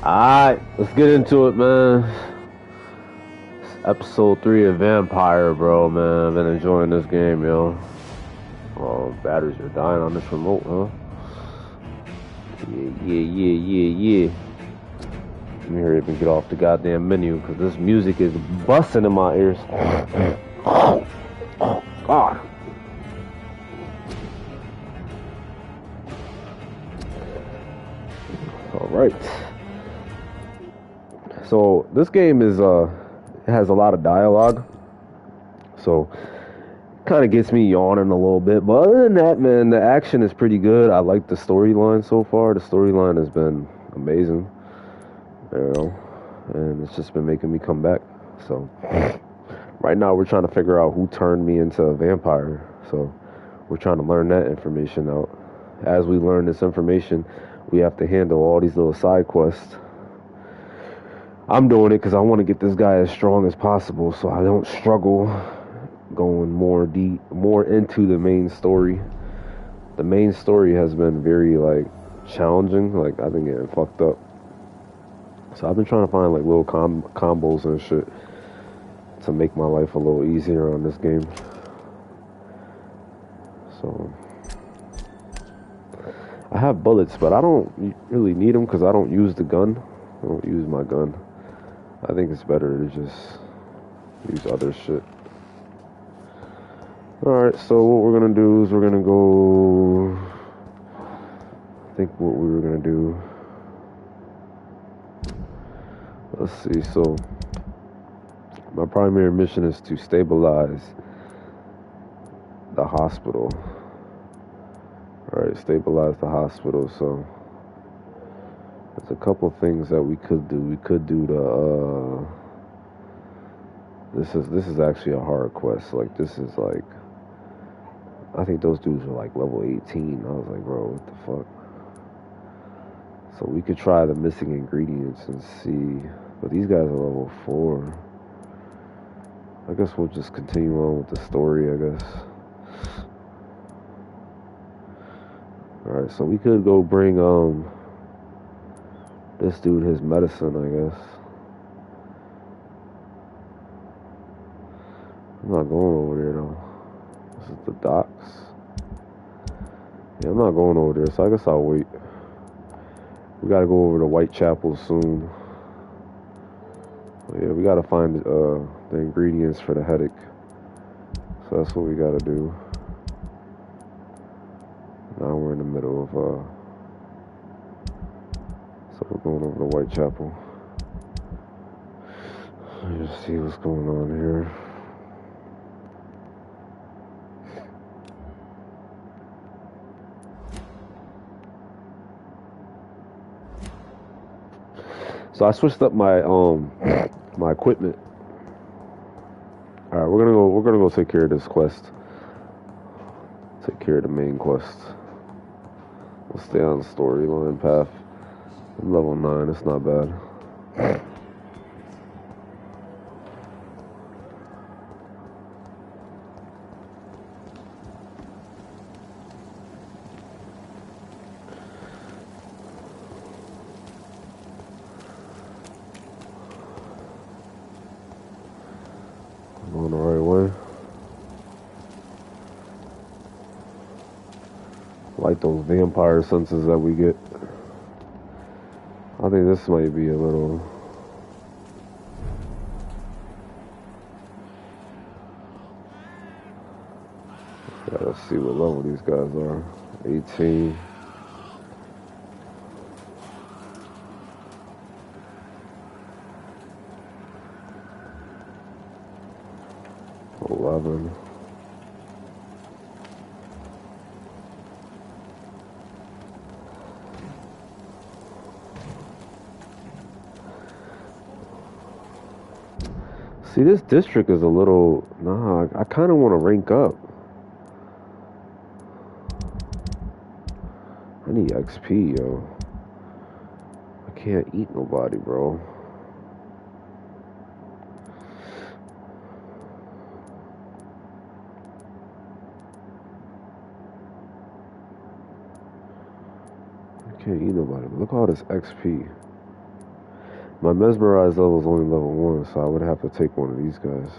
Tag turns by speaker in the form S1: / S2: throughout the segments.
S1: Alright, let's get into it, man. It's episode 3 of Vampyr, bro, man. I've been enjoying this game, yo. Oh, batteries are dying on this remote, huh? Yeah. Let me hurry up and get off the goddamn menu, because this music is busting in my ears. Oh, God. Alright. So, this game is, it has a lot of dialogue. So, kind of gets me yawning a little bit. But other than that, man, the action is pretty good. I like the storyline so far. The storyline has been amazing, you know, and it's just been making me come back. So right now we're trying to figure out who turned me into a vampire. So we're trying to learn that information out. As we learn this information, we have to handle all these little side quests. I'm doing it because I want to get this guy as strong as possible so I don't struggle going more into the main story. The main story has been very challenging. Like, I've been getting fucked up, so I've been trying to find like little combos and shit to make my life a little easier on this game. So I have bullets, but I don't really need them because I don't use the gun. I don't use my gun. I think it's better to just use other shit. Alright, so what we're gonna do is we're gonna go. I think what we were gonna do. Let's see, so my primary mission is to stabilize the hospital. Alright, stabilize the hospital, so there's a couple things that we could do. We could do the this is actually a hard quest. Like, this is like, I think those dudes are like level 18. I was like, bro, what the fuck? So we could try the missing ingredients and see. But these guys are level 4. I guess we'll just continue on with the story, I guess. Alright, so we could go bring this dude his medicine, I guess. I'm not going over there though. This is the docks. Yeah, I'm not going over there, so I guess I'll wait. We gotta go over to Whitechapel soon. Yeah, we gotta find the ingredients for the headache. So that's what we gotta do. Now we're in the middle of so we're going over to Whitechapel. Let's see what's going on here. So I switched up my my equipment. All right, we're gonna go take care of this quest. Take care of the main quest. We'll stay on the storyline path. I'm level 9. It's not bad. Going the right way. Like those vampire senses that we get. I think this might be a little. Let's see what level these guys are. 18. 11. See, this district is a little. Nah, I kind of want to rank up. I need XP, yo. I can't eat nobody, bro. I can't eat nobody. Look at all this XP. My mesmerized level is only level 1, so I would have to take one of these guys.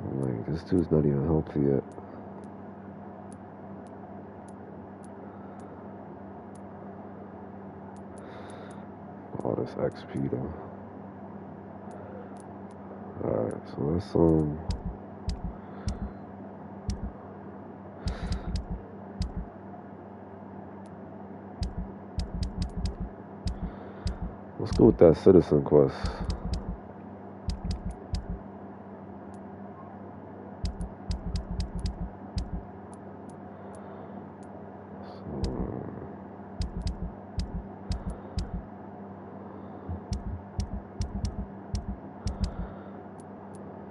S1: I'm like, this dude's not even healthy yet. All this XP though. Alright, so let's let's go with that citizen quest.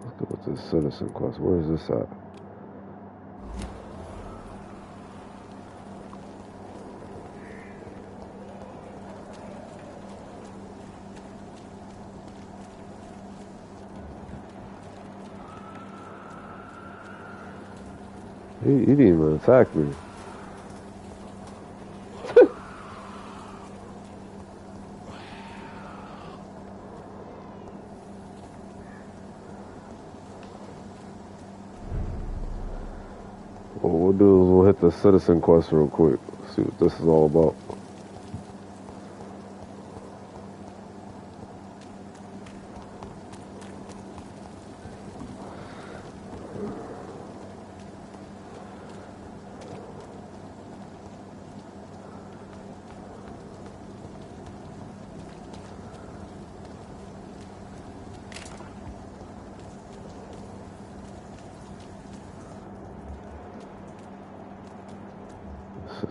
S1: Let's go with this citizen quest. Where is this at? He didn't even attack me. What we'll do is we'll hit the citizen quest real quick. See what this is all about.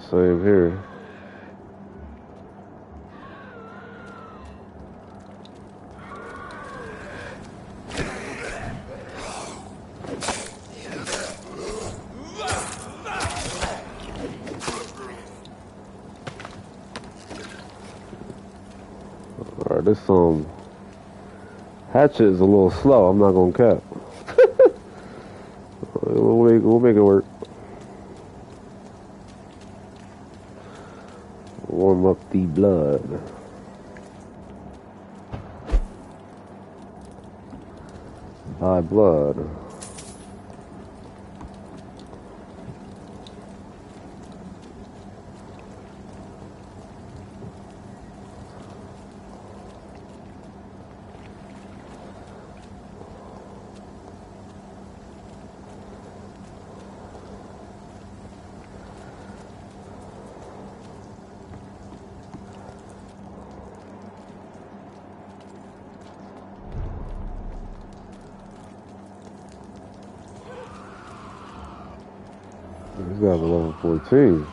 S1: Same here. Alright, this hatchet is a little slow, I'm not gonna cap. We'll make it work. Warm up the blood. By blood. This guy's level 14.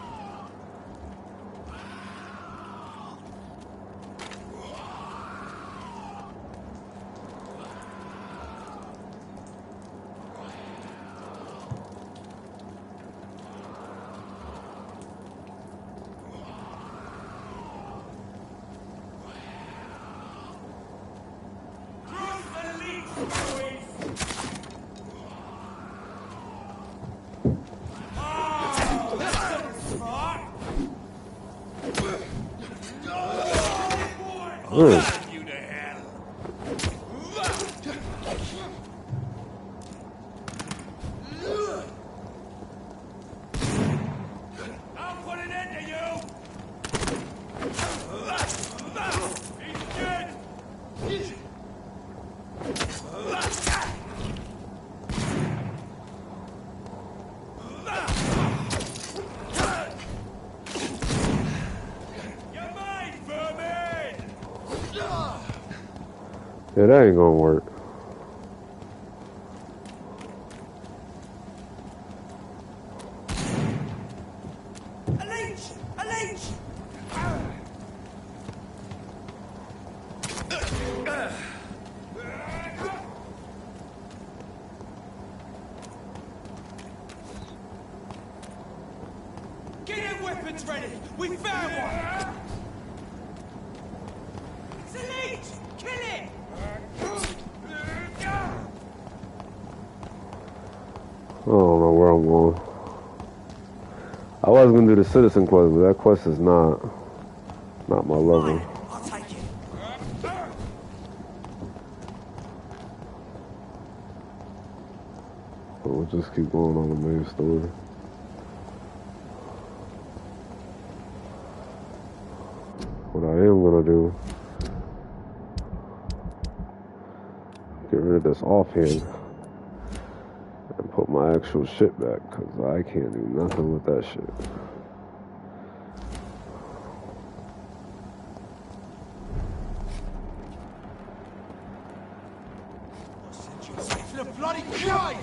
S1: Yeah, that ain't gonna work.
S2: Get your weapons ready! We found one! It's a leech! Kill it!
S1: I don't know where I'm going. I was gonna do the citizen quest, but that quest is not my level.
S2: I'll take it.
S1: just keep going on the main story. What I am gonna do, get rid of this offhand and put my actual shit back, because I can't do nothing with that shit.
S2: The bloody cry!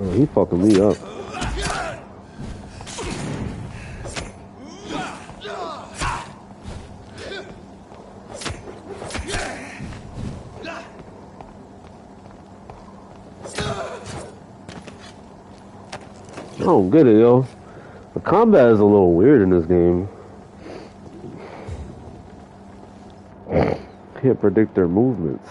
S1: Oh, he fucking me up. I don't get it, yo. The combat is a little weird in this game. Can't predict their movements.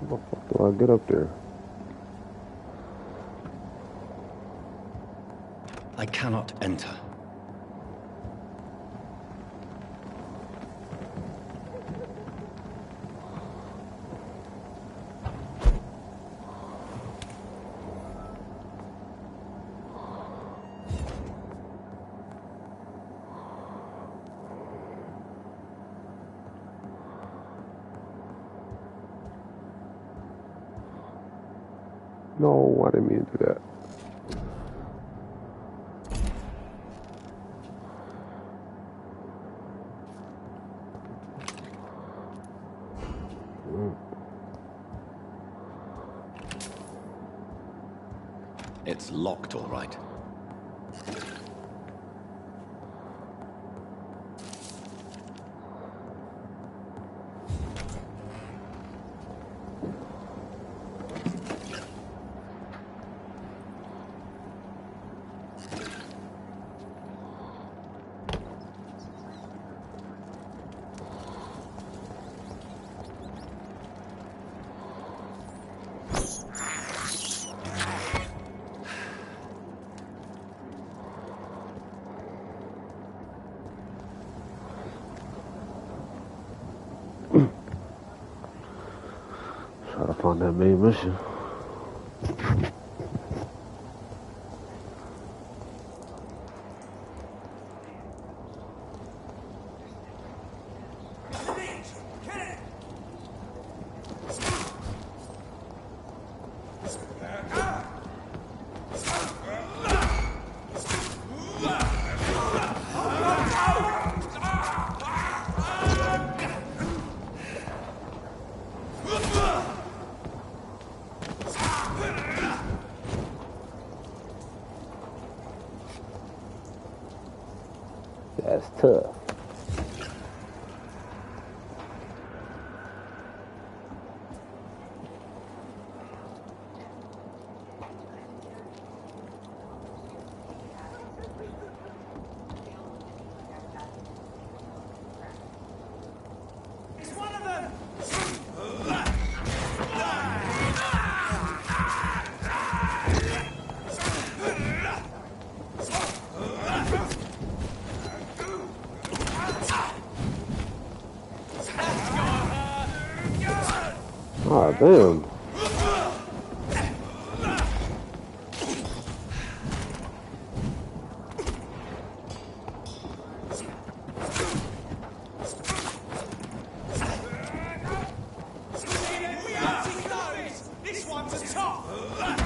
S1: How the fuck do I get up there?
S3: I cannot enter.
S1: No, I didn't mean to do that.
S3: It's locked, all right.
S1: Try to find that main mission. That's tough.
S2: It's one of them!
S1: Ah, damn.
S2: This one's a top!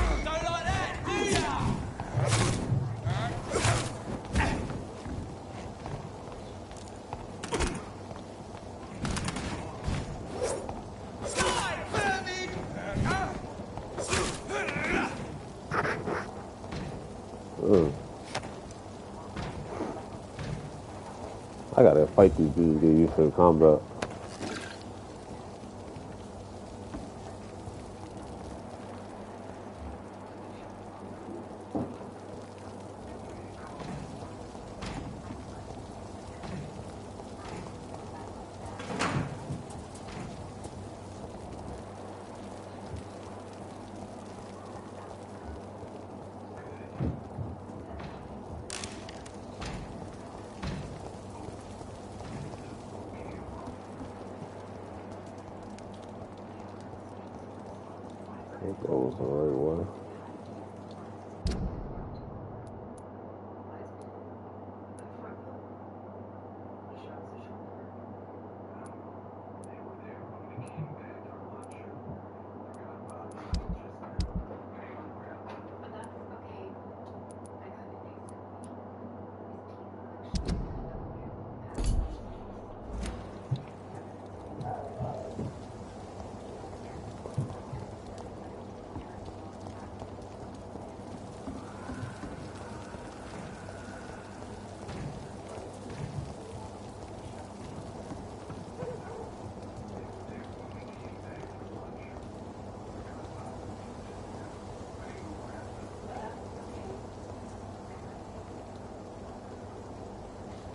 S1: I gotta fight these dudes they use for the combat. That was the right one.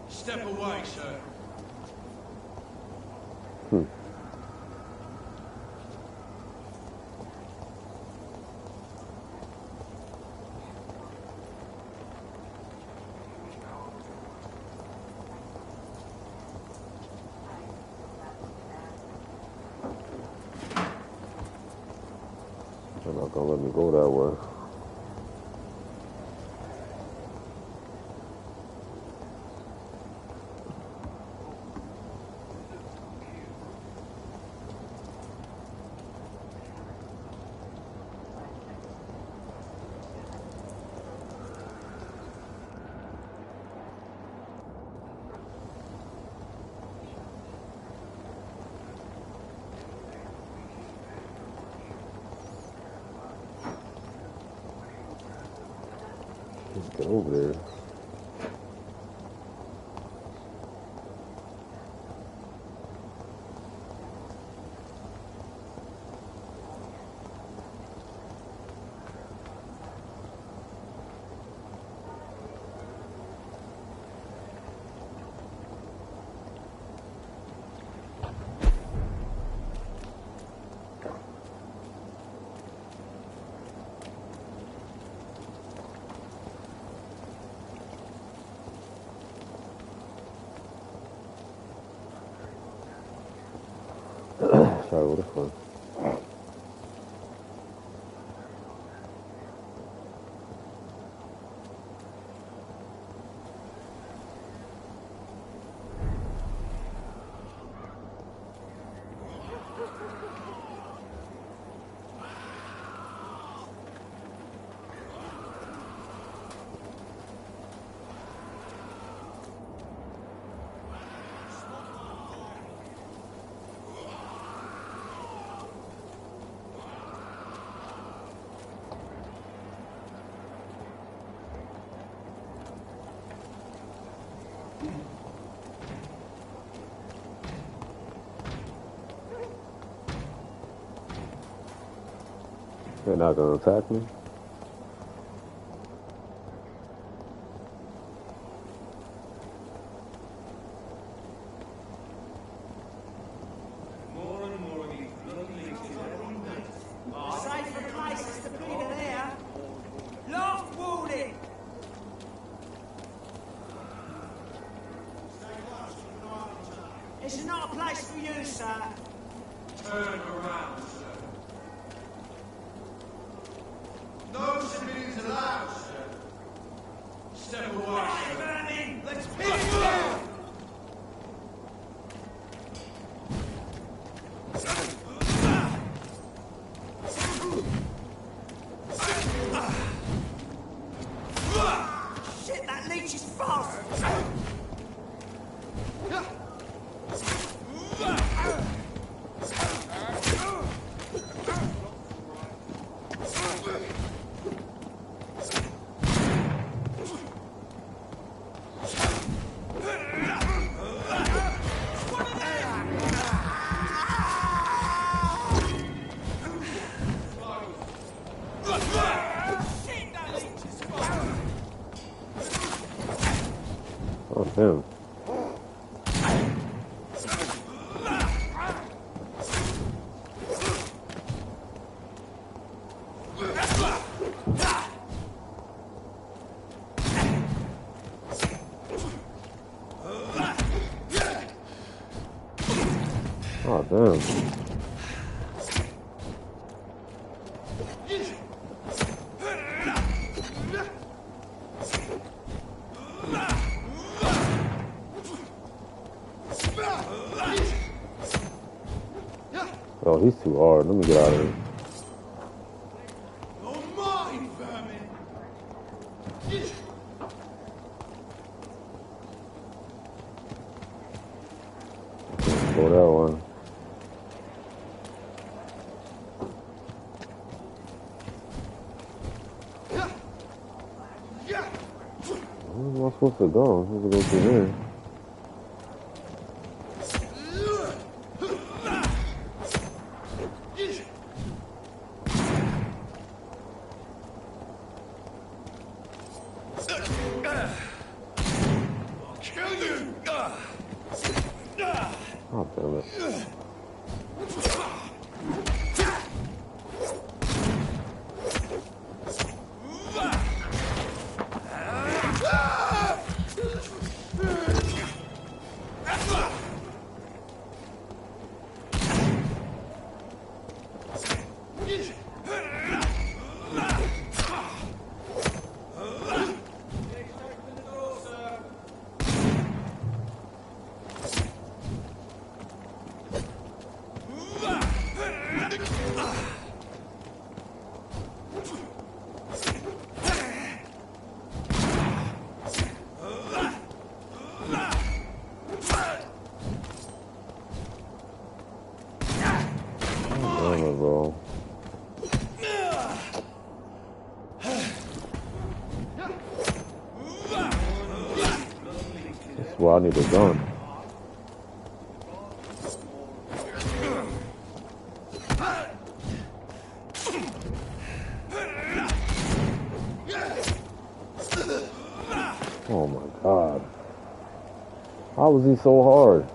S2: Step away, sir.
S1: They're not gonna let me go that way. Let's get over there. Sorry, what a fun. They're not gonna attack me.
S2: Safer places to be than here. Last warning. It's not a place for you, sir. Turn around, sir. No civilians allowed, sir. Step away, sir. Vermin! Let's hit it! Shit, that leech is fast!
S1: Oh, damn. Oh, damn. Oh, he's too hard. Let me get out of here.
S2: You're mine, vermin!
S1: Go that one. Where am I supposed to go? I'm supposed to go through here.
S2: I'll kill you!
S1: Oh, damn it. Bro. That's why I need a gun. Oh my god. How was he so hard?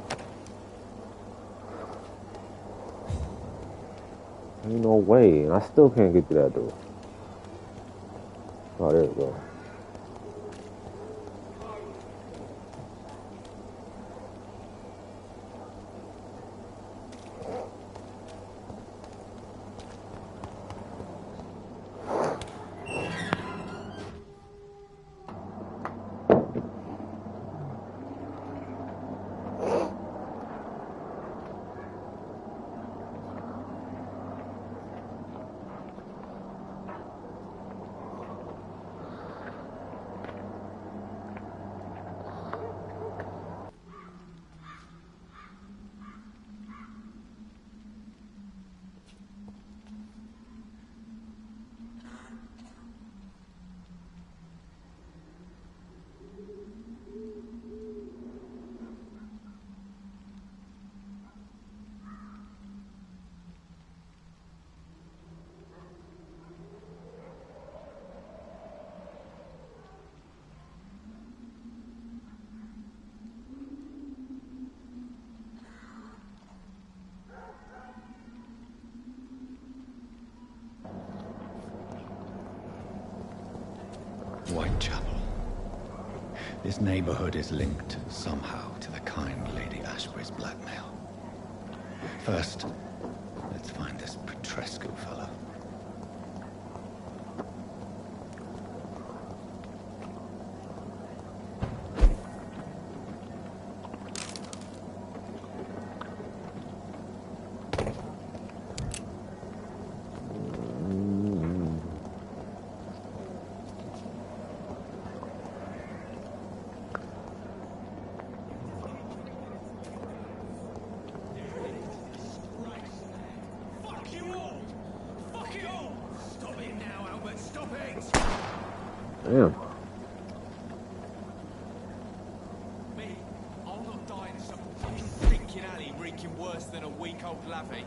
S1: Ain't no way. And I still can't get to that door. Oh, there we go.
S3: Whitechapel. This neighborhood is linked somehow to the kind Lady Ashbury's blackmail. First, let's find this Petrescu fellow.
S1: Damn.
S4: Me, I'll not die in some fucking stinking alley reeking worse than a week-old lavvy.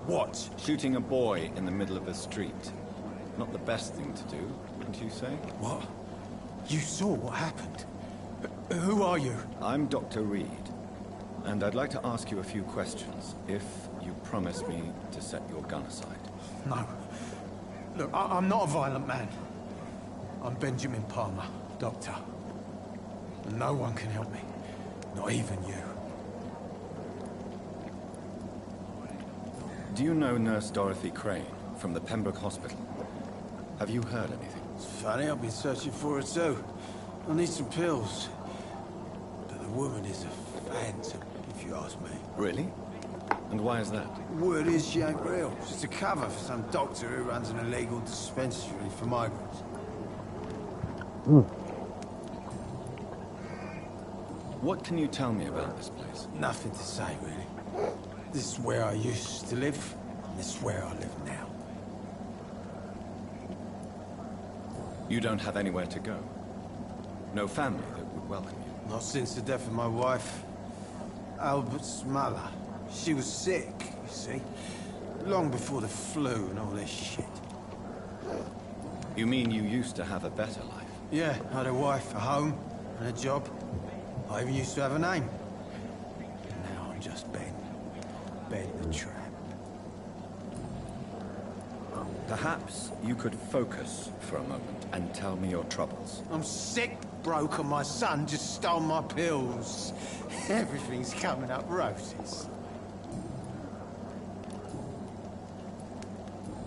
S2: What?
S3: Shooting a boy in the middle of the street. Not the best thing to do, wouldn't you say?
S2: What? You saw what happened? Who are you?
S3: I'm Dr. Reed, and I'd like to ask you a few questions, if you promise me to set your gun aside.
S2: No. Look, I'm not a violent man. I'm Benjamin Palmer, doctor. And no one can help me. Not even you.
S3: Do you know Nurse Dorothy Crane from the Pembroke Hospital? Have you heard anything?
S2: It's funny, I've been searching for her too. I need some pills. But the woman is a phantom, if you ask me.
S3: Really? And why is that?
S2: Word is she ain't real. She's a cover for some doctor who runs an illegal dispensary for migrants.
S3: What can you tell me about this place?
S2: Nothing to say, really. This is where I used to live, and this is where I live now.
S3: You don't have anywhere to go? No family that would welcome you?
S2: Not since the death of my wife, Albert's mother. She was sick, you see. Long before the flu and all this shit.
S3: You mean you used to have a better life?
S2: Yeah, I had a wife, a home, and a job. I even used to have a name. And now I'm just Ben. Ben the Tramp.
S3: Perhaps you could focus for a moment and tell me your troubles.
S2: I'm sick, broke, and my son just stole my pills. Everything's coming up roses.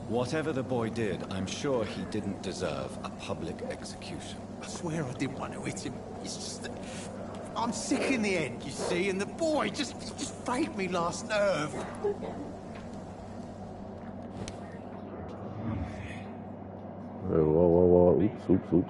S3: Whatever the boy did, I'm sure he didn't deserve a public execution.
S2: I swear I didn't want to hit him. It's just that I'm sick in the head, you see, and the boy just frayed me last nerve.
S1: Whoa, whoa, whoa. Oops, oops, oops.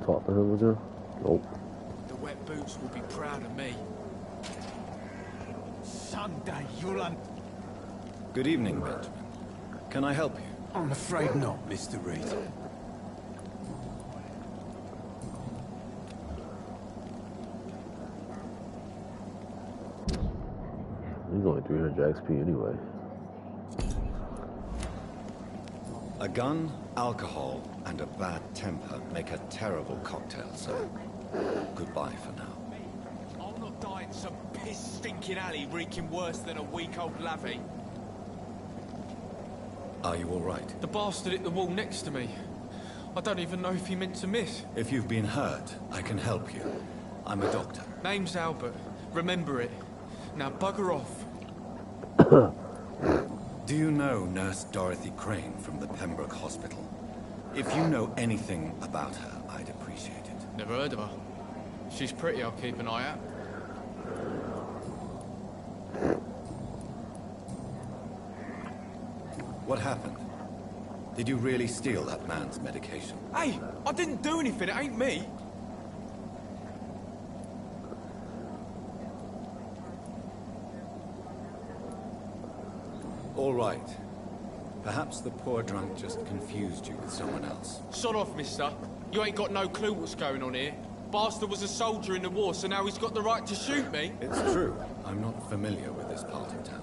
S1: Talk to him again? Nope.
S4: The wet boots will be proud of me.
S2: Someday you'll
S3: Good evening, Benjamin. Can I help you?
S2: I'm afraid not, Mr. Reed.
S1: He's only 300 XP anyway.
S3: A gun, alcohol, and a bad temper make a terrible cocktail, sir. Goodbye for now.
S4: I'll not die in some piss-stinking alley reeking worse than a week-old lavvy.
S3: Are you all right?
S5: The bastard hit the wall next to me. I don't even know if he meant to miss.
S3: If you've been hurt, I can help you. I'm a doctor.
S5: Name's Albert. Remember it. Now bugger off.
S3: Do you know Nurse Dorothy Crane from the Pembroke Hospital? If you know anything about her, I'd appreciate it.
S5: Never heard of her. She's pretty, I'll keep an eye out.
S3: What happened? Did you really steal that man's medication?
S5: Hey, I didn't do anything, it ain't me.
S3: All right. Perhaps the poor drunk just confused you with someone else.
S5: Sod off, mister. You ain't got no clue what's going on here. Bastard was a soldier in the war, so now he's got the right to shoot me.
S3: It's true. I'm not familiar with this part of town.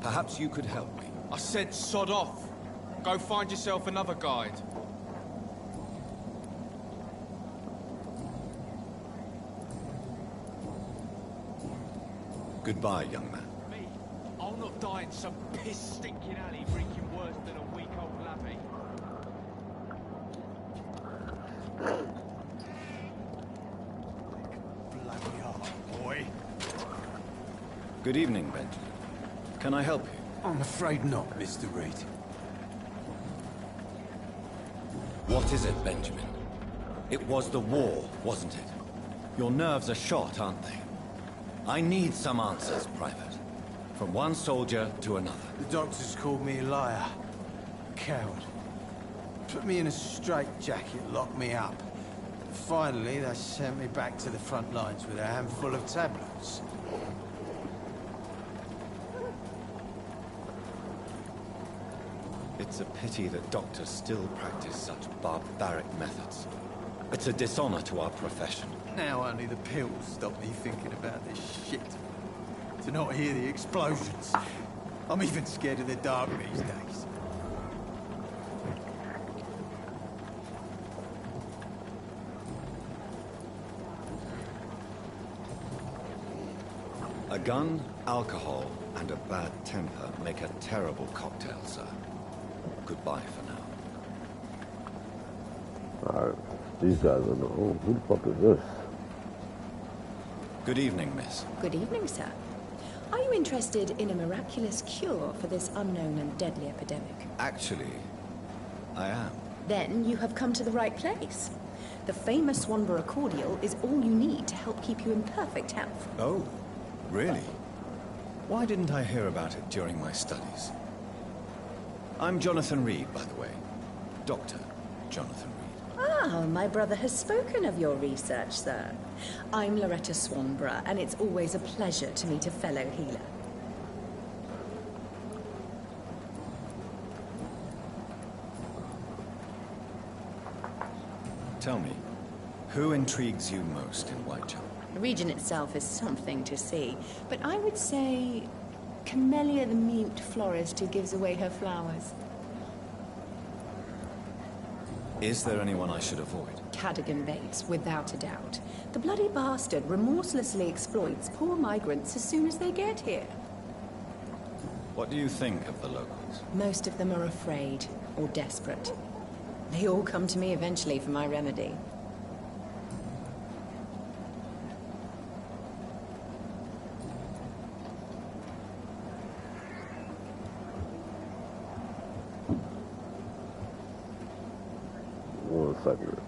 S3: Perhaps you could help me.
S5: I said sod off. Go find yourself another guide.
S3: Goodbye, young man.
S4: Me, I'll not die in some piss-stinking alley reeking worse than a week-old lavvy.
S2: Bloody hell, boy.
S3: Good evening, Benjamin. Can I help you?
S2: I'm afraid not, Mr. Reed.
S3: What is it, Benjamin? It was the war, wasn't it? Your nerves are shot, aren't they? I need some answers, Private. From one soldier to another.
S2: The doctors called me a liar. A coward. Put me in a straitjacket, locked me up. Finally, they sent me back to the front lines with a handful of tablets.
S3: It's a pity that doctors still practice such barbaric methods. It's a dishonor to our profession.
S2: Now only the pills stop me thinking about this shit. To not hear the explosions. I'm even scared of the dark these days.
S3: A gun, alcohol, and a bad temper make a terrible cocktail, sir. Goodbye for now.
S1: Alright, these guys are no. Oh, who the fuck is this?
S3: Good evening, miss.
S6: Good evening, sir. Are you interested in a miraculous cure for this unknown and deadly epidemic?
S3: Actually, I am.
S6: Then you have come to the right place. The famous Swanborough cordial is all you need to help keep you in perfect health.
S3: Oh, really? Why didn't I hear about it during my studies? I'm Jonathan Reed, by the way. Dr. Jonathan Reed.
S6: Ah, my brother has spoken of your research, sir. I'm Loretta Swanborough, and it's always a pleasure to meet a fellow healer.
S3: Tell me, who intrigues you most in Whitechapel?
S6: The region itself is something to see, but I would say Camellia the mute florist who gives away her flowers.
S3: Is there anyone I should avoid?
S6: Cadogan Bates, without a doubt. The bloody bastard remorselessly exploits poor migrants as soon as they get here.
S3: What do you think of the locals?
S6: Most of them are afraid or desperate. They all come to me eventually for my remedy.
S1: One second.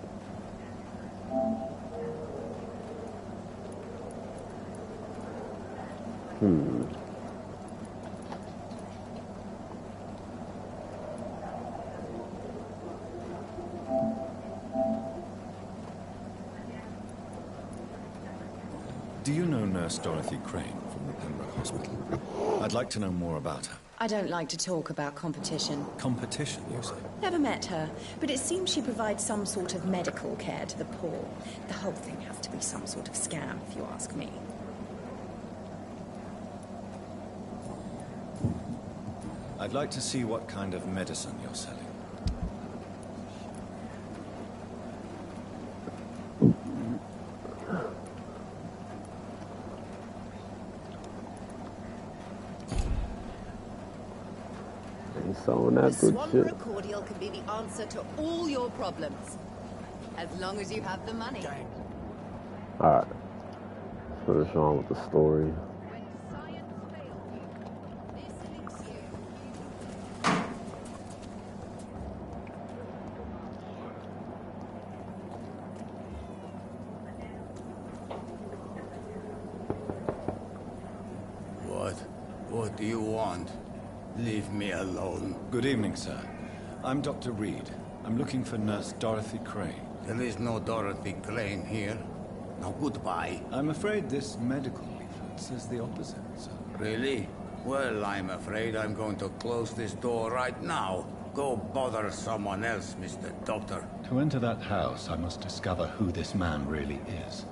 S3: Do you know Nurse Dorothy Crane from the Pembroke Hospital? I'd like to know more about her.
S6: I don't like to talk about competition.
S3: Competition, you say?
S6: Never met her, but it seems she provides some sort of medical care to the poor. The whole thing has to be some sort of scam, if you ask me.
S3: I'd like to see what kind of medicine you're selling.
S1: Ain't selling that
S7: The
S1: good shit.
S7: Swanborough cordial can be the answer to all your problems. As long as you have the money.
S1: Alright. Finish on with the story.
S7: When science failed you, this elixir.
S2: What do you want? Leave me alone.
S3: Good evening, sir. I'm Dr. Reed. I'm looking for Nurse Dorothy Crane.
S2: There is no Dorothy Crane here. Now goodbye.
S3: I'm afraid this medical leaflet says the opposite, sir.
S2: Really? Well, I'm afraid I'm going to close this door right now. Go bother someone else, Mr. Doctor.
S3: To enter that house, I must discover who this man really is.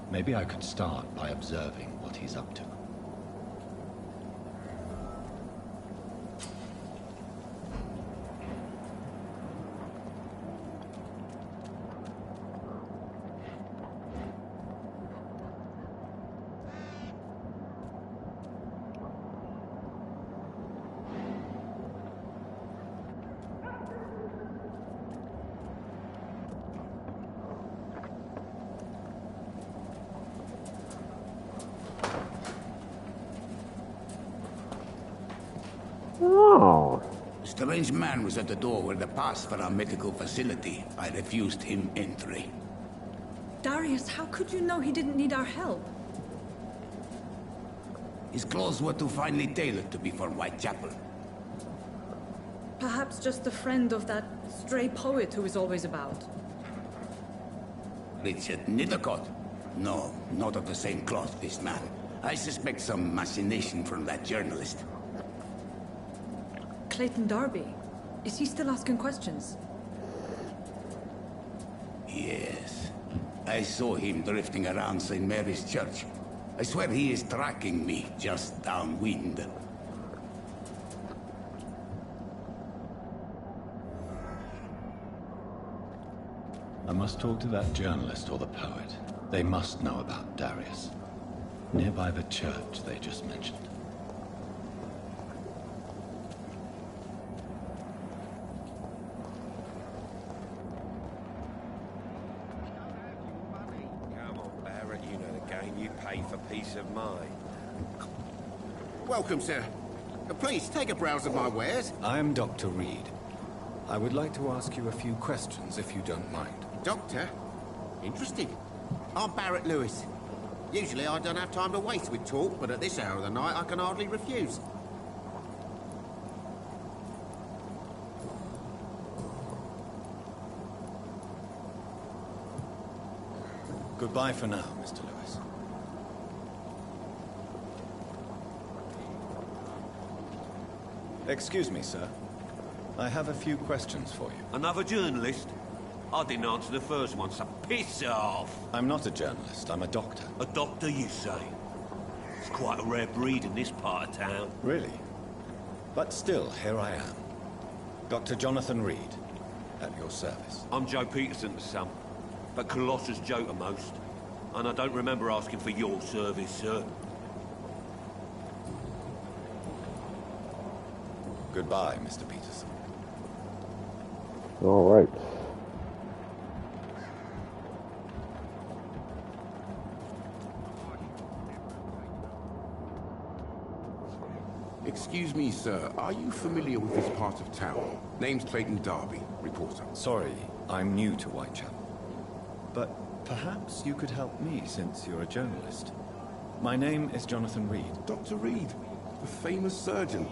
S3: Maybe I could start by observing what he's up to.
S1: Oh.
S2: A strange man was at the door with a pass for our medical facility. I refused him entry.
S8: Darius, how could you know he didn't need our help?
S2: His clothes were too finely tailored to be for Whitechapel.
S8: Perhaps just a friend of that stray poet who is always about.
S2: Richard Nithercott? No, not of the same cloth, this man. I suspect some machination from that journalist.
S8: Clayton Darby. Is he still asking questions?
S9: Yes. I saw him drifting around St. Mary's Church. I swear he is tracking me just downwind.
S3: I must talk to that journalist or the poet. They must know about Darius. Nearby the church they just mentioned.
S10: Come on, Barrett, you know the game. You pay for peace of mind.
S11: Welcome, sir. Please, take a browse of my wares.
S3: I am Dr. Reed. I would like to ask you a few questions, if you don't mind.
S11: Doctor? Interesting. I'm Barrett Lewis. Usually I don't have time to waste with talk, but at this hour of the night I can hardly refuse.
S3: Goodbye for now, Mr. Lewis. Excuse me, sir. I have a few questions for you.
S10: Another journalist? I didn't answer the first one, so piss off!
S3: I'm not a journalist, I'm a doctor.
S10: A doctor, you say? It's quite a rare breed in this part of town.
S3: Really? But still, here I am. Dr. Jonathan Reed, at your service.
S10: I'm Joe Peterson to some, but Colossus Joe to most. And I don't remember asking for your service, sir.
S3: Goodbye, Mr. Peterson.
S1: All right.
S12: Excuse me, sir. Are you familiar with this part of town? Name's Clayton Darby, reporter.
S3: Sorry, I'm new to Whitechapel. But perhaps you could help me since you're a journalist. My name is Jonathan Reed.
S12: Dr. Reed, the famous surgeon.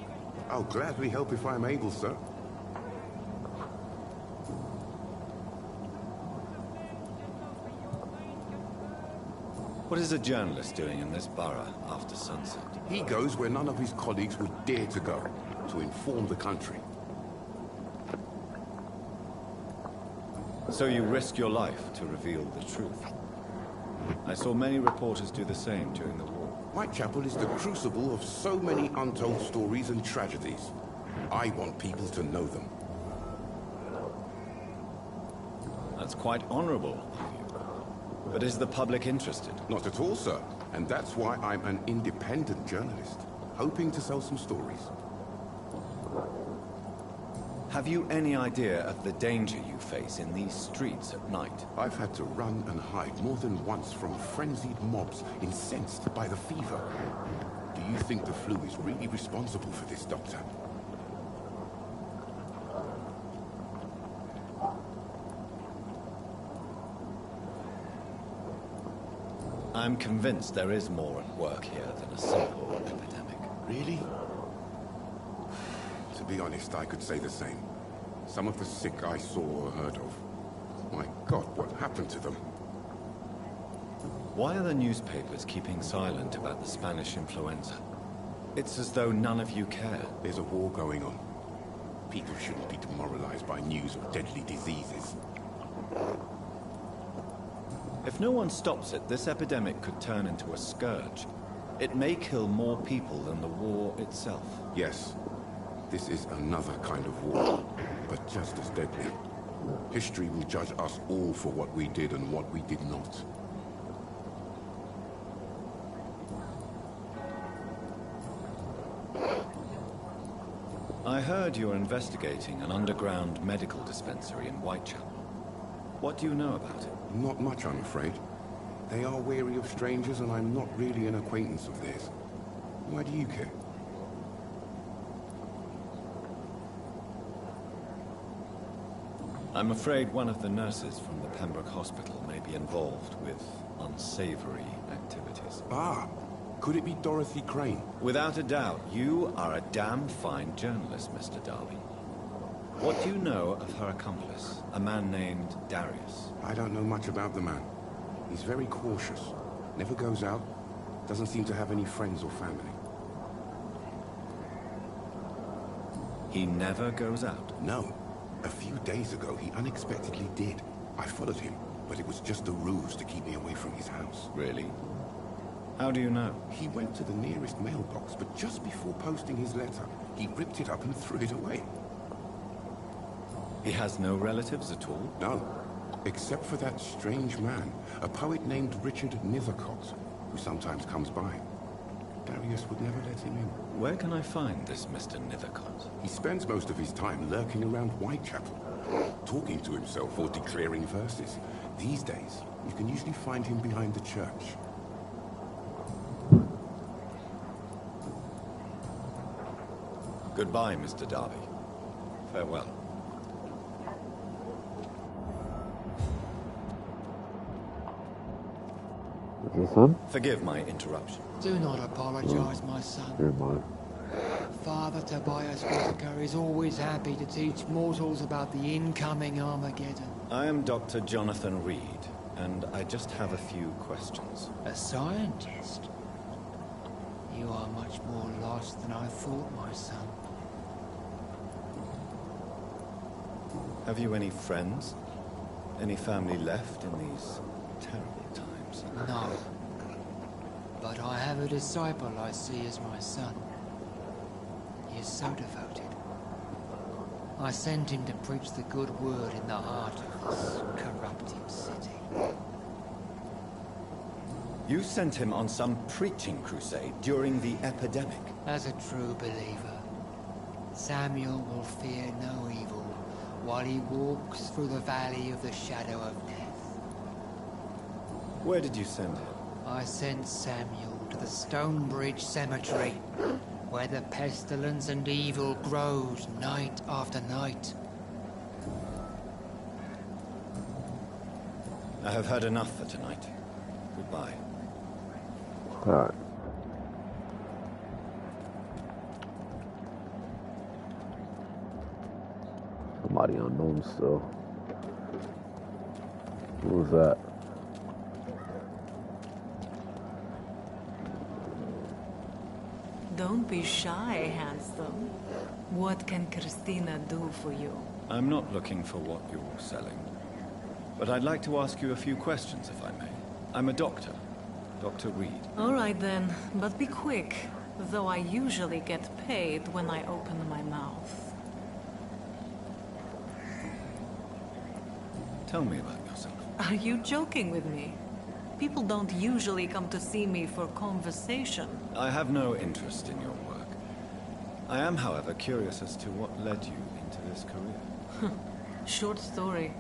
S12: I'll gladly help if I'm able, sir.
S3: What is a journalist doing in this borough after sunset?
S12: He goes where none of his colleagues would dare to go, to inform the country.
S3: So you risk your life to reveal the truth. I saw many reporters do the same during the war.
S12: Whitechapel is the crucible of so many untold stories and tragedies. I want people to know them.
S3: That's quite honorable of you. But is the public interested?
S12: Not at all, sir. And that's why I'm an independent journalist, hoping to sell some stories.
S3: Have you any idea of the danger you face in these streets at night?
S12: I've had to run and hide more than once from frenzied mobs incensed by the fever. Do you think the flu is really responsible for this, Doctor?
S3: I'm convinced there is more at work here than a simple epidemic.
S12: Really? To be honest, I could say the same. Some of the sick I saw or heard of. My God, what happened to them?
S3: Why are the newspapers keeping silent about the Spanish influenza? It's as though none of you care.
S12: There's a war going on. People shouldn't be demoralized by news of deadly diseases.
S3: If no one stops it, this epidemic could turn into a scourge. It may kill more people than the war itself.
S12: Yes. This is another kind of war, but just as deadly. History will judge us all for what we did and what we did not.
S3: I heard you're investigating an underground medical dispensary in Whitechapel. What do you know about it?
S12: Not much, I'm afraid. They are wary of strangers, and I'm not really an acquaintance of theirs. Why do you care?
S3: I'm afraid one of the nurses from the Pembroke Hospital may be involved with unsavory activities.
S12: Ah, could it be Dorothy Crane?
S3: Without a doubt, you are a damn fine journalist, Mr. Darby. What do you know of her accomplice, a man named Darius?
S12: I don't know much about the man. He's very cautious. Never goes out. Doesn't seem to have any friends or family.
S3: He never goes out?
S12: No. A few days ago, he unexpectedly did. I followed him, but it was just a ruse to keep me away from his house.
S3: Really? How do you know?
S12: He went to the nearest mailbox, but just before posting his letter, he ripped it up and threw it away.
S3: He has no relatives at all?
S12: No. Except for that strange man, a poet named Richard Nethercott, who sometimes comes by. Darius would never let him in.
S3: Where can I find this Mr. Nethercott?
S12: He spends most of his time lurking around Whitechapel, talking to himself or declaring verses. These days, you can usually find him behind the church.
S3: Goodbye, Mr. Darby. Farewell.
S1: Is this him?
S3: Forgive my interruption.
S13: Do not apologize, my son.
S1: Never mind.
S13: Father Tobias Whitaker is always happy to teach mortals about the incoming Armageddon.
S3: I am Dr. Jonathan Reed, and I just have a few questions.
S13: A scientist? You are much more lost than I thought, my son.
S3: Have you any friends? Any family left in these terrible times?
S13: No. But I have a disciple I see as my son. He is so devoted. I sent him to preach the good word in the heart of this corrupted city.
S3: You sent him on some preaching crusade during the epidemic?
S13: As a true believer, Samuel will fear no evil while he walks through the valley of the shadow of death.
S3: Where did you send him?
S13: I sent Samuel to the Stonebridge Cemetery, where the pestilence and evil grows night after night.
S3: I have heard enough for tonight. Goodbye.
S1: Alright. Somebody unknown still. Who was that?
S14: Don't be shy, handsome. What can Christina do for you?
S3: I'm not looking for what you're selling. But I'd like to ask you a few questions, if I may. I'm a doctor. Dr. Reed.
S14: All right then, but be quick. Though I usually get paid when I open my mouth.
S3: Tell me about yourself.
S14: Are you joking with me? People don't usually come to see me for conversation.
S3: I have no interest in your work. I am, however, curious as to what led you into this career.
S14: Short story.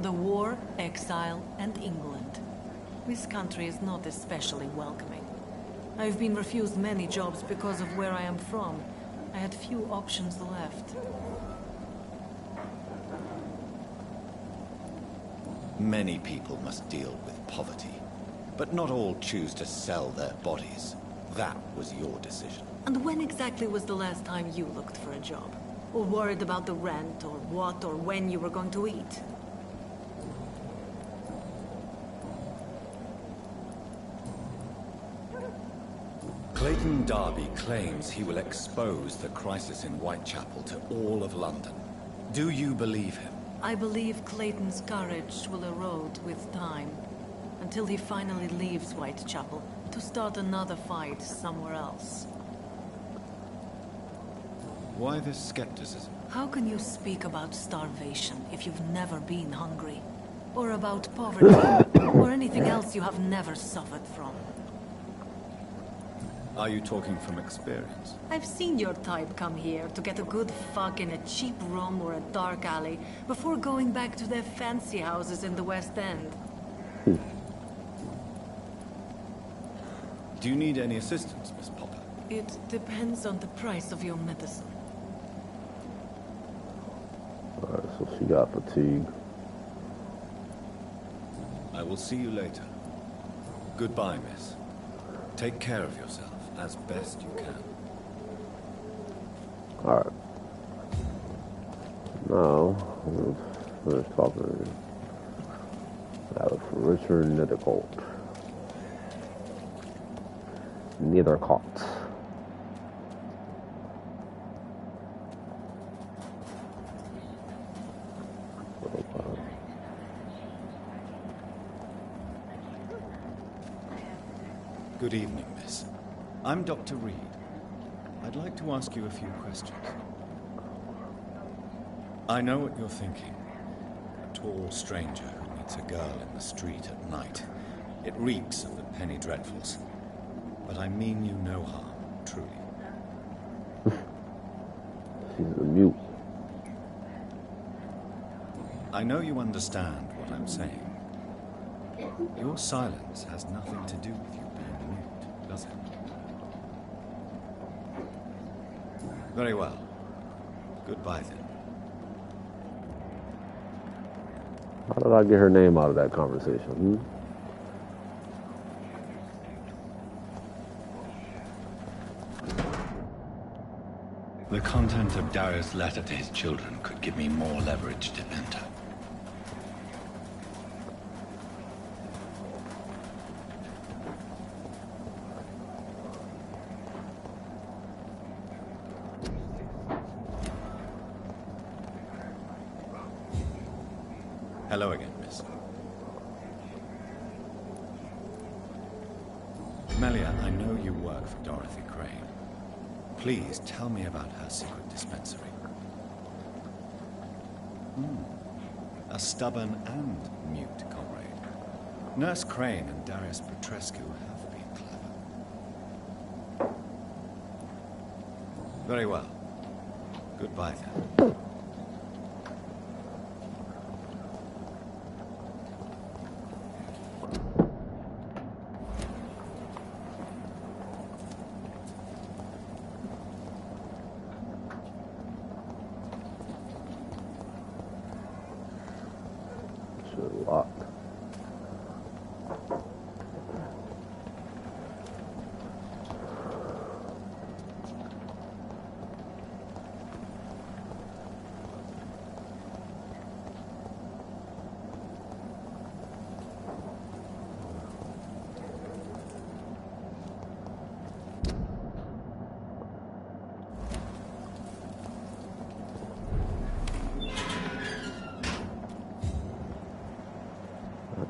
S14: The war, exile, and England. This country is not especially welcoming. I've been refused many jobs because of where I am from. I had few options left.
S3: Many people must deal with poverty. But not all choose to sell their bodies. That was your decision.
S14: And when exactly was the last time you looked for a job? Or worried about the rent, or what, or when you were going to eat?
S3: Clayton Darby claims he will expose the crisis in Whitechapel to all of London. Do you believe him?
S14: I believe Clayton's courage will erode with time. Until he finally leaves Whitechapel to start another fight somewhere else.
S3: Why this skepticism?
S14: How can you speak about starvation if you've never been hungry? Or about poverty, or anything else you have never suffered from?
S3: Are you talking from experience?
S14: I've seen your type come here to get a good fuck in a cheap room or a dark alley before going back to their fancy houses in the West End.
S3: Do you need any assistance, Miss Popper?
S14: It depends on the price of your medicine.
S1: Alright, so she got fatigue.
S3: I will see you later. Goodbye, miss. Take care of yourself as best you can.
S1: Alright. Now, we'll finish talking about Richard Nethercott. Nethercott.
S15: Good evening, miss. I'm Dr. Reed. I'd like to ask you a few questions. I know what you're thinking. A tall stranger who meets a girl in the street at night. It reeks of the penny dreadfuls. But I mean you no harm, truly.
S1: She's a mute.
S15: I know you understand what I'm saying. Your silence has nothing to do with you being mute, does it? Very well. Goodbye then.
S1: How did I get her name out of that conversation?
S3: The content of Darius' letter to his children could give me more leverage to enter.
S15: Hello again, miss. Melia, I know you work for Dorothy Crane. Please tell me about her secret dispensary. A stubborn and mute comrade. Nurse Crane and Darius Petrescu have been clever. Very well. Goodbye then.
S1: Locked.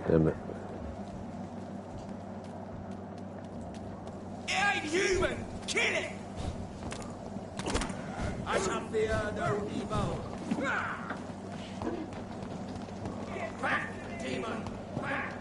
S1: Damn it.
S4: It ain't human! Kill it! I shall fear no evil. Get back, demon! Back!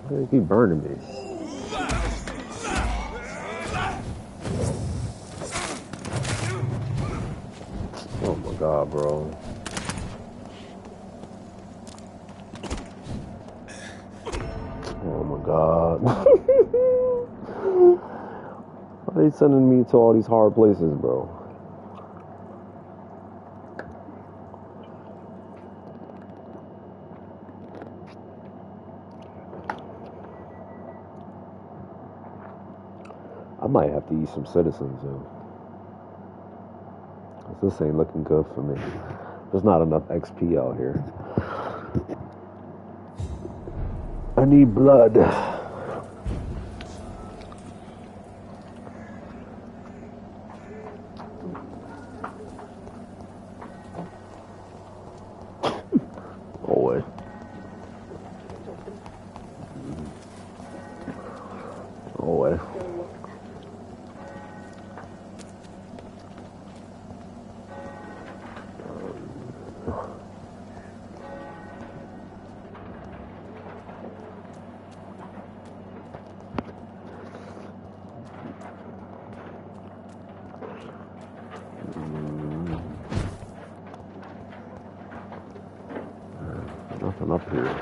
S1: They keep burning me. Oh my god, bro. Oh my god. Why are they sending me to all these hard places, bro? I might have to eat some citizens, yo. 'Cause this ain't looking good for me. There's not enough XP out here. I need blood. Oh, wait. Oh, wait. Nothing up here.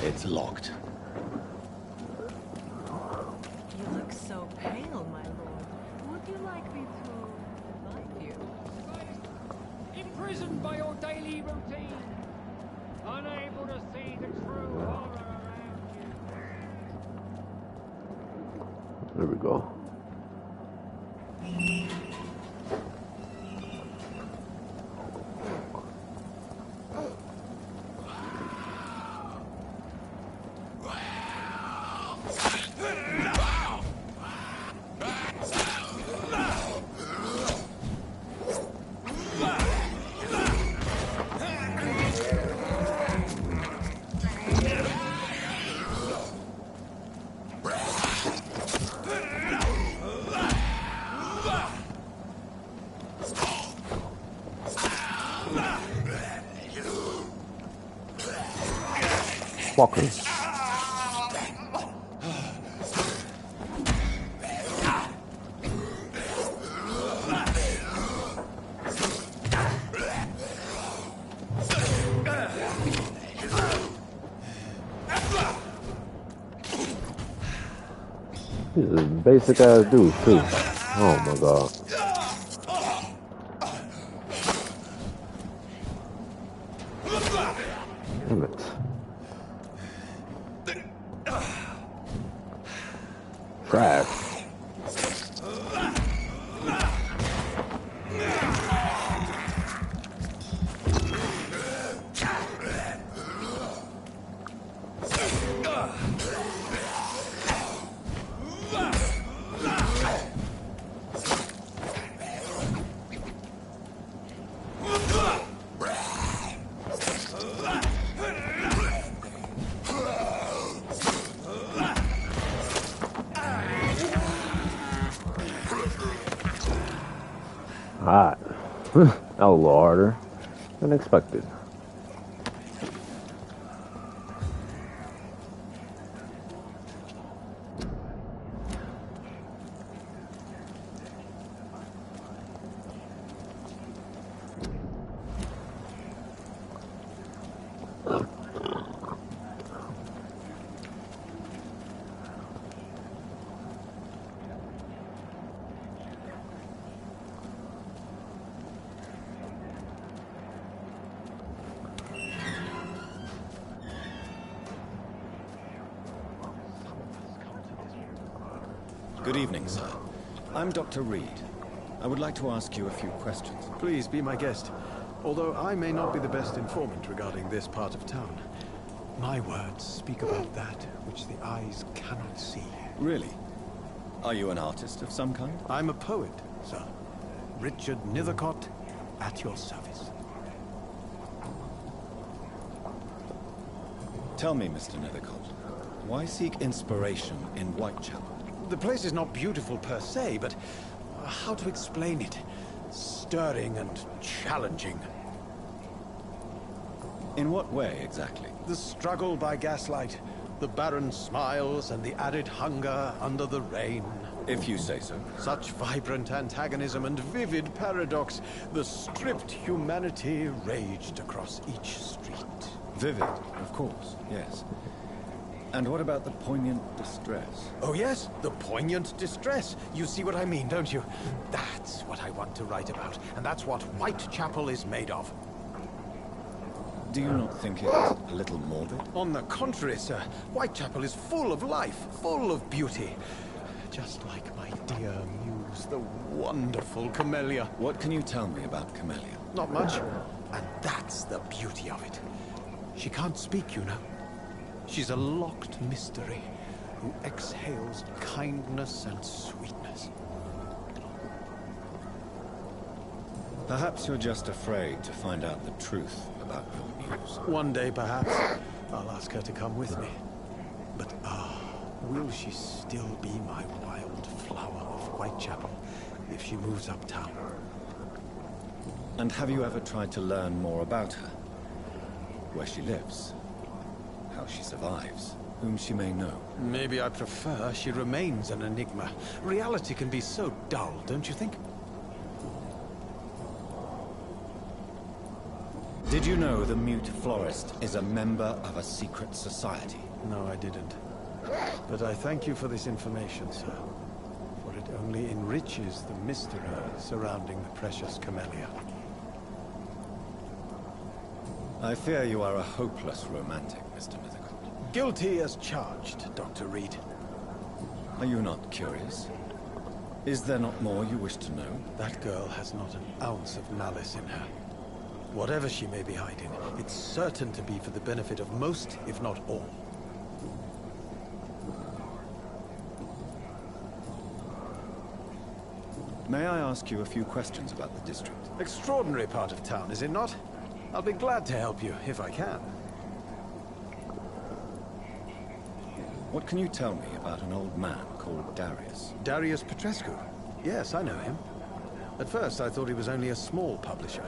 S3: It's locked.
S14: You look so pale, my lord. Would you like me to revive you?
S4: Imprisoned by your daily routine, unable to see the true horror around you.
S1: There we go. Walkers. He's a basic ass dude too. Oh my god. Damn it. Trash. Alright. That was a little harder than expected.
S15: Good evening, sir. I'm Dr. Reed. I would like to ask you a few questions.
S16: Please be my guest. Although I may not be the best informant regarding this part of town, my words speak about that which the eyes cannot see.
S15: Really? Are you an artist of some kind?
S16: I'm a poet, sir. Richard Nethercott, at your service.
S15: Tell me, Mr. Nethercott, why seek inspiration in Whitechapel?
S16: The place is not beautiful per se, but how to explain it? Stirring and challenging.
S15: In what way, exactly?
S16: The struggle by gaslight, the barren smiles and the added hunger under the rain.
S15: If you say so.
S16: Such vibrant antagonism and vivid paradox, the stripped humanity raged across each street.
S15: Vivid, of course, yes. And what about the poignant distress?
S16: Oh yes, the poignant distress. You see what I mean, don't you? That's what I want to write about, and that's what Whitechapel is made of.
S15: Do you not think it's a little morbid?
S16: On the contrary, sir. Whitechapel is full of life, full of beauty. Just like my dear muse, the wonderful Camellia.
S15: What can you tell me about Camellia?
S16: Not much. And that's the beauty of it. She can't speak, you know. She's a locked mystery who exhales kindness and sweetness.
S15: Perhaps you're just afraid to find out the truth about your muse.
S16: One day, perhaps, I'll ask her to come with me. But, will she still be my wild flower of Whitechapel if she moves uptown?
S15: And have you ever tried to learn more about her? Where she lives? How she survives? Whom she may know?
S16: Maybe I prefer she remains an enigma. Reality can be so dull, don't you think?
S15: Did you know the mute florist is a member of a secret society?
S16: No, I didn't. But I thank you for this information, sir. For it only enriches the mystery surrounding the precious Camellia.
S15: I fear you are a hopeless romantic, Mr. Nethercott.
S16: Guilty as charged, Dr. Reed.
S15: Are you not curious? Is there not more you wish to know?
S16: That girl has not an ounce of malice in her. Whatever she may be hiding, it's certain to be for the benefit of most, if not all.
S15: May I ask you a few questions about the district?
S16: Extraordinary part of town, is it not? I'll be glad to help you, if I can.
S15: What can you tell me about an old man called Darius?
S16: Darius Petrescu? Yes, I know him. At first, I thought he was only a small publisher.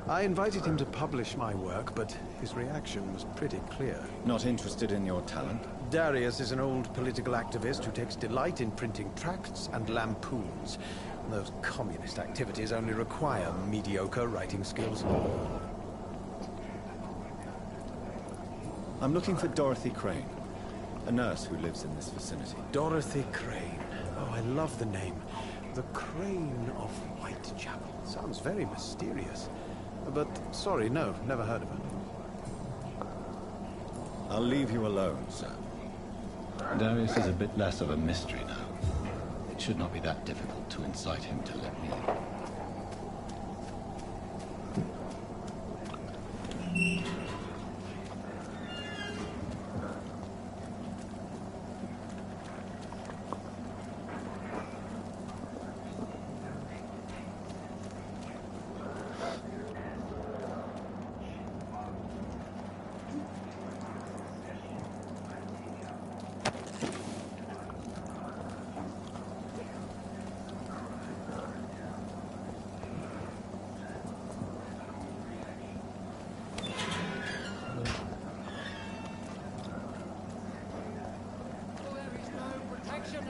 S16: I invited him to publish my work, but his reaction was pretty clear.
S15: Not interested in your talent?
S16: Darius is an old political activist who takes delight in printing tracts and lampoons. Those communist activities only require mediocre writing skills.
S15: I'm looking for Dorothy Crane, a nurse who lives in this vicinity.
S16: Dorothy Crane. Oh, I love the name. The Crane of Whitechapel. Sounds very mysterious. But, sorry, no, never heard of her.
S15: I'll leave you alone, sir.
S3: Darius is a bit less of a mystery now. It should not be that difficult to incite him to let me in.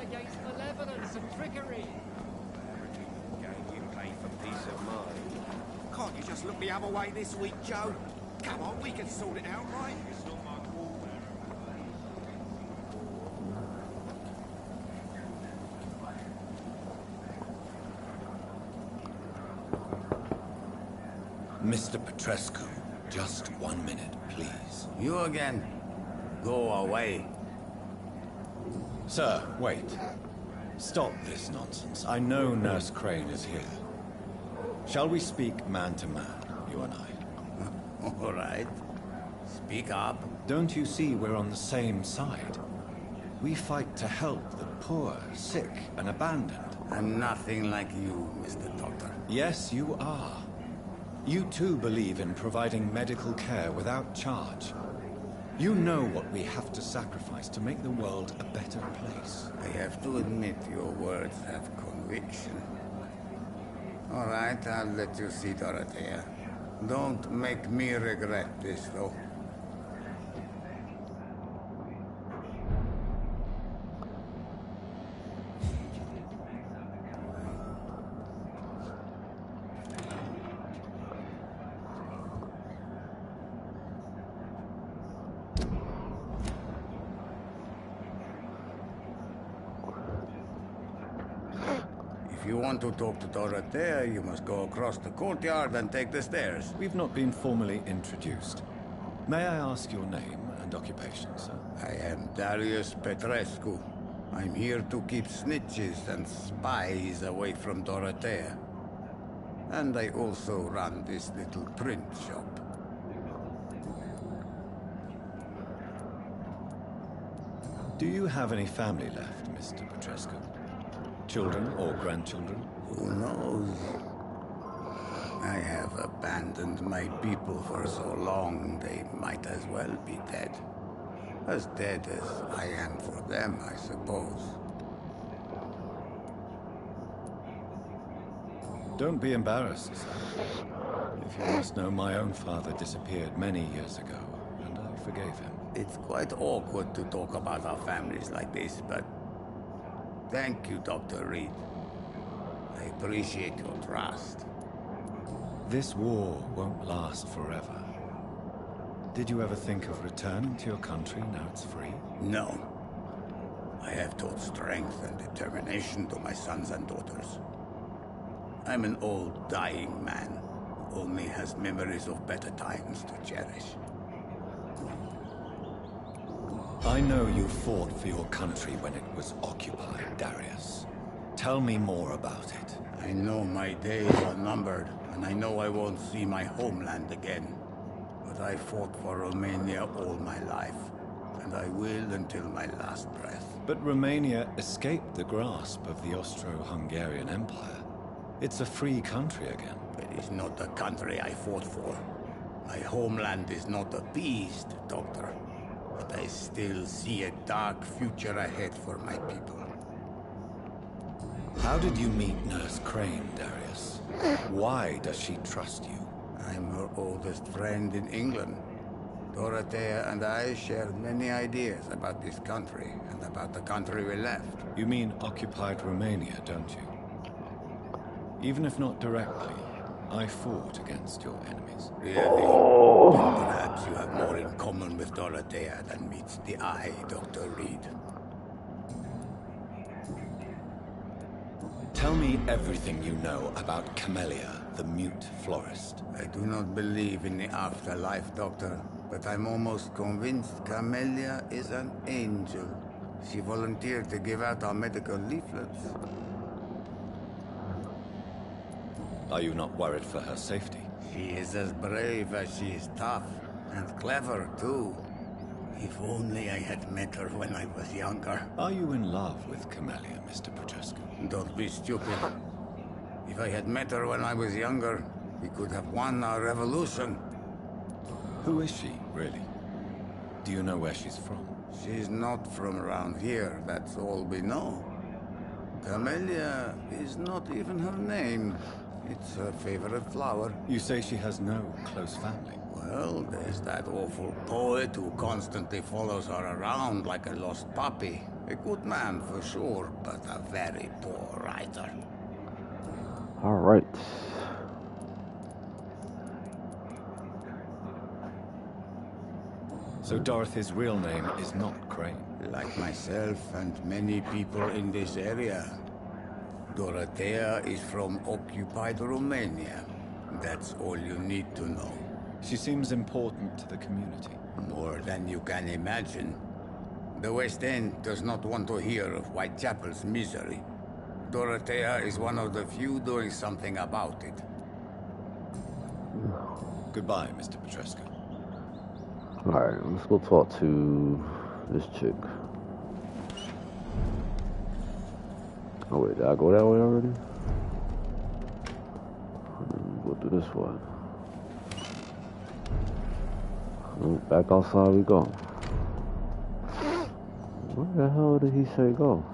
S13: Against malevolence and trickery.
S11: You pay for peace of mind. Can't you just look the other way this week, Joe? Come on, we can sort it out, right? It's not my fault.
S3: Mr. Petrescu, just 1 minute, please.
S9: You again? Go away.
S15: Sir, wait. Stop this nonsense. I know Nurse Crane is here. Shall we speak man to man, you and I?
S9: All right. Speak up.
S15: Don't you see we're on the same side? We fight to help the poor, sick, and abandoned.
S9: I'm nothing like you, Mr. Doctor.
S15: Yes, you are. You too believe in providing medical care without charge. You know what we have to sacrifice to make the world a better place.
S9: I have to admit your words have conviction. All right, I'll let you see Dorothea. Don't make me regret this, though. If you want to talk to Dorothea, you must go across the courtyard and take the stairs.
S15: We've not been formally introduced. May I ask your name and occupation, sir?
S9: I am Darius Petrescu. I'm here to keep snitches and spies away from Dorothea. And I also run this little print shop.
S15: Do you have any family left, Mr. Petrescu? Children or grandchildren?
S9: Who knows? I have abandoned my people for so long, they might as well be dead. As dead as I am for them, I suppose.
S15: Don't be embarrassed, sir. If you must know, my own father disappeared many years ago, and I forgave him.
S9: It's quite awkward to talk about our families like this, but thank you, Dr. Reed. I appreciate your trust.
S15: This war won't last forever. Did you ever think of returning to your country now it's free?
S9: No. I have taught strength and determination to my sons and daughters. I'm an old, dying man who only has memories of better times to cherish.
S15: I know you fought for your country when it was occupied, Darius. Tell me more about it.
S9: I know my days are numbered, and I know I won't see my homeland again. But I fought for Romania all my life, and I will until my last breath.
S15: But Romania escaped the grasp of the Austro-Hungarian Empire. It's a free country again.
S9: It is not the country I fought for. My homeland is not appeased, Doctor. But I still see a dark future ahead for my people.
S15: How did you meet Nurse Crane, Darius? Why does she trust you?
S9: I'm her oldest friend in England. Dorothea and I shared many ideas about this country and about the country we left.
S15: You mean occupied Romania, don't you? Even if not directly, I fought against your enemies.
S9: Really? Then perhaps you have more in common with Dorothea than meets the eye, Dr. Reed.
S15: Tell me everything you know about Camellia, the mute florist.
S9: I do not believe in the afterlife, Doctor, but I'm almost convinced Camellia is an angel. She volunteered to give out our medical leaflets.
S15: Are you not worried for her safety?
S9: She is as brave as she is tough, and clever, too. If only I had met her when I was younger.
S15: Are you in love with Camellia, Mr. Petrescu?
S9: Don't be stupid. If I had met her when I was younger, we could have won our revolution.
S15: Who is she, really? Do you know where she's from?
S9: She's not from around here, that's all we know. Camellia is not even her name. It's her favorite flower.
S15: You say she has no close family?
S9: Well, there's that awful poet who constantly follows her around like a lost puppy. A good man for sure, but a very poor writer.
S1: All right.
S15: So Dorothy's real name is not Crane?
S9: Like myself and many people in this area. Dorothea is from occupied Romania. That's all you need to know.
S15: She seems important to the community.
S9: More than you can imagine. The West End does not want to hear of Whitechapel's misery. Dorothea is one of the few doing something about it.
S15: Goodbye, Mr. Petrescu.
S1: Alright, let's go talk to this chick. Oh wait, did I go that way already? Go through this way. Oh, back outside we go. Where the hell did he say go?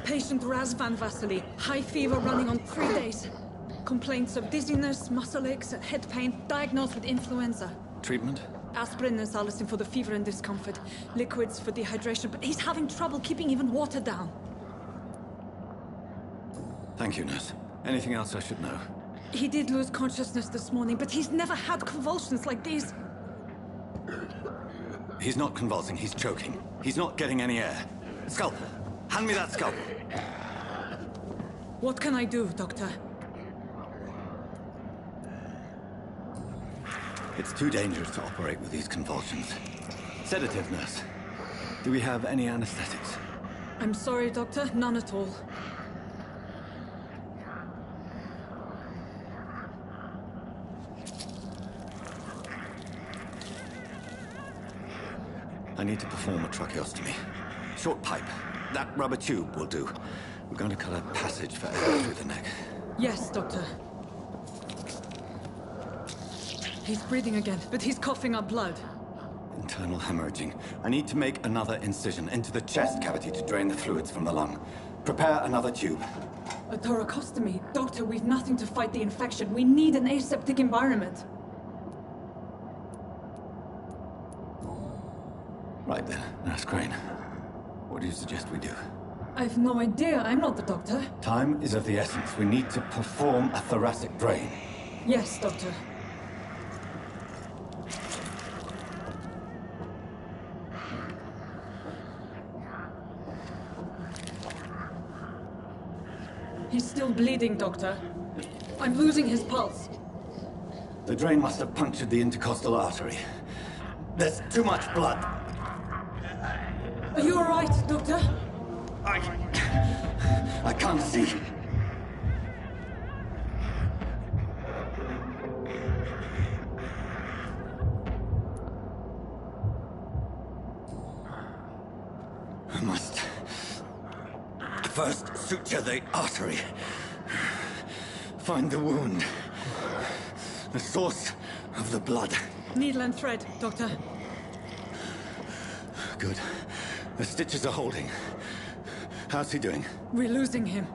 S8: Patient Raz Van Vasily. High fever running on 3 days. Complaints of dizziness, muscle aches, head pain. Diagnosed with influenza.
S15: Treatment?
S8: Aspirin and salicin for the fever and discomfort. Liquids for dehydration, but he's having trouble keeping even water down.
S15: Thank you, nurse. Anything else I should know?
S8: He did lose consciousness this morning, but he's never had convulsions like these.
S15: He's not convulsing, he's choking. He's not getting any air. Scalpel! Hand me that scalpel!
S8: What can I do, Doctor?
S15: It's too dangerous to operate with these convulsions. Sedative, nurse. Do we have any anesthetics?
S8: I'm sorry, Doctor. None at all.
S15: I need to perform a tracheostomy. Short pipe. That rubber tube will do. We're going to cut a passage for air through the neck.
S8: Yes, Doctor. He's breathing again, but he's coughing up blood.
S15: Internal hemorrhaging. I need to make another incision into the chest cavity to drain the fluids from the lung.
S3: Prepare another tube.
S8: A thoracostomy. Doctor, we've nothing to fight the infection. We need an aseptic environment.
S3: Right then, Nurse Crane. What do you suggest we do?
S8: I've no idea. I'm not the doctor.
S3: Time is of the essence. We need to perform a thoracic drain.
S8: Yes, Doctor. He's still bleeding, Doctor. I'm losing his pulse.
S3: The drain must have punctured the intercostal artery. There's too much blood.
S8: Are you all right, Doctor?
S3: I can't see. I must first suture the artery. Find the wound. The source of the blood.
S8: Needle and thread, Doctor.
S3: Good. The stitches are holding. How's he doing?
S8: We're losing him.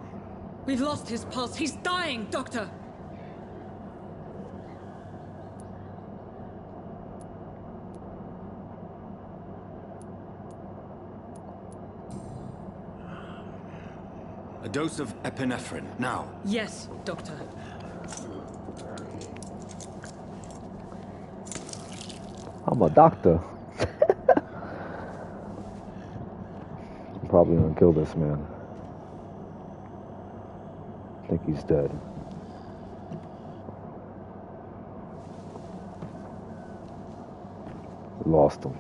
S8: We've lost his pulse. He's dying, Doctor!
S3: A dose of epinephrine, now.
S8: Yes, Doctor.
S1: I'm a doctor. I'm probably gonna kill this man. I think he's dead. We lost him.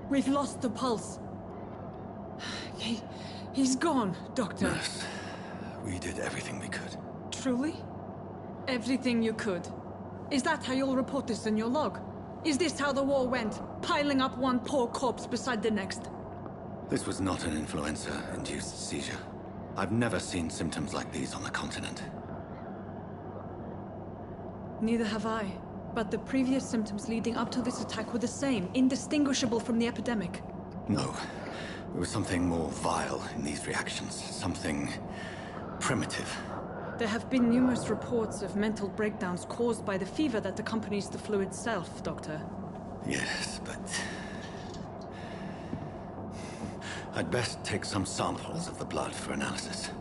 S8: We've lost the pulse. He's gone, Doctor.
S3: Nurse, we did everything we could.
S8: Truly? Everything you could? Is that how you'll report this in your log? Is this how the war went? Piling up one poor corpse beside the next?
S3: This was not an influenza-induced seizure. I've never seen symptoms like these on the continent.
S8: Neither have I. But the previous symptoms leading up to this attack were the same, indistinguishable from the epidemic.
S3: No. There was something more vile in these reactions. Something primitive.
S8: There have been numerous reports of mental breakdowns caused by the fever that accompanies the flu itself, Doctor.
S3: Yes, but... I'd best take some samples of the blood for analysis.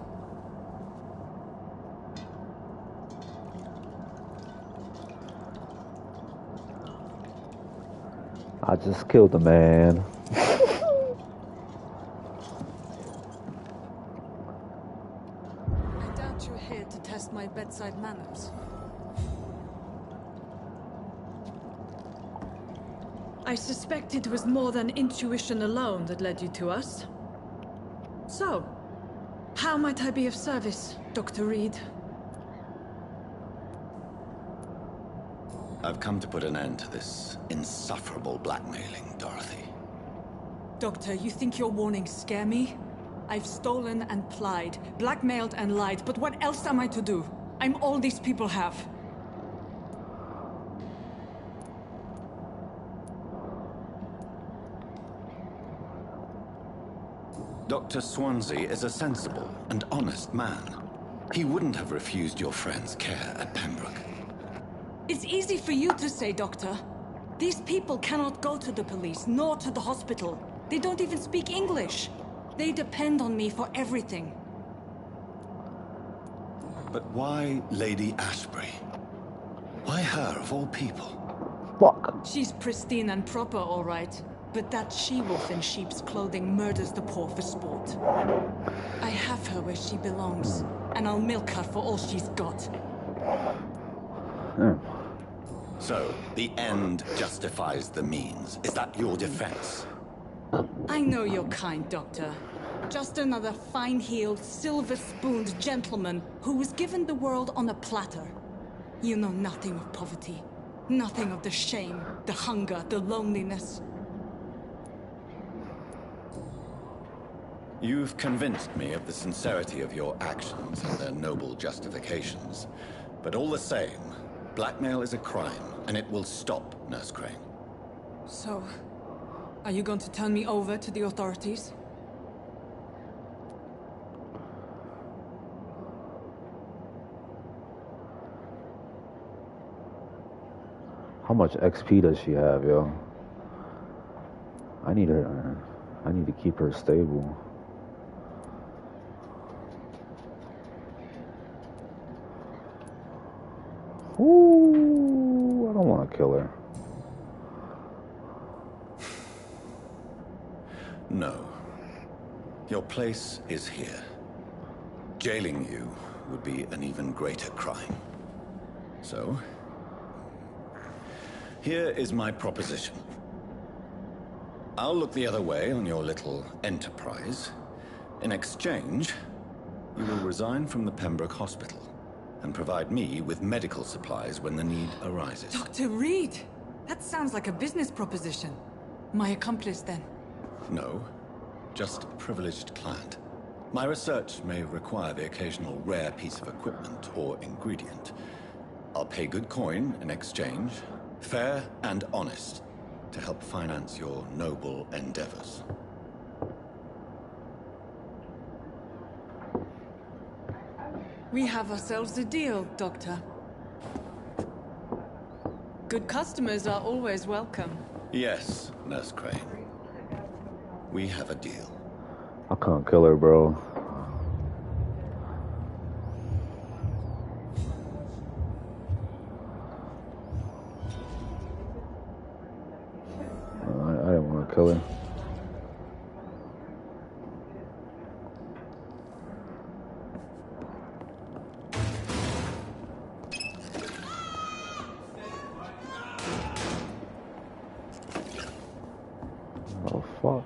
S1: I just killed a man.
S8: I doubt you're here to test my bedside manners. I suspect it was more than intuition alone that led you to us. So, how might I be of service, Dr. Reed?
S3: I've come to put an end to this insufferable blackmailing, Dorothy.
S8: Doctor, you think your warnings scare me? I've stolen and plied, blackmailed and lied, but what else am I to do? I'm all these people have.
S3: Dr. Swansea is a sensible and honest man. He wouldn't have refused your friend's care at Pembroke.
S8: It's easy for you to say, Doctor. These people cannot go to the police, nor to the hospital. They don't even speak English. They depend on me for everything.
S3: But why Lady Ashbury? Why her, of all people?
S1: Fuck.
S8: She's pristine and proper, all right. But that she-wolf in sheep's clothing murders the poor for sport. I have her where she belongs, and I'll milk her for all she's got.
S3: So, the end justifies the means. Is that your defense?
S8: I know you're kind, Doctor. Just another fine-heeled, silver-spooned gentleman who was given the world on a platter. You know nothing of poverty. Nothing of the shame, the hunger, the loneliness.
S3: You've convinced me of the sincerity of your actions and their noble justifications. But all the same, blackmail is a crime, and it will stop, Nurse Crane.
S8: So, are you going to turn me over to the authorities?
S1: How much XP does she have, yo? I need her. I need to keep her stable. Ooh, I don't want to kill her.
S3: No. Your place is here. Jailing you would be an even greater crime. So, here is my proposition. I'll look the other way on your little enterprise. In exchange, you will resign from the Pembroke Hospital and provide me with medical supplies when the need arises.
S8: Dr. Reed! That sounds like a business proposition. My accomplice, then?
S3: No, just a privileged client. My research may require the occasional rare piece of equipment or ingredient. I'll pay good coin in exchange, fair and honest, to help finance your noble endeavors.
S8: We have ourselves a deal, Doctor. Good customers are always welcome.
S3: Yes, Nurse Crane. We have a deal.
S1: I can't kill her, bro. I didn't want to kill her. Oh, fuck.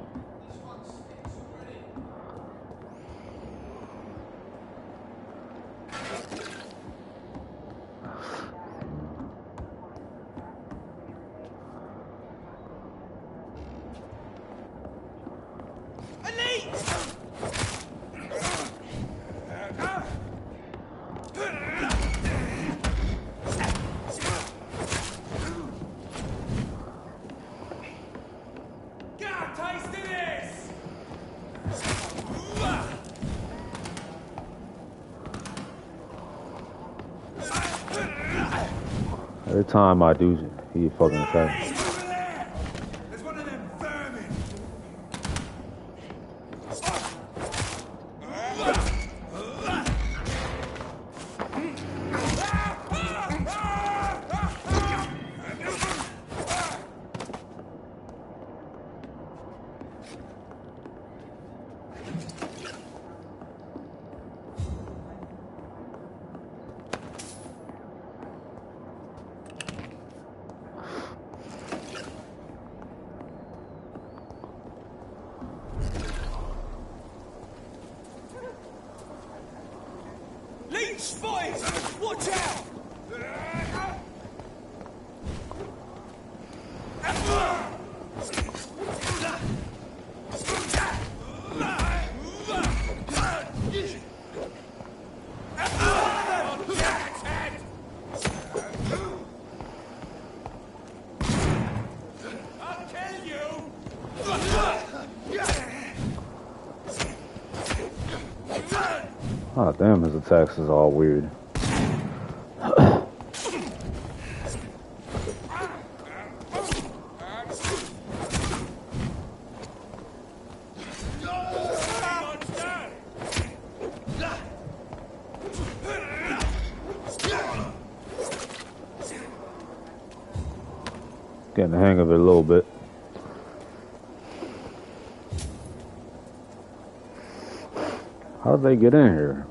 S1: Every time I do, he fucking attacks.
S11: There's one of them vermin.
S4: Leech spotted! Watch out! I'll kill you!
S1: Oh damn, his attacks is all weird. Getting the hang of it a little bit. How did they get in here?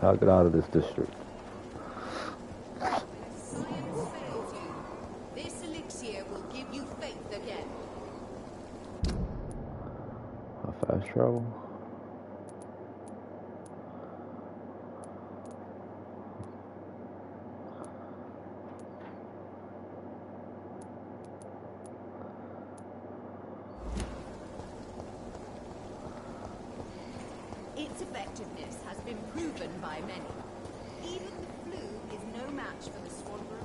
S1: I'll get out of this district.
S7: Science fails you. This elixir will give you faith again.
S1: Fast travel.
S7: Its effectiveness has been proven by many. Even the flu is no match for the Swanborough.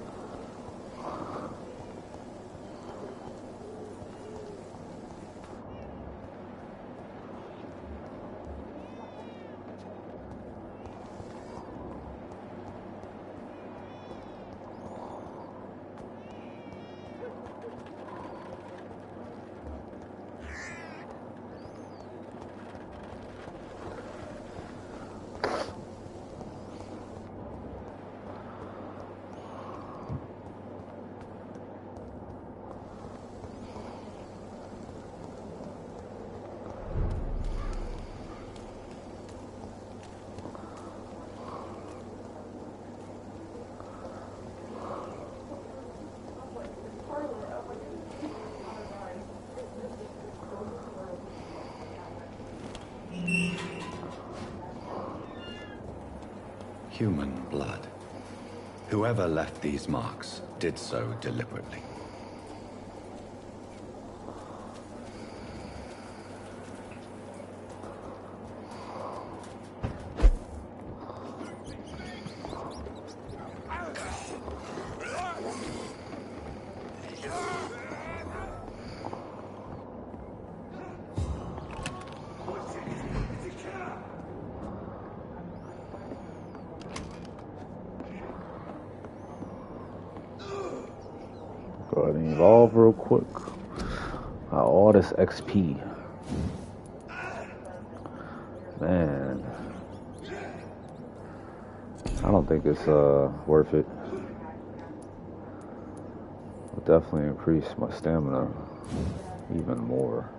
S3: Human blood. Whoever left these marks did so deliberately.
S1: Go ahead and evolve real quick. All this XP. Man. I don't think it's worth it. It'll definitely increase my stamina even more.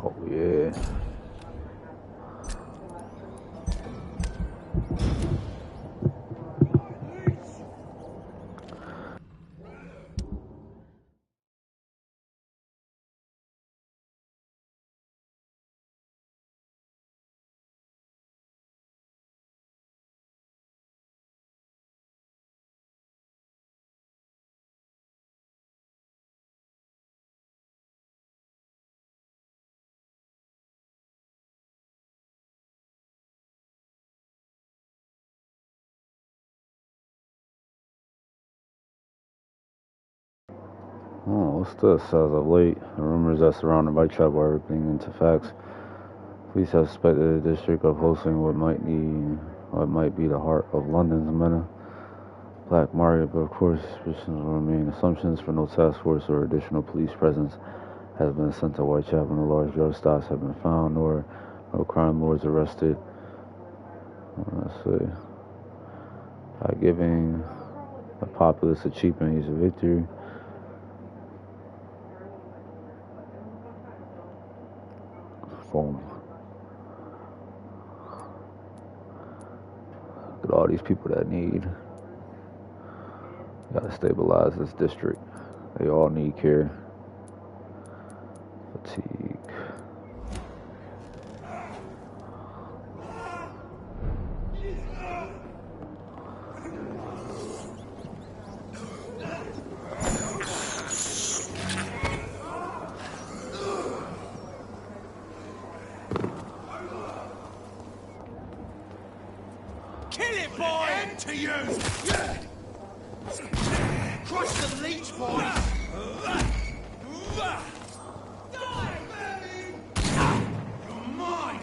S1: Oh yeah. Oh, what's this? As of late, the rumors that surround the bike trap are being into facts. Police have suspected the district of hosting what might be the heart of London's MENA black market, but of course, suspicions will remain assumptions, for no task force or additional police presence has been sent to Whitechapel. No large drug stocks have been found, nor no crime lords arrested. Let's see. By giving the populace a cheap and easy victory.
S17: Boom. Look at all these people that need. Gotta stabilize this district. They all need care. Fatigue.
S11: Kill it, boy! End to you! Crush the leech, boy! You're mine!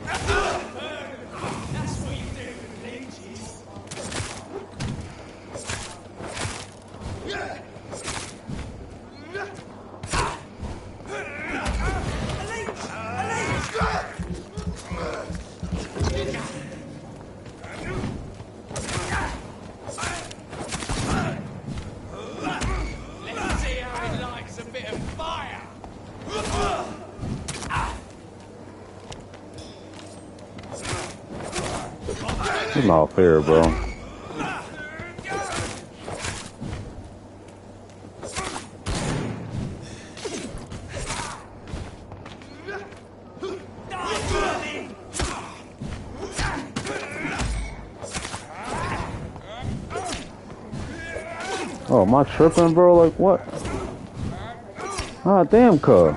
S11: That's what you do with leeches. Let's see how it likes a bit of fire!
S17: It's not fair, bro. Oh, am I tripping, bro? Like, what? Ah, damn, cuz.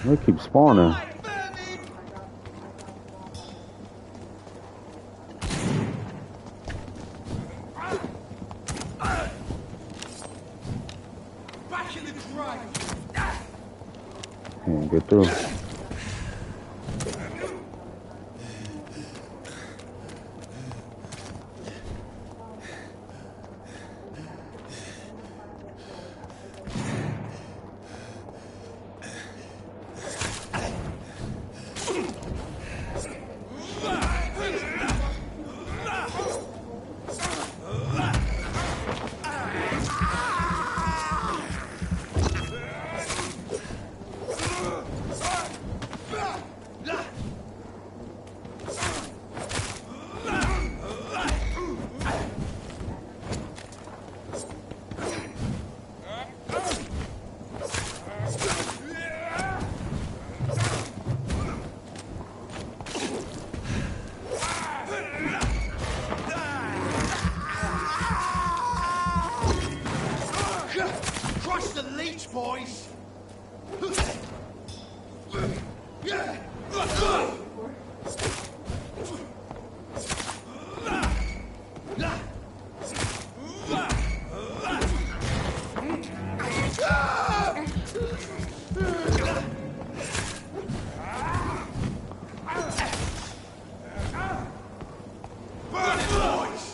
S17: They keep spawning.
S11: Back in the grave!
S17: Can't get through.
S11: Crush the leech, boys! Burn it, boys!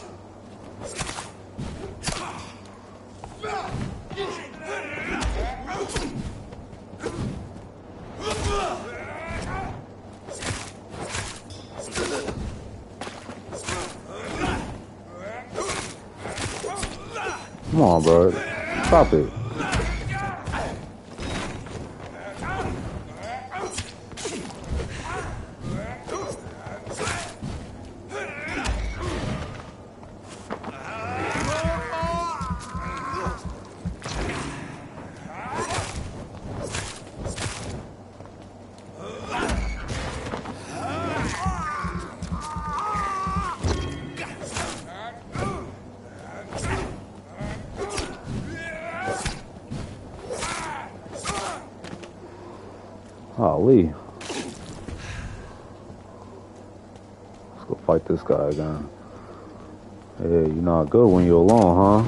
S17: Come on, bro. Stop it. Golly. Let's go fight this guy again. Hey, you're not good when you're alone, huh?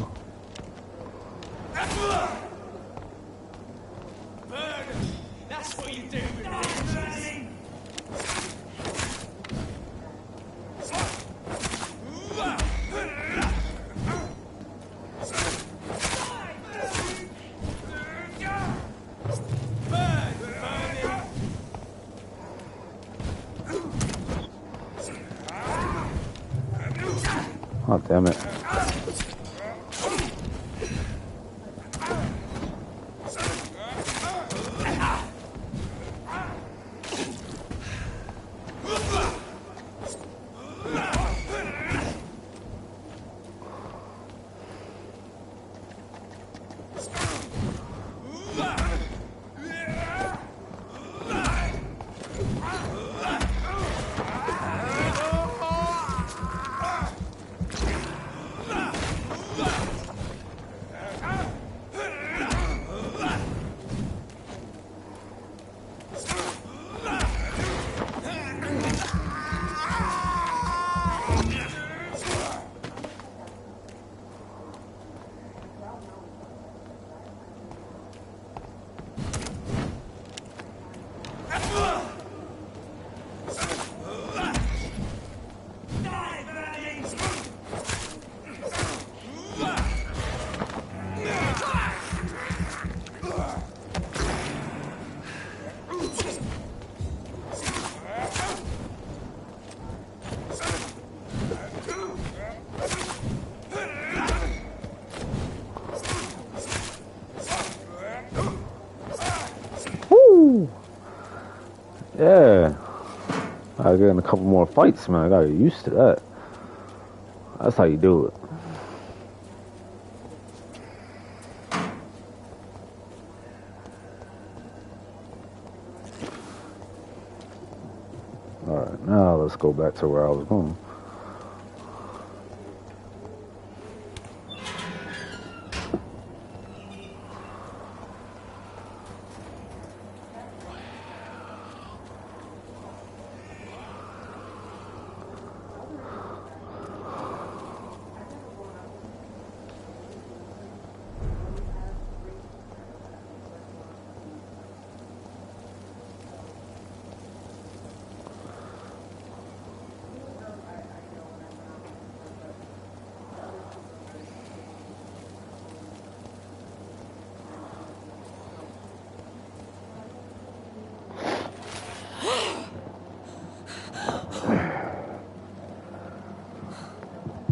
S11: That's what you do with leeches.
S17: Oh, damn it. Woo! Yeah. I get in a couple more fights, man. I gotta get used to that. That's how you do it. Alright, now let's go back to where I was going.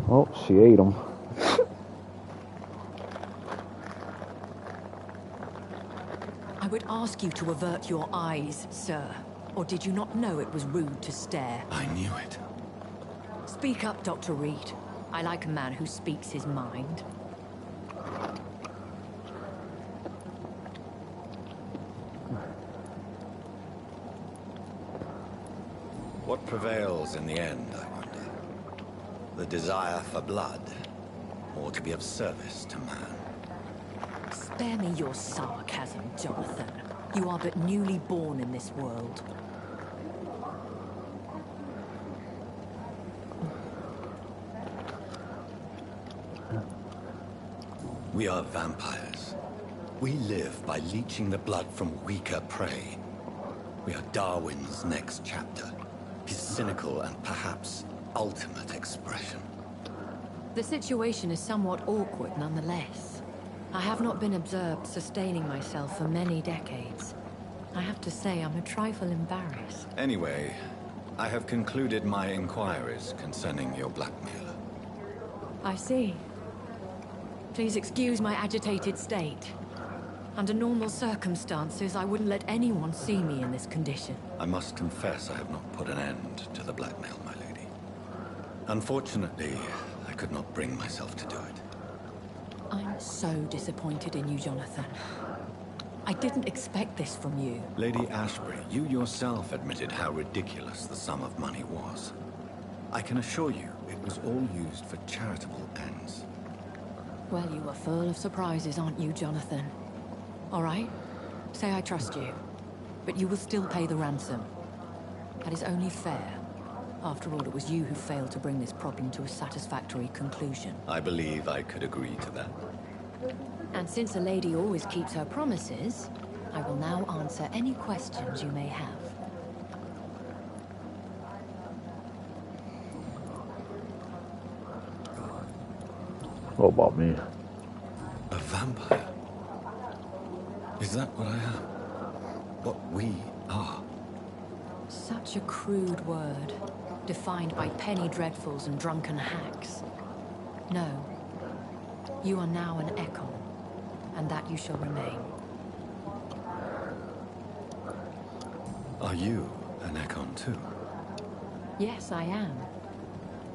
S17: Oh, she ate him.
S18: I would ask you to avert your eyes, sir. Or did you not know it was rude to stare?
S3: I knew it.
S18: Speak up, Dr. Reed. I like a man who speaks his mind.
S3: What prevails in the end, I wonder? The desire for blood, or to be of service to man?
S18: Spare me your sarcasm, Jonathan. You are but newly born in this world.
S3: We are vampires. We live by leeching the blood from weaker prey. We are Darwin's next chapter. His cynical and perhaps ultimate expression.
S18: The situation is somewhat awkward nonetheless. I have not been observed sustaining myself for many decades. I have to say I'm a trifle embarrassed.
S3: Anyway, I have concluded my inquiries concerning your blackmailer.
S18: I see. Please excuse my agitated state. Under normal circumstances, I wouldn't let anyone see me in this condition.
S3: I must confess I have not put an end to the blackmail, my lady. Unfortunately, I could not bring myself to do it.
S18: I'm so disappointed in you, Jonathan. I didn't expect this from you.
S3: Lady Ashbury, you yourself admitted how ridiculous the sum of money was. I can assure you, it was all used for charitable ends.
S18: Well, you are full of surprises, aren't you, Jonathan? All right, say I trust you, but you will still pay the ransom. That is only fair. After all, it was you who failed to bring this problem to a satisfactory conclusion.
S3: I believe I could agree to that.
S18: And since a lady always keeps her promises, I will now answer any questions you may have.
S17: What about me?
S3: A vampire? Is that what I am? What we are?
S18: Such a crude word, defined by penny dreadfuls and drunken hacks. No. You are now an Ekon, and that you shall remain.
S3: Are you an Ekon too?
S18: Yes, I am.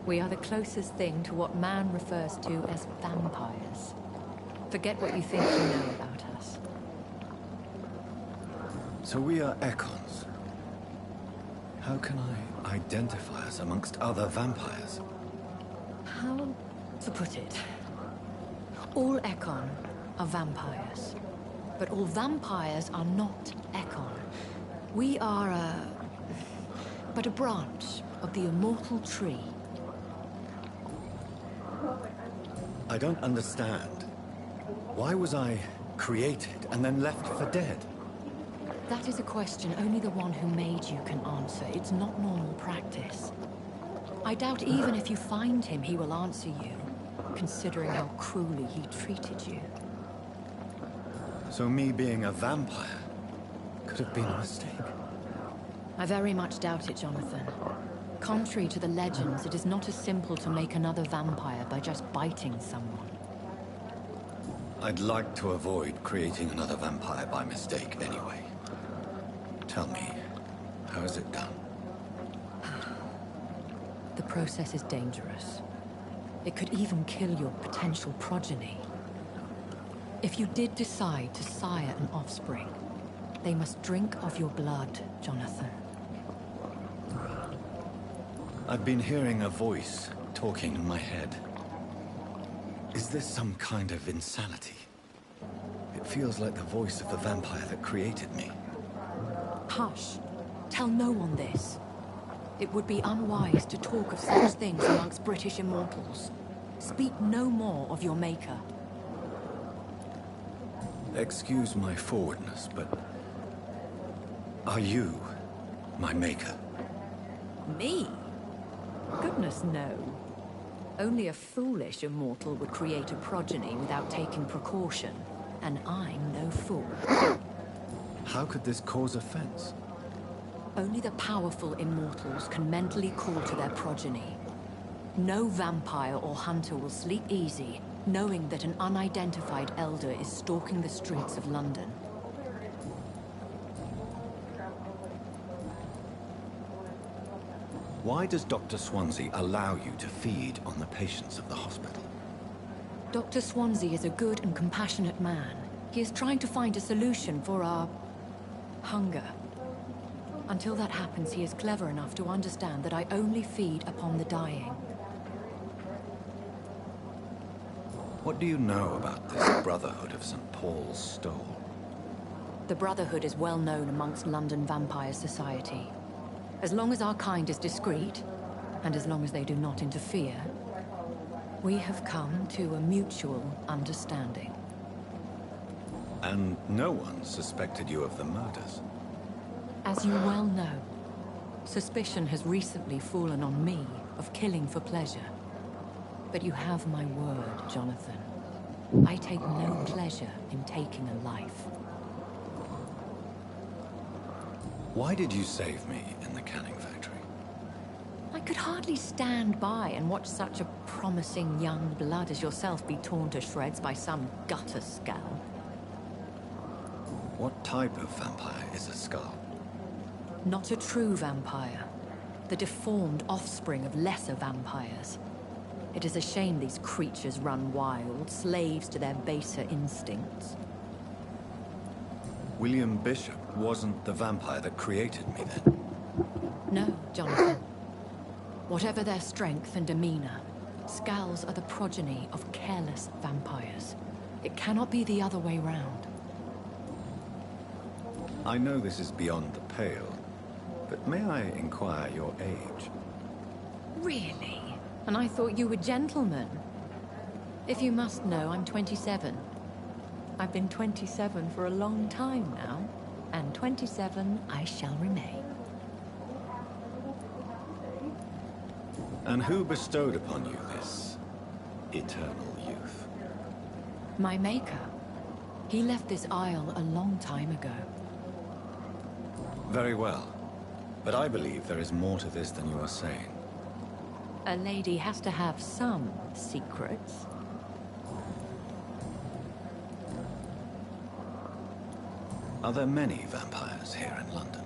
S18: We are the closest thing to what man refers to as vampires. Forget what you think you know about us.
S3: So we are Ekons. How can I identify us amongst other vampires?
S18: How to put it? All Ekon are vampires. But all vampires are not Ekon. We are but a branch of the immortal tree.
S3: I don't understand. Why was I created and then left for dead?
S18: That is a question only the one who made you can answer. It's not normal practice. I doubt even if you find him, he will answer you, considering how cruelly he treated you.
S3: So me being a vampire could have been a mistake.
S18: I very much doubt it, Jonathan. Contrary to the legends, it is not as simple to make another vampire by just biting someone.
S3: I'd like to avoid creating another vampire by mistake anyway. Tell me, how is it done?
S18: The process is dangerous. It could even kill your potential progeny. If you did decide to sire an offspring, they must drink of your blood, Jonathan.
S3: I've been hearing a voice talking in my head. Is this some kind of insanity? It feels like the voice of the vampire that created me.
S18: Hush. Tell no one this. It would be unwise to talk of such things amongst British immortals. Speak no more of your maker.
S3: Excuse my forwardness, but... are you my maker?
S18: Me? Goodness, no. Only a foolish immortal would create a progeny without taking precaution. And I'm no fool.
S3: How could this cause offense?
S18: Only the powerful immortals can mentally call to their progeny. No vampire or hunter will sleep easy, knowing that an unidentified elder is stalking the streets of London.
S3: Why does Dr. Swansea allow you to feed on the patients of the hospital?
S18: Dr. Swansea is a good and compassionate man. He is trying to find a solution for our... hunger. Until that happens, he is clever enough to understand that I only feed upon the dying.
S3: What do you know about this Brotherhood of St. Paul's Stole?
S18: The Brotherhood is well known amongst London Vampire Society. As long as our kind is discreet, and as long as they do not interfere, we have come to a mutual understanding.
S3: And no one suspected you of the murders?
S18: As you well know, suspicion has recently fallen on me of killing for pleasure. But you have my word, Jonathan. I take no pleasure in taking a life.
S3: Why did you save me in the canning factory?
S18: I could hardly stand by and watch such a promising young blood as yourself be torn to shreds by some gutter skull.
S3: What type of vampire is a skull?
S18: Not a true vampire. The deformed offspring of lesser vampires. It is a shame these creatures run wild, slaves to their baser instincts.
S3: William Bishop wasn't the vampire that created me then?
S18: No, Jonathan. Whatever their strength and demeanor, Skulls are the progeny of careless vampires. It cannot be the other way round.
S3: I know this is beyond the pale, but may I inquire your age?
S18: Really? And I thought you were gentlemen. If you must know, I'm 27. I've been 27 for a long time now, and 27 I shall remain.
S3: And who bestowed upon you this eternal youth?
S18: My maker. He left this isle a long time ago.
S3: Very well. But I believe there is more to this than you are saying.
S18: A lady has to have some secrets.
S3: Are there many vampires here in London?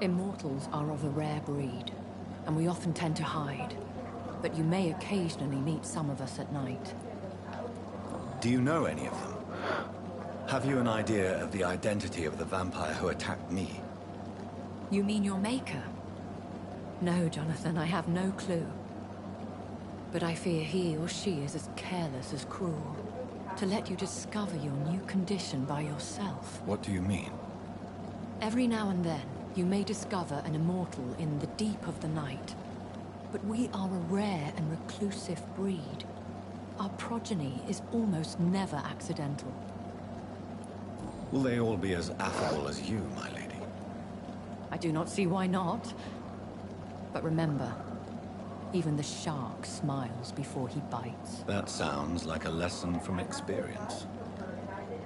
S18: Immortals are of a rare breed, and we often tend to hide. But you may occasionally meet some of us at night.
S3: Do you know any of them? Have you an idea of the identity of the vampire who attacked me?
S18: You mean your maker? No, Jonathan, I have no clue. But I fear he or she is as careless as cruel. To let you discover your new condition by yourself.
S3: What do you mean?
S18: Every now and then, you may discover an immortal in the deep of the night. But we are a rare and reclusive breed. Our progeny is almost never accidental.
S3: Will they all be as affable as you, my lady?
S18: I do not see why not. But remember, even the shark smiles before he bites.
S3: That sounds like a lesson from experience.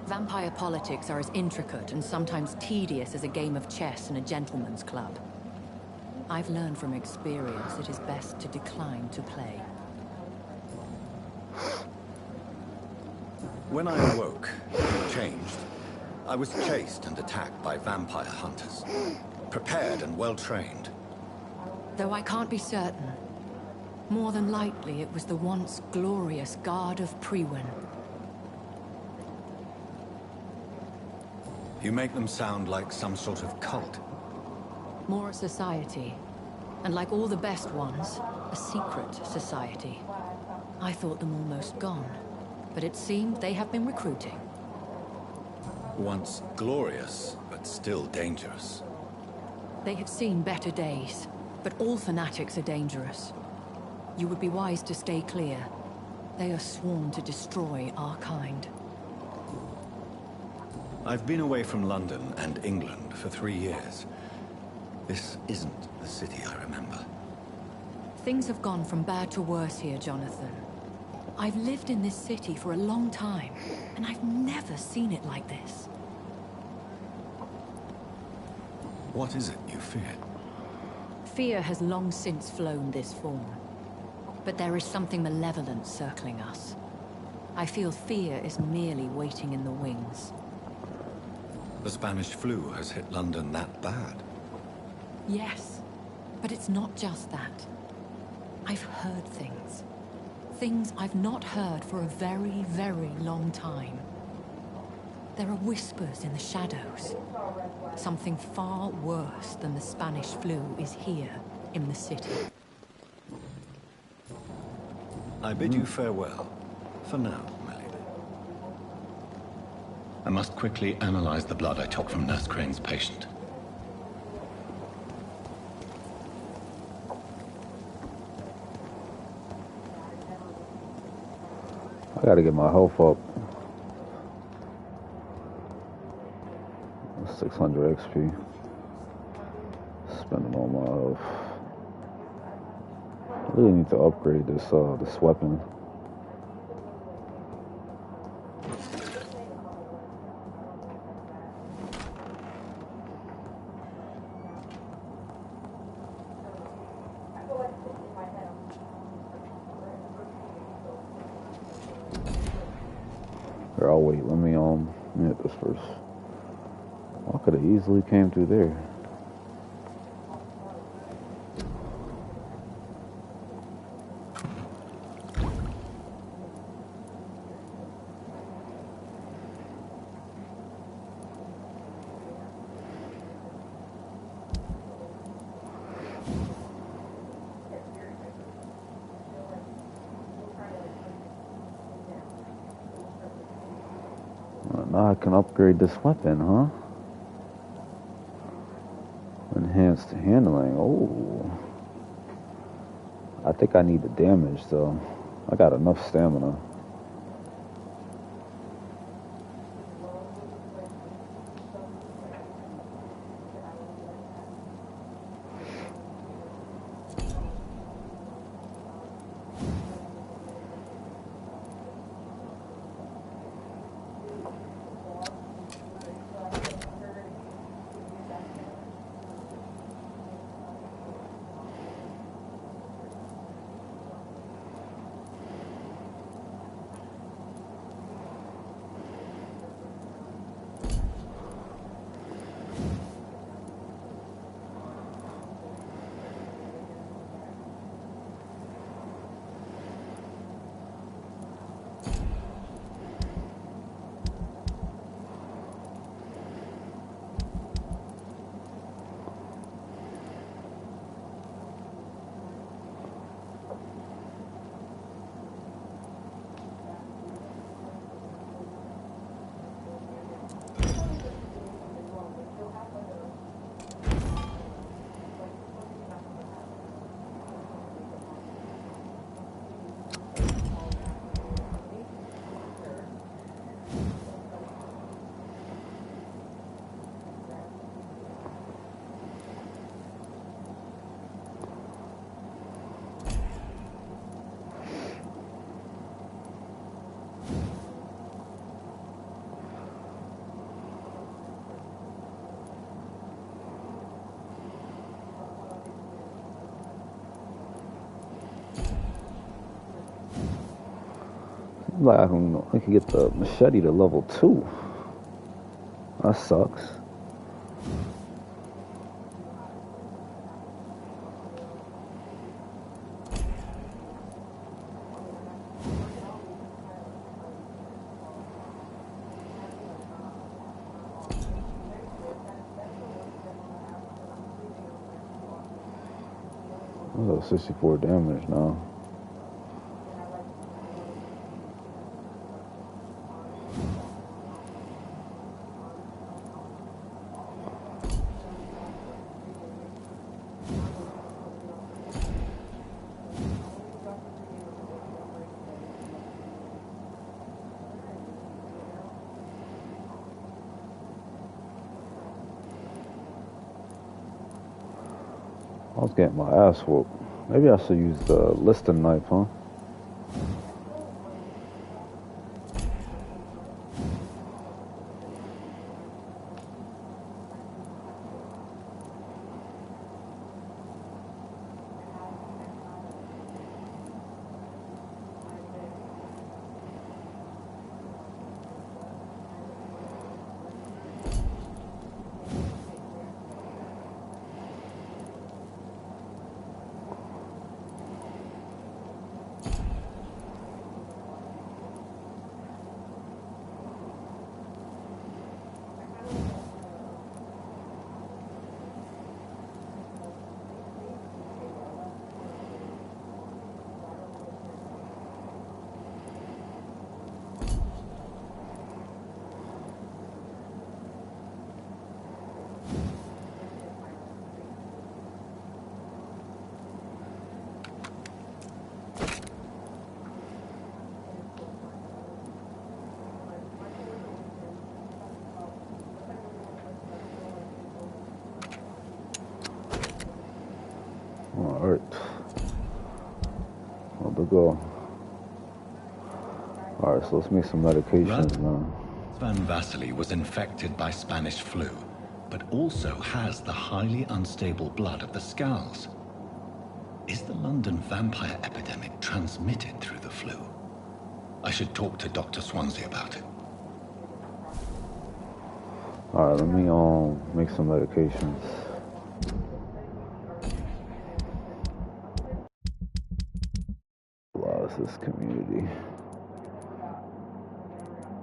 S18: Vampire politics are as intricate and sometimes tedious as a game of chess in a gentleman's club. I've learned from experience it is best to decline to play.
S3: When I awoke, changed, I was chased and attacked by vampire hunters. Prepared and well-trained.
S18: Though I can't be certain, more than likely it was the once glorious Guard of Priwen.
S3: You make them sound like some sort of cult.
S18: More a society, and like all the best ones, a secret society. I thought them almost gone, but it seemed they have been recruiting.
S3: Once glorious, but still dangerous.
S18: They have seen better days, but all fanatics are dangerous. You would be wise to stay clear. They are sworn to destroy our kind.
S3: I've been away from London and England for 3 years. This isn't the city I remember.
S18: Things have gone from bad to worse here, Jonathan. I've lived in this city for a long time, and I've never seen it like this.
S3: What is it you fear?
S18: Fear has long since flown this form. But there is something malevolent circling us. I feel fear is merely waiting in the wings.
S3: The Spanish flu has hit London that bad?
S18: Yes, but it's not just that. I've heard things. Things I've not heard for a very, very long time. There are whispers in the shadows. Something far worse than the Spanish flu is here in the city.
S3: I bid you farewell. For now, my lady. I must quickly analyze the blood I took from Nurse Crane's patient.
S17: I gotta get my health up. 600 XP. Spending all my health. I really need to upgrade this weapon. Here, I'll wait. Let me hit this first. I could have easily came through there. Now I can upgrade this weapon, huh? Enhanced handling. Oh. I think I need the damage, though. I got enough stamina. Like I can get the machete to level 2. That sucks. Oh, 64 damage now. I was getting my ass whooped. Maybe I should use the listing knife, huh? Alright. Where to go? Alright, so let's make some medications now.
S3: Van Vasily was infected by Spanish flu, but also has the highly unstable blood of the Scowls. Is the London vampire epidemic transmitted through the flu? I should talk to Dr. Swansea about it.
S17: Alright, let me make some medications. This community.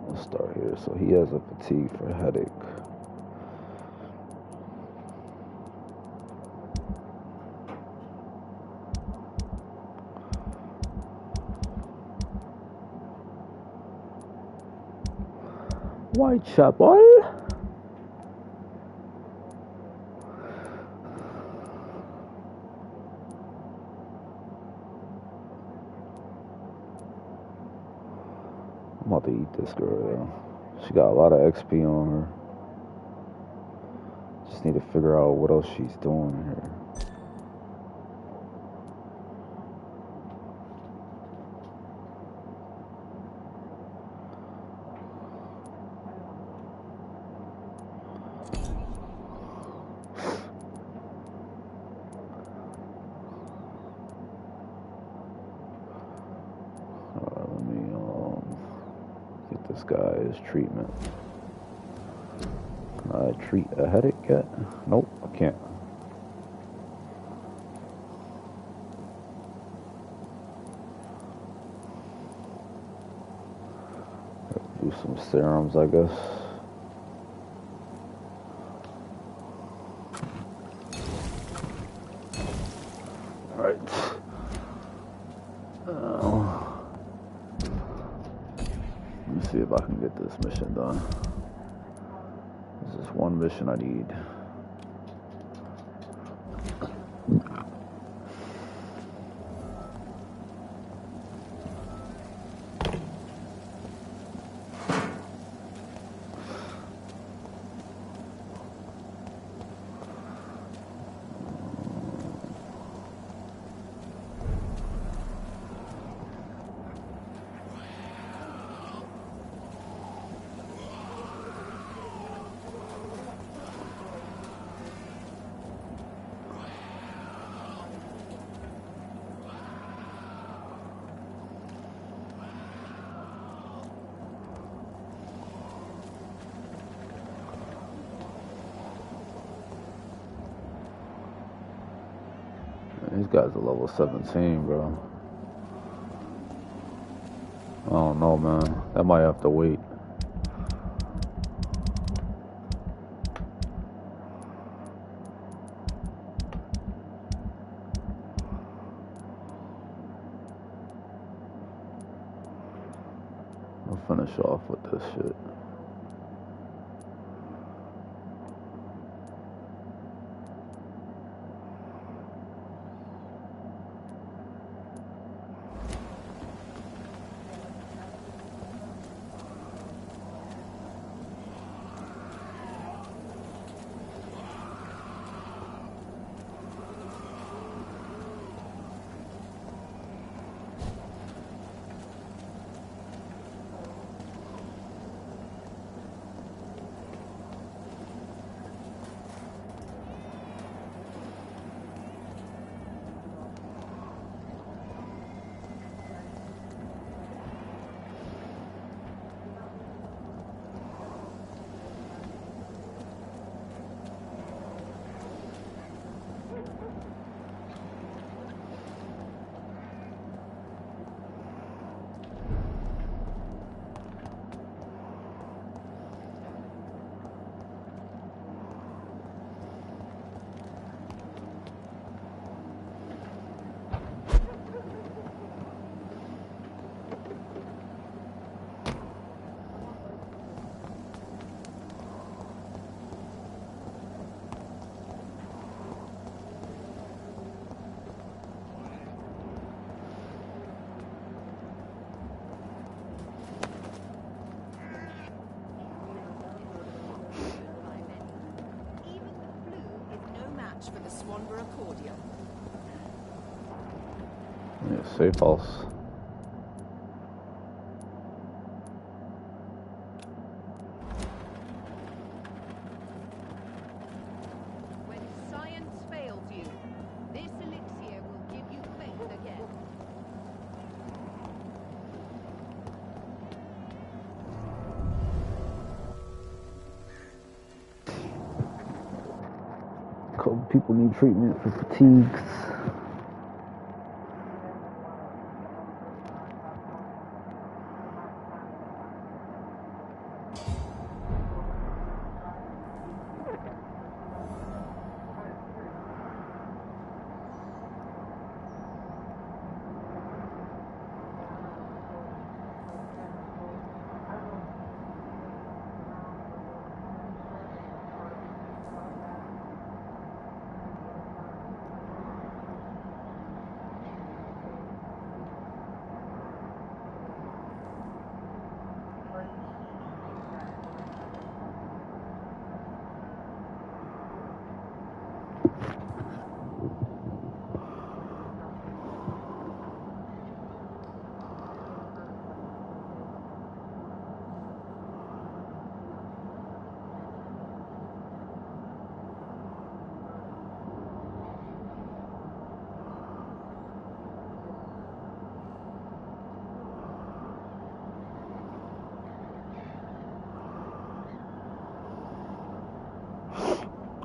S17: We'll start here. So he has a fatigue for headache. Whitechapel. I'm about to eat this girl, yo. She got a lot of XP on her. Just need to figure out what else she's doing here. Let me get this guy's treatment. Can I treat a headache yet? Nope, I can't. Do some serums, I guess. Alright. Let me see if I can get this mission done. This is one mission I need. These guys are level 17, bro. I don't know, man. That might have to wait. I'll finish off with this shit.
S7: For the Swanborough accordion.
S17: Yeah, safe house.
S7: When science fails you, this elixir will give you faith again.
S17: A couple people need treatment for fatigues.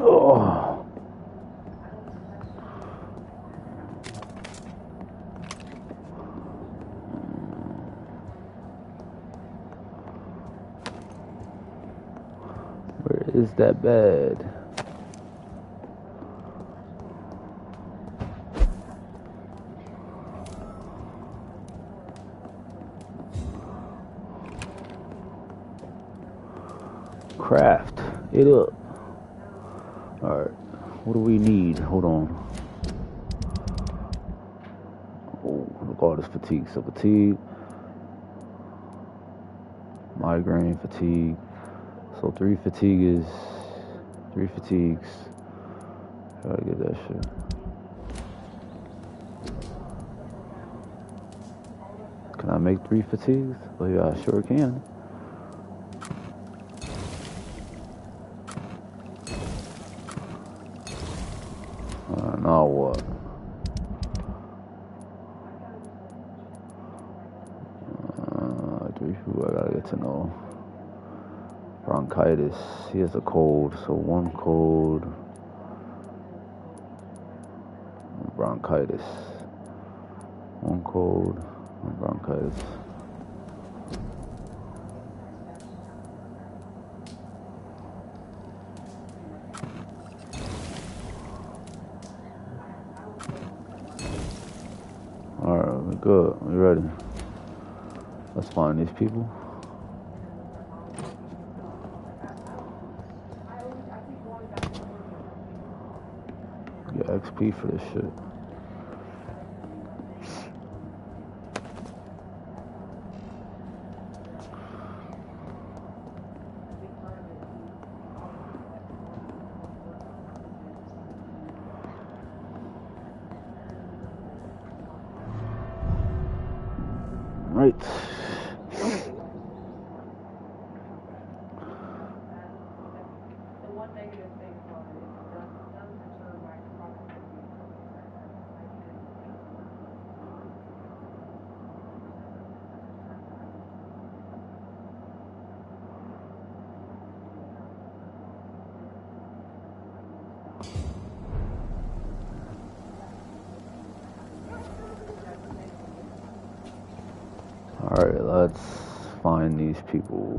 S17: Oh. Where is that bed? Craft it up. Alright, what do we need? Hold on. Oh, look at all this fatigue. So fatigue, migraine, fatigue. So 3 fatigues. Gotta get that shit. Can I make 3 fatigues? Oh yeah, I sure can. Now what? 3 food I gotta get to know. Bronchitis. He has a cold, so 1 cold. bronchitis. One cold, one bronchitis. Alright, we're good. We're ready. Let's find these people. Get XP for this shit. Right. Alright, let's find these people.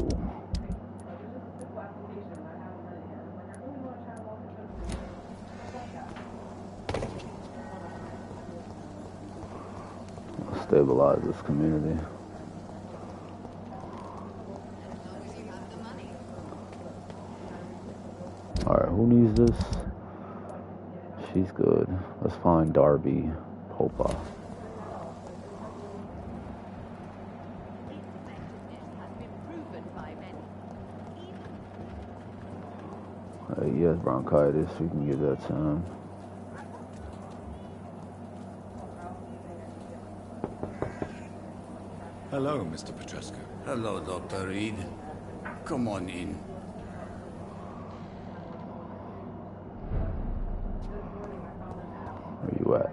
S17: Let's stabilize this community. Alright, who needs this? She's good. Let's find Darby Popa. He has bronchitis, we can give that to him.
S15: Hello, Mr. Petrescu.
S9: Hello, Dr. Reed. Come on in.
S17: Where you at?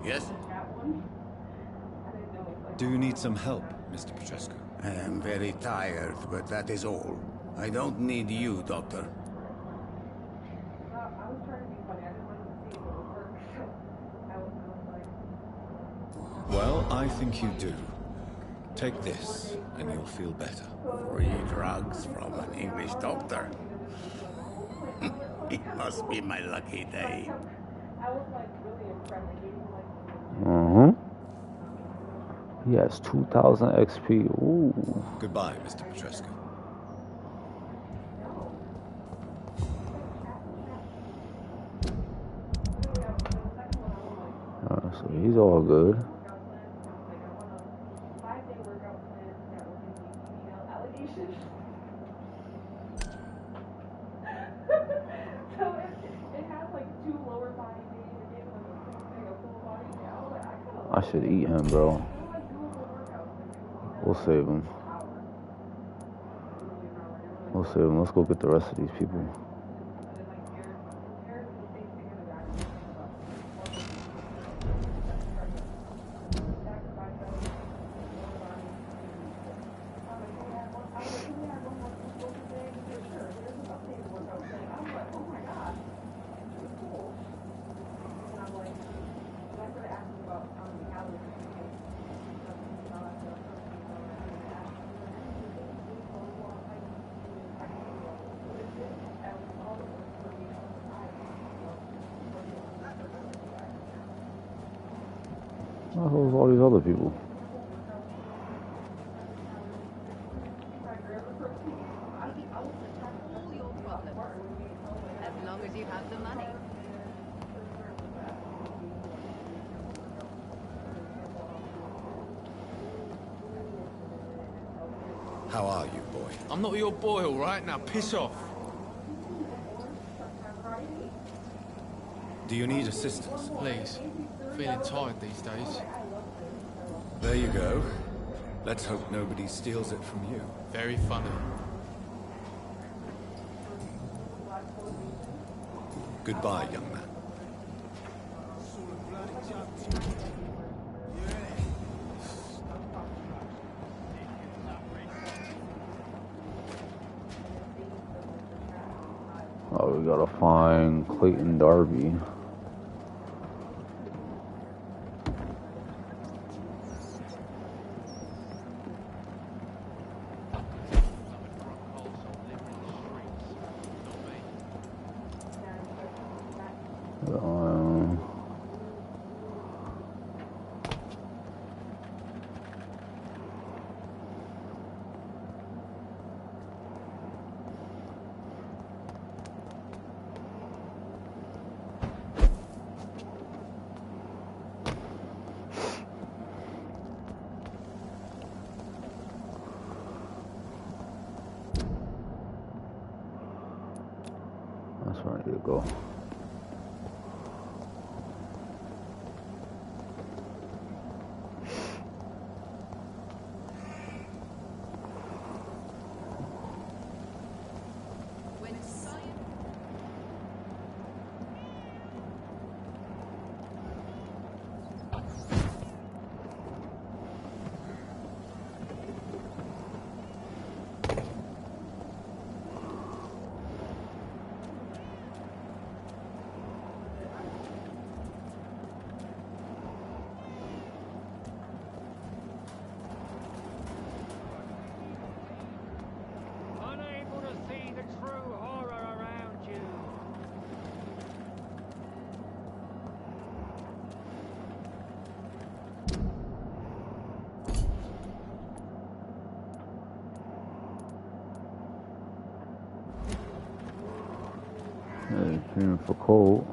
S9: Yes?
S15: Do you need some help, Mr. Petrescu?
S9: I am very tired, but that is all. I don't need you, Doctor.
S15: Well, I think you do. Take this, and you'll feel better.
S9: Free drugs from an English doctor. It must be my lucky day.
S17: He has 2,000 XP. Ooh.
S15: Goodbye, Mr. Petrescu.
S17: So he's all good. I should eat him, bro. We'll save him. We'll save him. Let's go get the rest of these people. Where's all these other people?
S7: All your problems. As long as you have the money.
S15: How are you, boy?
S5: I'm not your boy, all right? Now piss off.
S15: Do you need assistance?
S5: Please. Feeling tired these days.
S15: There you go. Let's hope nobody steals it from you.
S5: Very funny.
S15: Goodbye, young man.
S17: Oh, we gotta find Clayton Darby. That's where I need to go. Feeling for cold.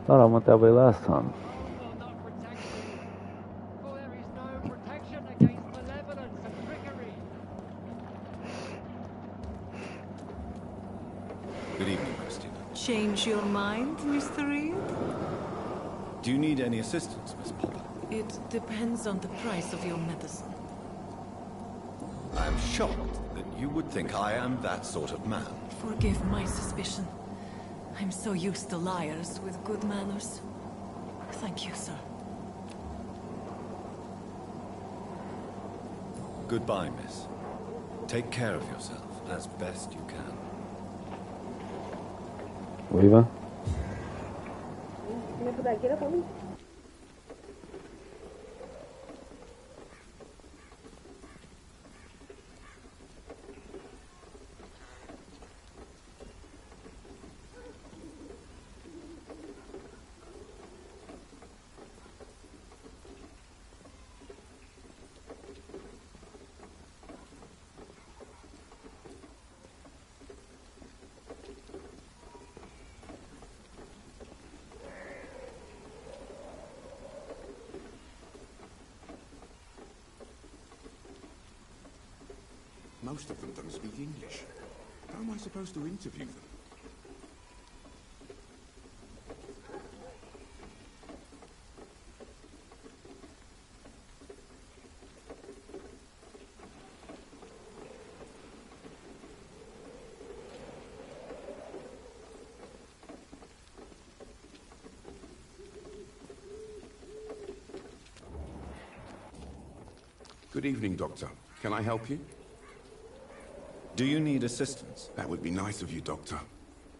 S17: Thought I went that way last time.
S15: Good evening, Christina.
S14: Change your mind, Mr. Reed?
S15: Do you need any assistance, Miss Popper?
S14: It depends on the price of your medicine.
S15: I am shocked that you would think I am that sort of man.
S14: Forgive my suspicion. I'm so used to liars with good manners. Thank you, sir.
S15: Goodbye, miss. Take care of yourself as best you can.
S17: Leaving?
S19: Can I put that get up on me?
S12: Most of them don't speak English. How am I supposed to interview them? Good evening, Doctor. Can I help you?
S15: Do you need assistance?
S12: That would be nice of you, Doctor.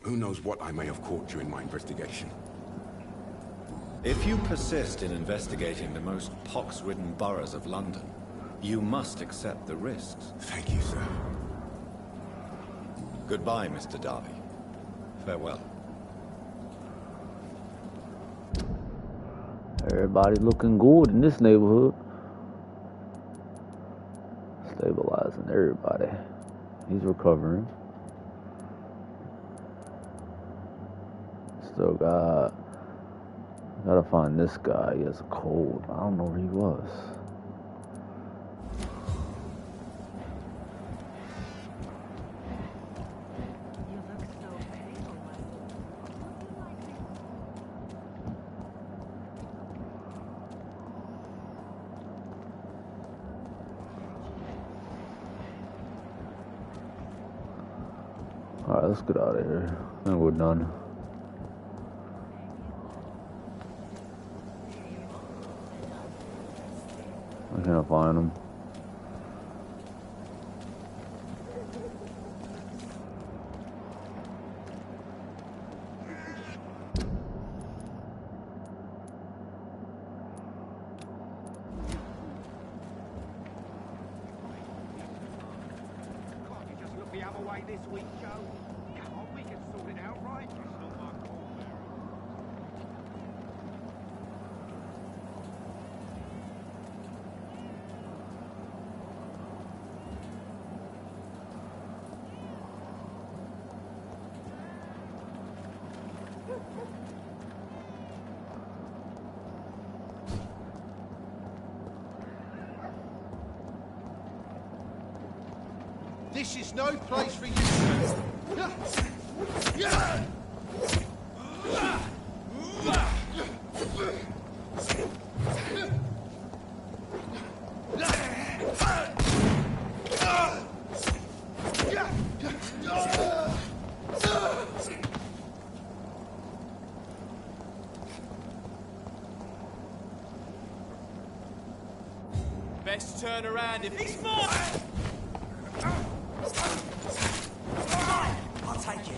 S12: Who knows what I may have caught during my investigation.
S15: If you persist in investigating the most pox-ridden boroughs of London, you must accept the risks.
S12: Thank you, sir.
S15: Goodbye, Mr. Darby. Farewell.
S17: Everybody looking good in this neighborhood. Stabilizing everybody. He's recovering. Still gotta find this guy. He has a cold. I don't know where he was. Alright, let's get out of here. I think we're done. I can't find him.
S11: Can't you just look the other way this week, Joe? Come on, we can sort it out, right?
S2: This is no place for you.
S5: Best turn around if he's mine!
S2: I'll take it.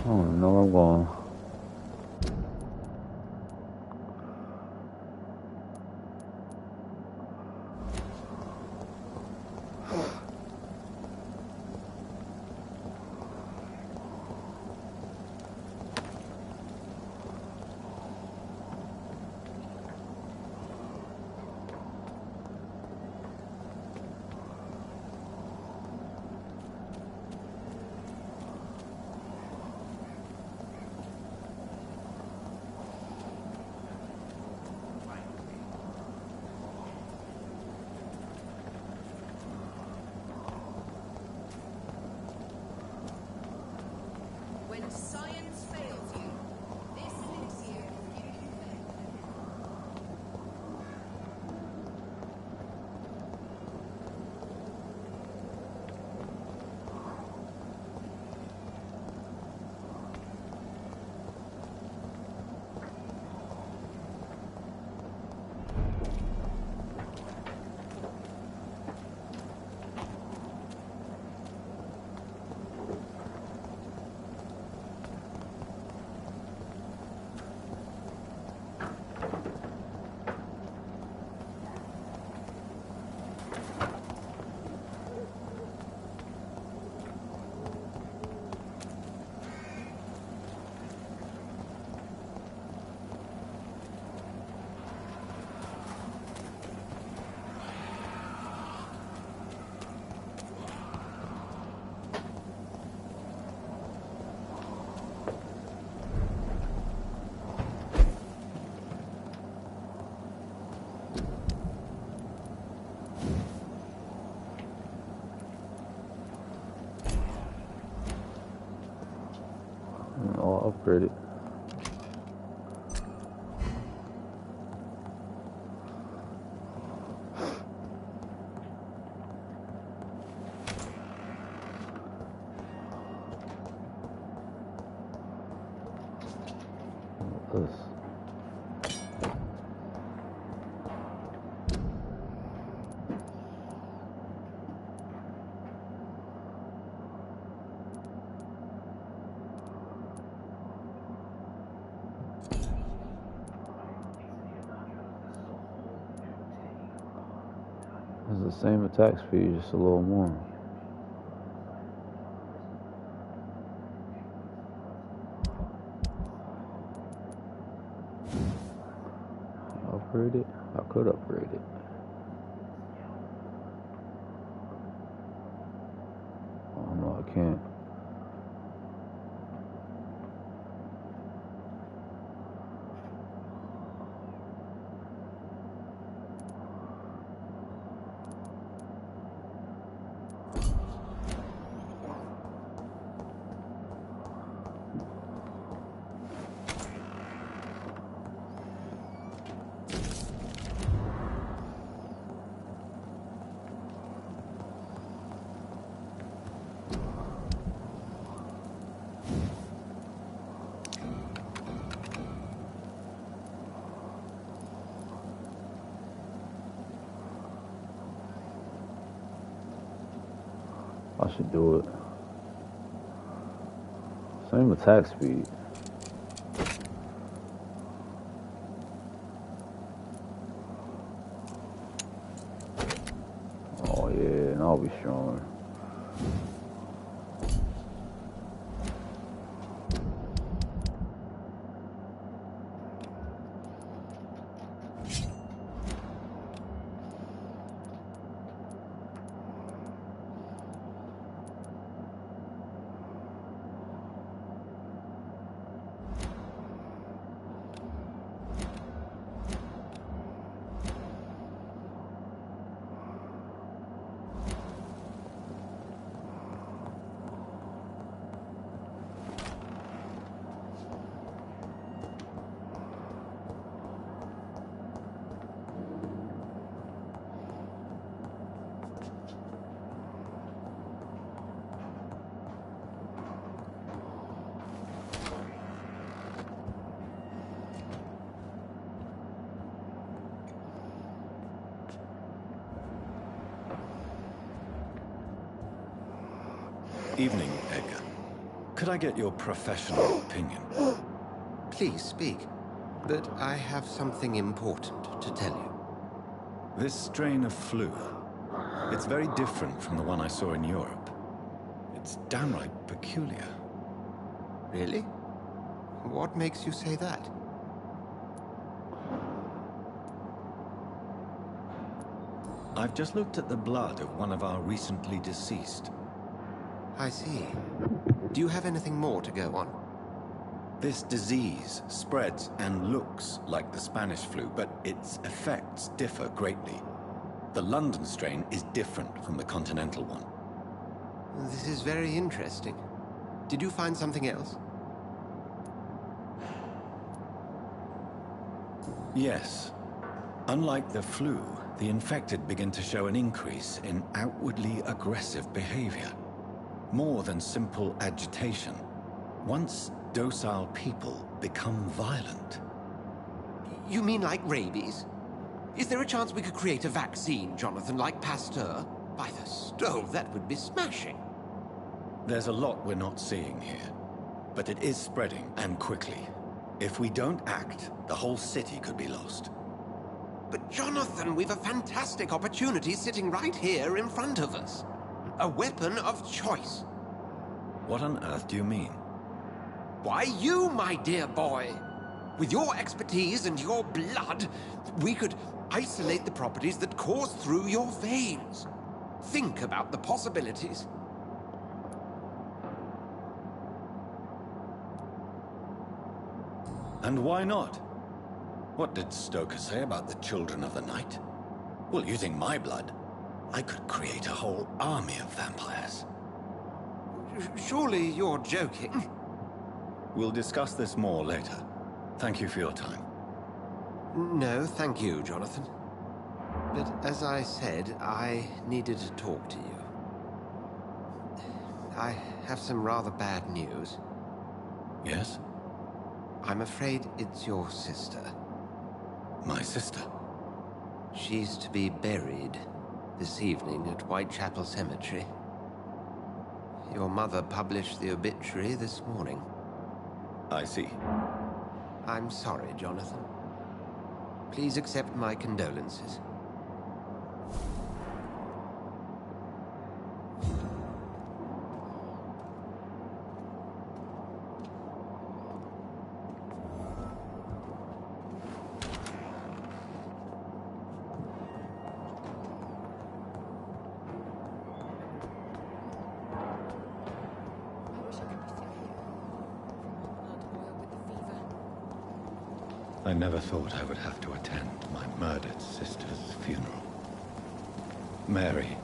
S17: I don't know where I'm going. upgrade it. This. It's the same attack speed, just a little more. Upgrade it? I could upgrade it. Oh no, I can't. I should do it. Same attack speed. Oh yeah, and I'll be stronger.
S15: Evening, Edgar. Could I get your professional opinion?
S11: Please speak. But I have something important to tell you.
S15: This strain of flu, it's very different from the one I saw in Europe. It's downright peculiar.
S11: Really? What makes you say that?
S15: I've just looked at the blood of one of our recently deceased.
S11: I see. Do you have anything more to go on?
S15: This disease spreads and looks like the Spanish flu, but its effects differ greatly. The London strain is different from the continental one.
S11: This is very interesting. Did you find something else?
S15: Yes. Unlike the flu, the infected begin to show an increase in outwardly aggressive behavior. More than simple agitation. Once docile people become violent.
S11: You mean like rabies? Is there a chance we could create a vaccine, Jonathan, like Pasteur? By the stove, that would be smashing.
S15: There's a lot we're not seeing here. But it is spreading, and quickly. If we don't act, the whole city could be lost.
S11: But Jonathan, we've a fantastic opportunity sitting right here in front of us. A weapon of choice.
S15: What on earth do you mean?
S11: Why, you, my dear boy. With your expertise and your blood, we could isolate the properties that course through your veins. Think about the possibilities.
S15: And why not? What did Stoker say about the Children of the Night? Well, using my blood, I could create a whole army of vampires.
S11: Surely you're joking.
S15: We'll discuss this more later. Thank you for your time.
S11: No, thank you, Jonathan. But as I said, I needed to talk to you. I have some rather bad news.
S15: Yes?
S11: I'm afraid it's your sister.
S15: My sister?
S11: She's to be buried this evening at Whitechapel Cemetery. Your mother published the obituary this morning.
S15: I see.
S11: I'm sorry, Jonathan. Please accept my condolences.
S15: I never thought I would have to attend my murdered sister's funeral. Mary,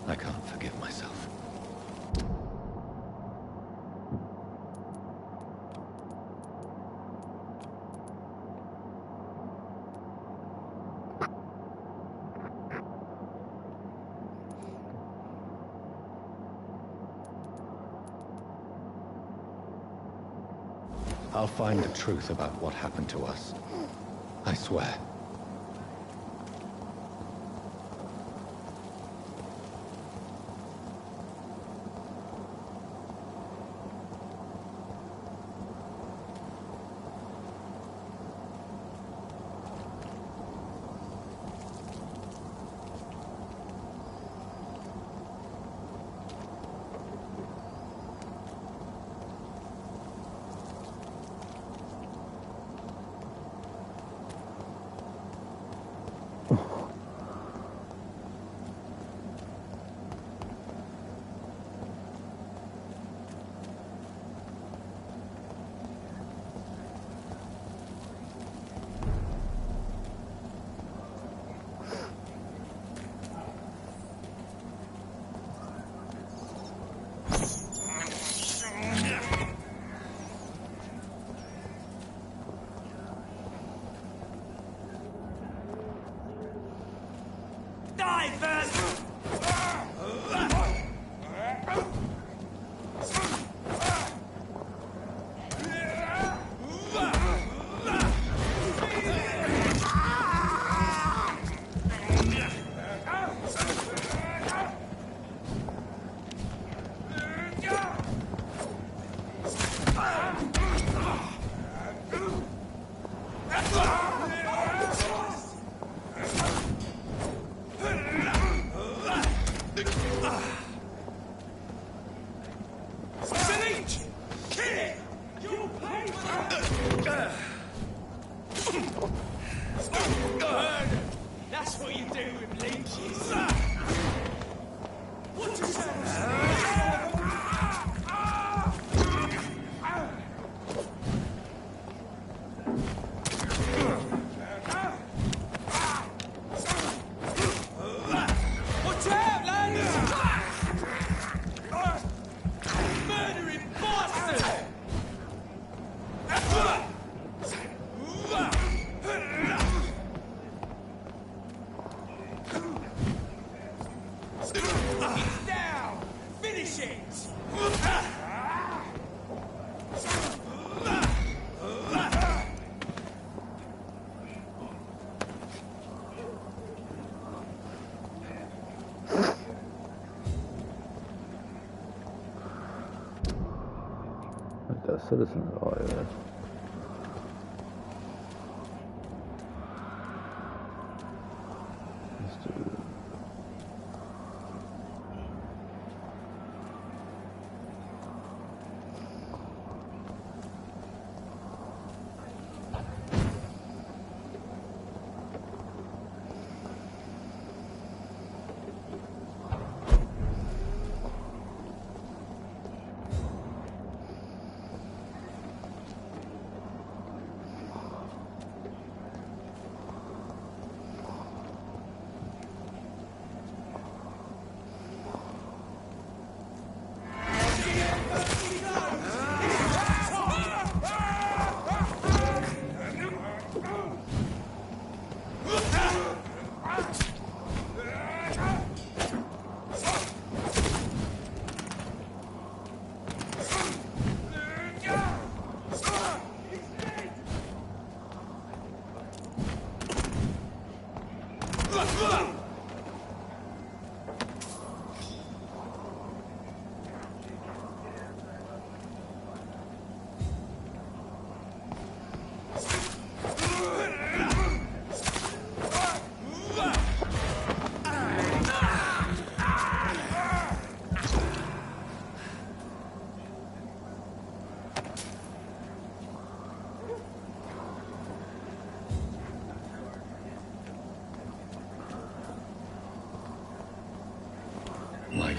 S15: I can't forgive myself. I'll find the truth about what happened to us. I swear.
S4: That's what you do with leeches. What you say? Watch out, lads! Murdering bastard! Down! Finish it!
S17: Like that citizens. Oh yeah. Let's do it.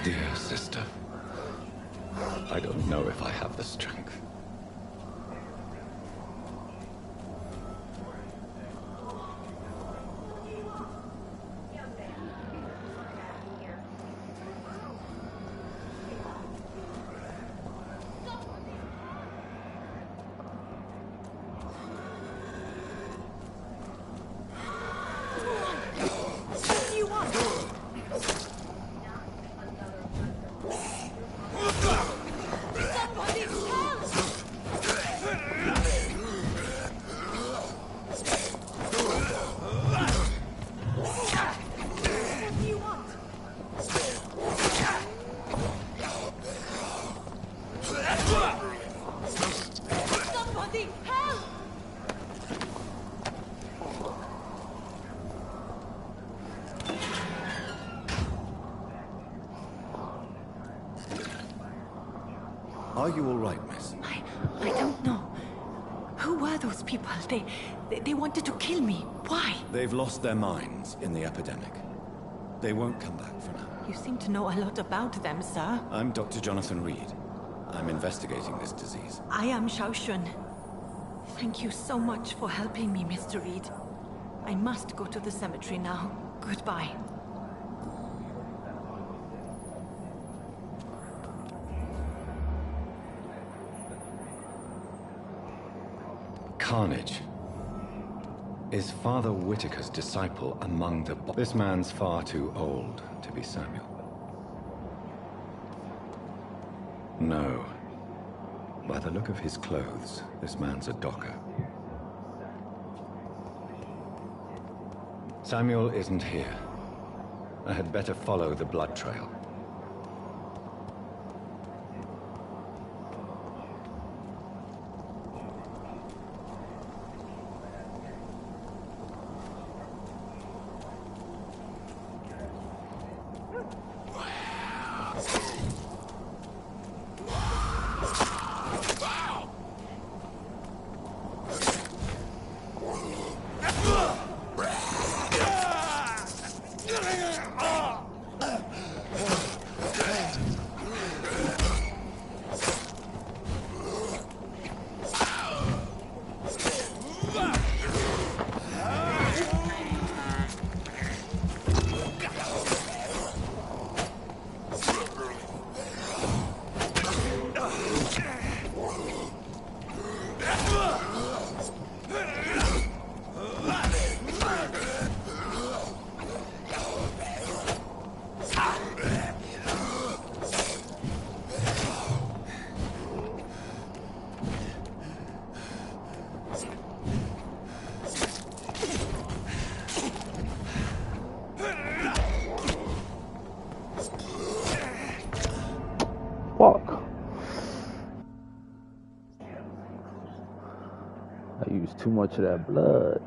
S15: Dear sister, I don't know if I have the strength. Are you all right, miss?
S8: I don't know. Who were those people? They wanted to kill me. Why?
S15: They've lost their minds in the epidemic. They won't come back for now.
S8: You seem to know a lot about them, sir.
S15: I'm Dr. Jonathan Reed. I'm investigating this disease.
S8: I am Xiaoxun. Thank you so much for helping me, Mr. Reed. I must go to the cemetery now. Goodbye.
S15: Carnage. Is Father Whitaker's disciple among the... This man's far too old to be Samuel. No. By the look of his clothes, this man's a docker. Samuel isn't here. I had better follow the blood trail.
S17: Fuck. I used too much of that blood.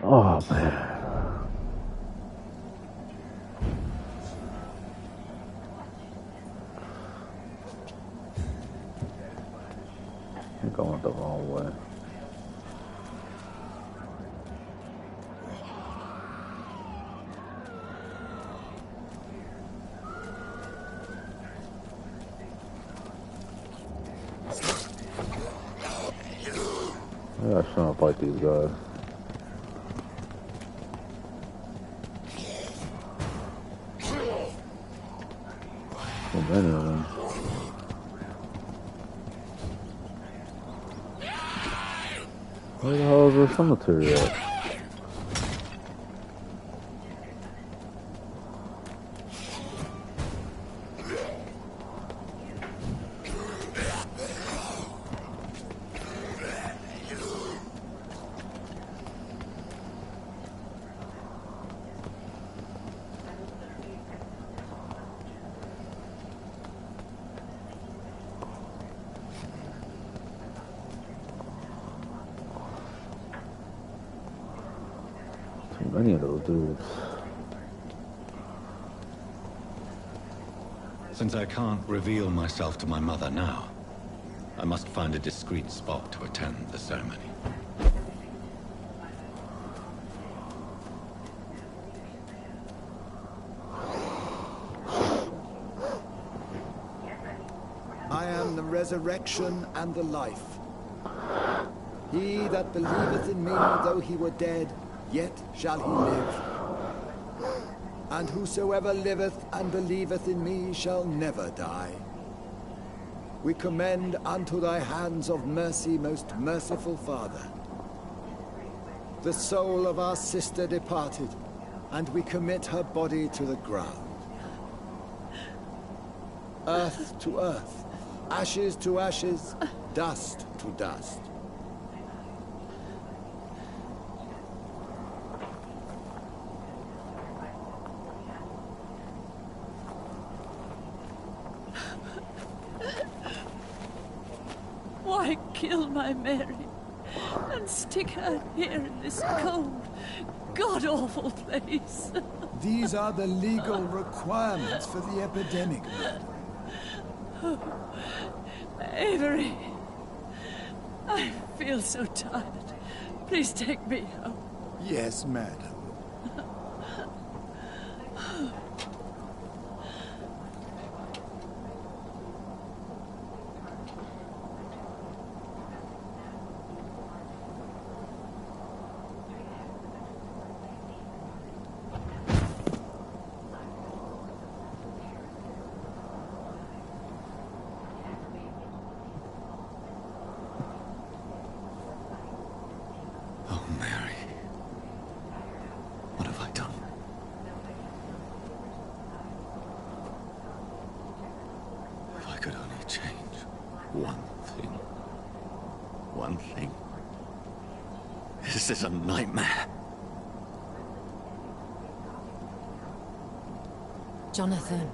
S17: Oh man. I'm going the wrong way. I gotta shut up like these guys. So many of them. Where the hell is the cemetery at? Too many of those dudes.
S15: Since I can't reveal myself to my mother now, I must find a discreet spot to attend the ceremony.
S19: I am the resurrection and the life. He that believeth in me, though he were dead, yet shall he live. And whosoever liveth and believeth in me shall never die. We commend unto thy hands of mercy, most merciful Father, the soul of our sister departed, and we commit her body to the ground. Earth to earth, ashes to ashes, dust to dust.
S20: Why kill my Mary and stick her here in this cold, god-awful place?
S19: These are the legal requirements for the epidemic, madam.
S20: Oh, Avery, I feel so tired. Please take me home.
S19: Yes, madam.
S15: One thing. This is a nightmare.
S18: Jonathan,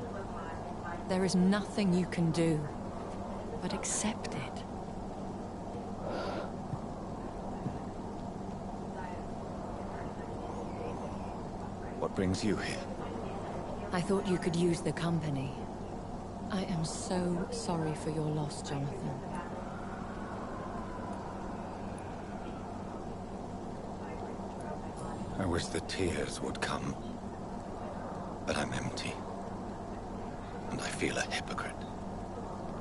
S18: there is nothing you can do but accept it.
S15: What brings you here?
S18: I thought you could use the company. I am so sorry for your loss, Jonathan.
S15: I wish the tears would come. But I'm empty. And I feel a hypocrite.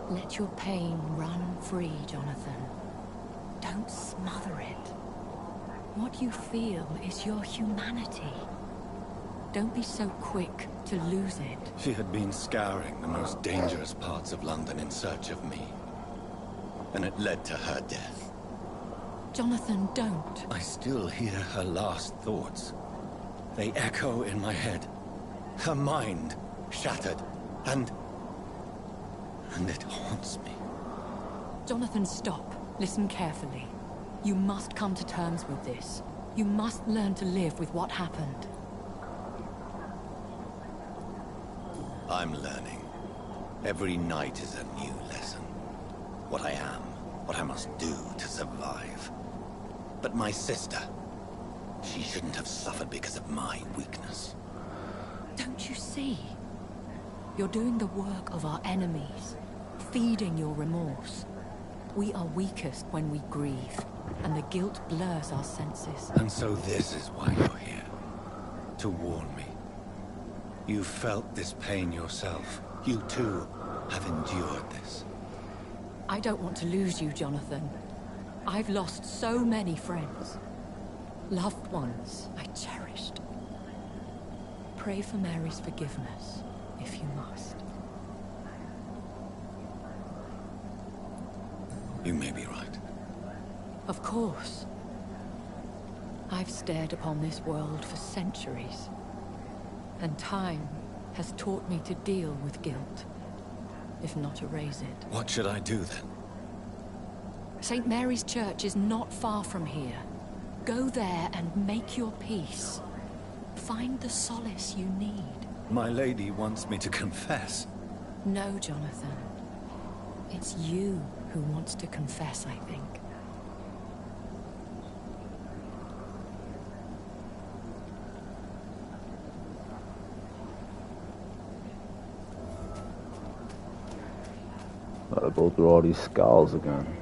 S18: Let your pain run free, Jonathan. Don't smother it. What you feel is your humanity. Don't be so quick to lose it.
S15: She had been scouring the most dangerous parts of London in search of me. And it led to her death.
S18: Jonathan, don't.
S15: I still hear her last thoughts. They echo in my head. Her mind shattered, and it haunts me.
S18: Jonathan, stop. Listen carefully. You must come to terms with this. You must learn to live with what happened.
S15: I'm learning. Every night is a new lesson. What I am, what I must do to survive. But my sister, she shouldn't have suffered because of my weakness.
S18: Don't you see? You're doing the work of our enemies, feeding your remorse. We are weakest when we grieve, and the guilt blurs our senses.
S15: And so this is why you're here. To warn me. You felt this pain yourself. You too have endured this.
S18: I don't want to lose you, Jonathan. I've lost so many friends. Loved ones I cherished. Pray for Mary's forgiveness, if you must.
S15: You may be right.
S18: Of course. I've stared upon this world for centuries. And time has taught me to deal with guilt, if not erase it.
S15: What should I do then?
S18: St. Mary's Church is not far from here. Go there and make your peace. Find the solace you need.
S15: My lady wants me to confess.
S18: No, Jonathan. It's you who wants to confess, I think.
S17: Gotta go through all these skulls again.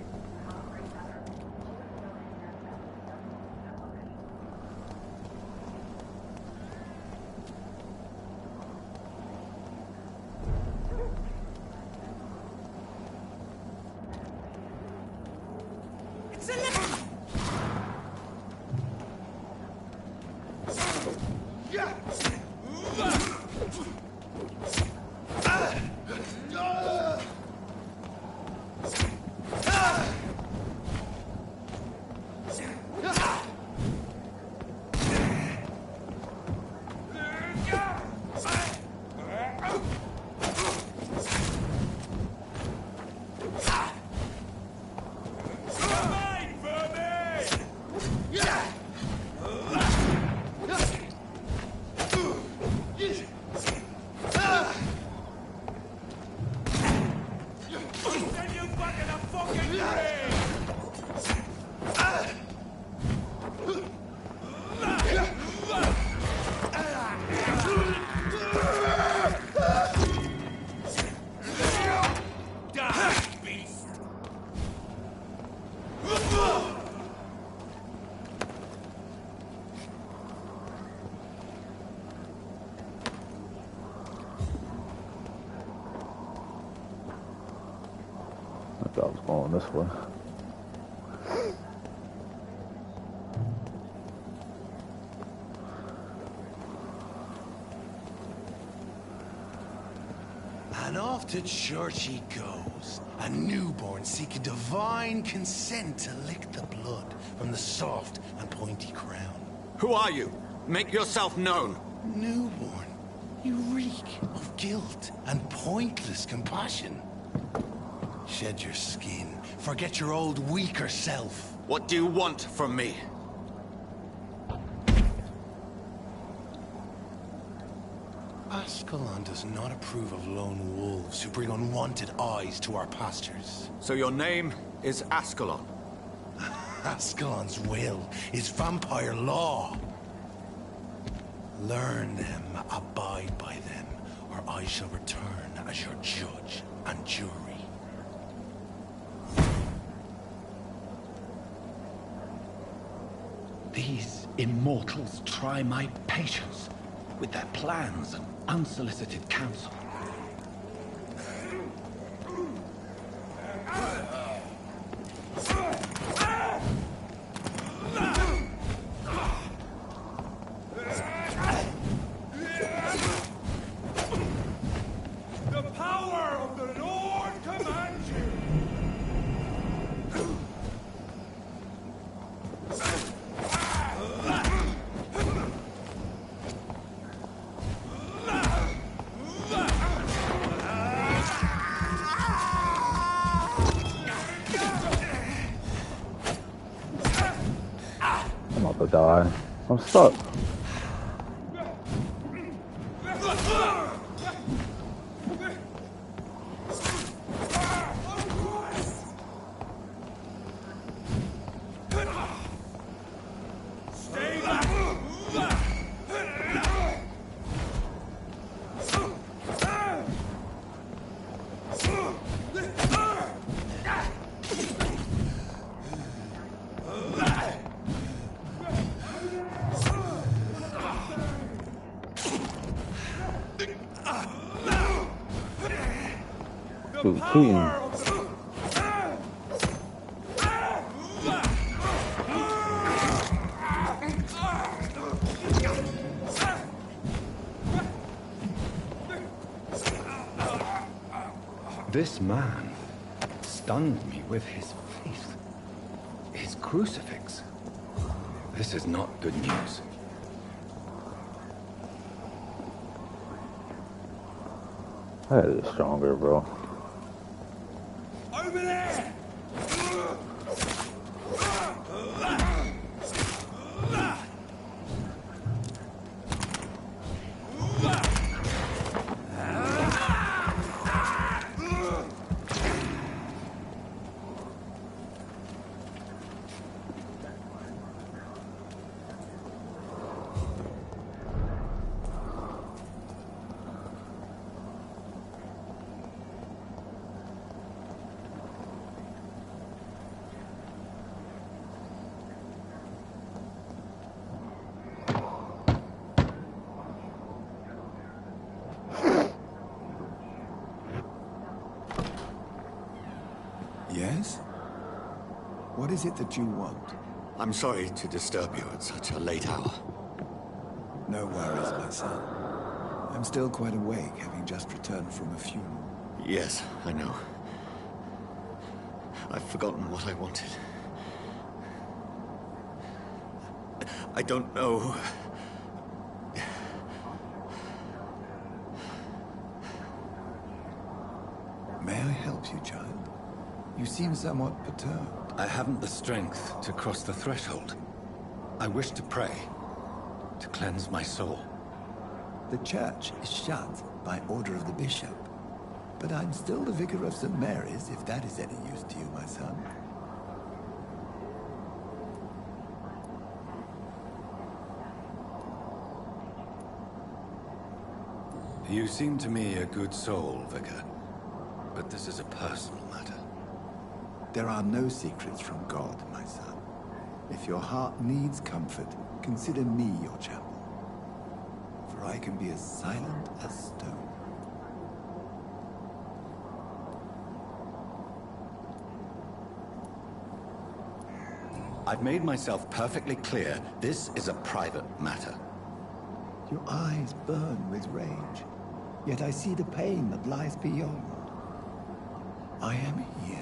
S17: I thought I was going this way.
S2: And off to church he goes, a newborn seeking divine consent to lick the blood from the soft and pointy crown.
S3: Who are you? Make yourself known.
S2: Newborn, you reek of guilt and pointless compassion. Shed your skin, forget your old weaker self.
S3: What do you want from me?
S2: Ascalon does not approve of lone wolves who bring unwanted eyes to our pastures.
S3: So your name is Ascalon?
S2: Ascalon's will is vampire law. Learn them, abide by them, or I shall return as your judge and jury.
S15: These immortals try my patience with their plans and unsolicited counsel.
S4: The power of the Lord commands you!
S17: I'm about to die. I'm stuck.
S4: Stay back!
S17: Dude, Queen.
S15: This man stunned me with his faith. His crucifix. This is not good news.
S17: That is stronger, bro.
S4: Over there!
S9: What is it that you want?
S3: I'm sorry to disturb you at such a late hour.
S9: No worries, my son. I'm still quite awake, having just returned from a funeral.
S3: Yes, I know. I've forgotten what I wanted. I don't know.
S9: May I help you, child? You seem somewhat perturbed.
S15: I haven't the strength to cross the threshold. I wish to pray, to cleanse my soul.
S9: The church is shut by order of the bishop. But I'm still the vicar of St. Mary's, if that is any use to you, my son.
S15: You seem to me a good soul, Vicar. But this is a personal matter.
S9: There are no secrets from God, my son. If your heart needs comfort, consider me your chapel. For I can be as silent as stone.
S15: I've made myself perfectly clear. This is a private matter.
S9: Your eyes burn with rage, yet I see the pain that lies beyond. I am here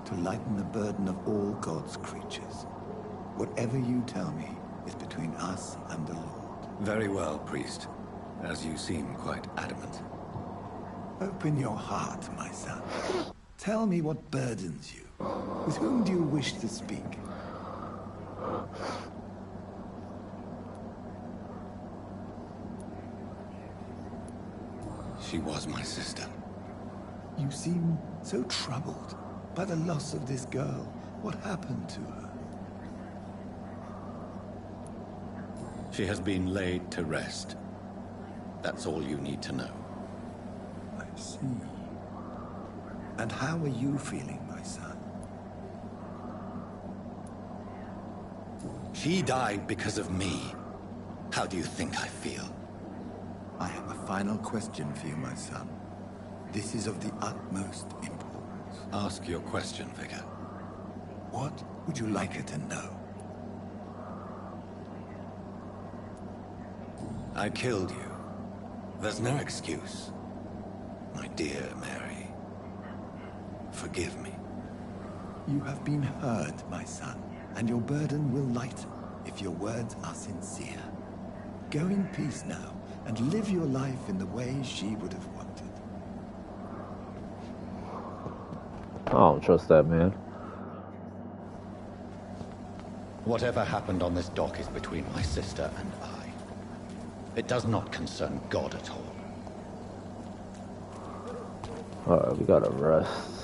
S9: to lighten the burden of all God's creatures. Whatever you tell me is between us and the Lord.
S15: Very well, priest. As you seem quite adamant.
S9: Open your heart, my son. Tell me what burdens you. With whom do you wish to speak?
S15: She was my sister.
S9: You seem so troubled by the loss of this girl. What happened to her?
S15: She has been laid to rest. That's all you need to know.
S9: I see. And how are you feeling, my son?
S15: She died because of me. How do you think I feel?
S9: I have a final question for you, my son. This is of the utmost importance.
S15: Ask your question, Vicar.
S9: What would you like her to know?
S15: I killed you. There's no excuse. My dear Mary, forgive me.
S9: You have been heard, my son, and your burden will lighten if your words are sincere. Go in peace now, and live your life in the way she would have wanted.
S17: I don't trust that man.
S3: Whatever happened on this dock is between my sister and I. It does not concern God at all.
S17: Alright, we gotta rest.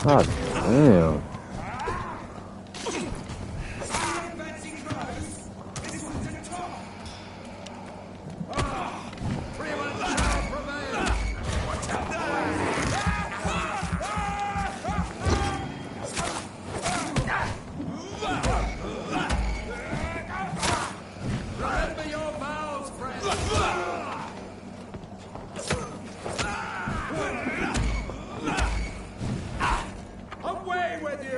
S17: God damn.
S2: Away with you!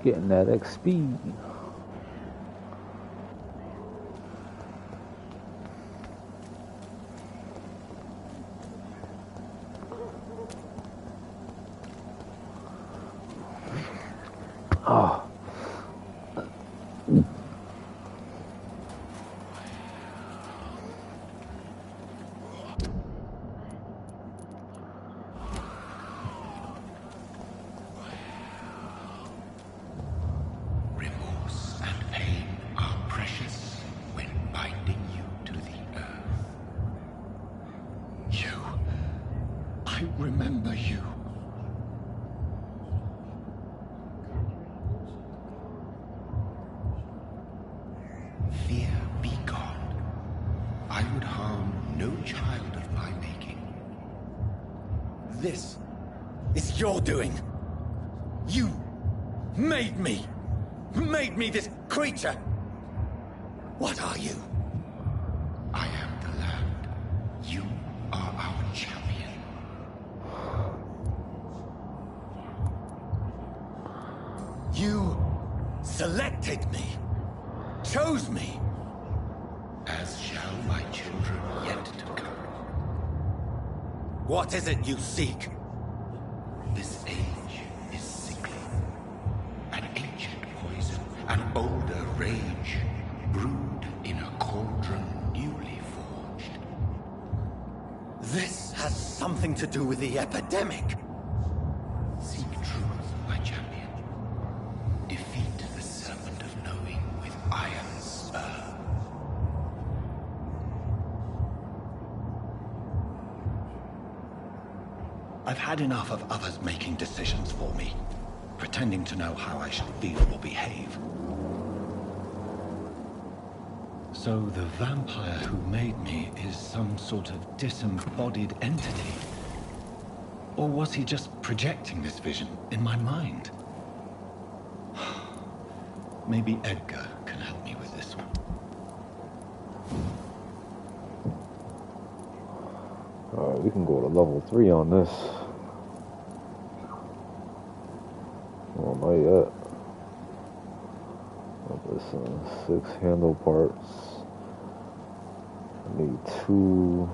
S17: Getting that XP. Oh.
S3: Remorse and pain are precious when binding you to the earth. You. I remember you. Fear be gone. I would harm no child of my making.
S15: This is your doing. You made me. Made me this creature. What are you?
S3: I am the land. You are our champion.
S15: You selected me. Chose me.
S3: As shall my children yet to come.
S15: What is it you seek?
S3: This age is sickly. An ancient poison, an older rage, brewed in a cauldron newly forged.
S15: This has something to do with the epidemic.
S3: Seek truth, my champion. Defeat the serpent of knowing with iron spur.
S15: I've had enough of others making decisions for me, pretending to know how I should feel or behave.
S3: So the vampire who made me is some sort of disembodied entity?
S15: Or was he just projecting this vision in my mind? Maybe Edgar can help me with this one.
S17: Alright, we can go to level 3 on this. Oh, not yet. This 6 handle parts. I need 2.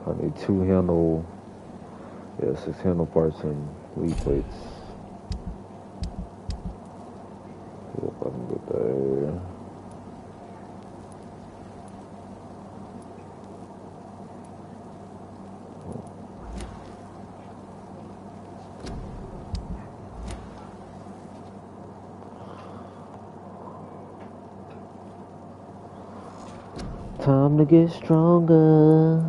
S17: I need 2 handle. Yeah, 6 handle parts and lead plates. See if I can get there. Time to get stronger.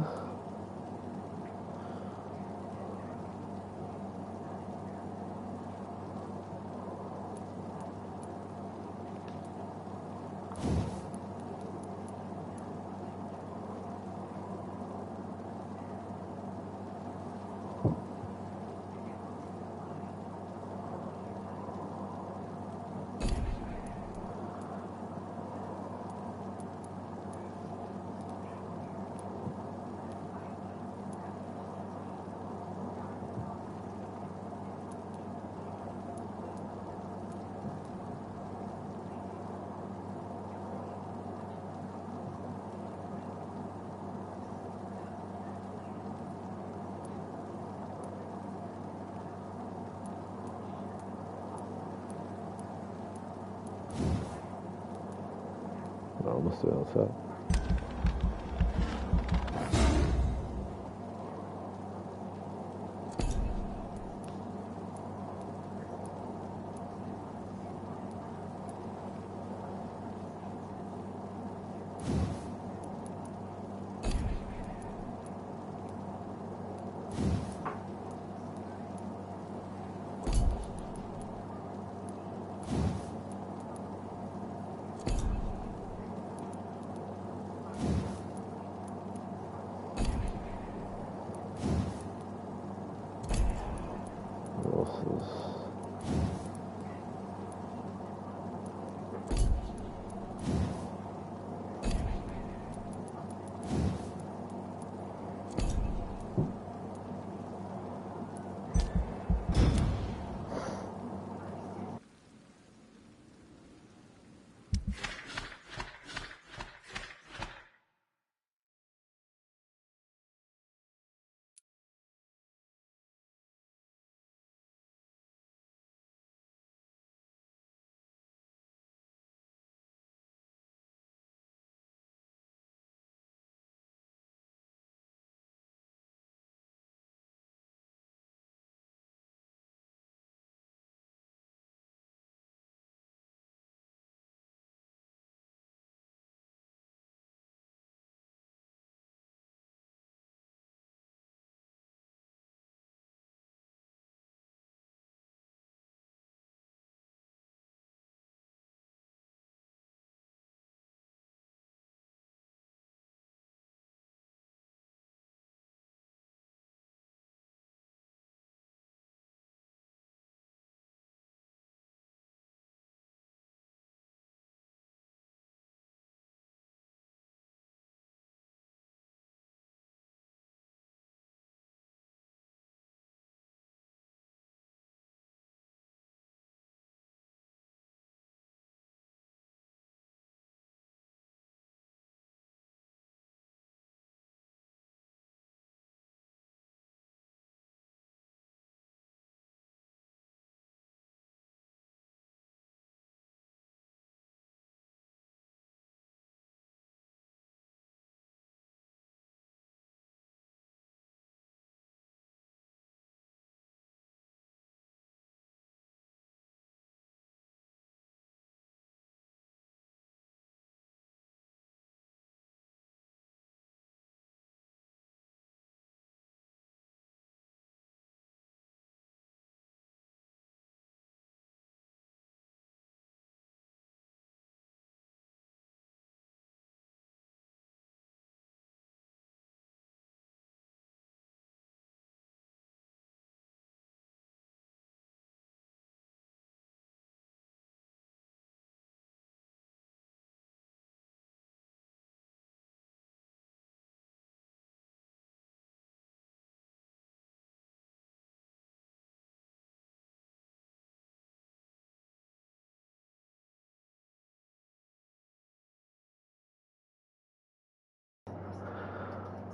S17: No, I'm gonna stay outside.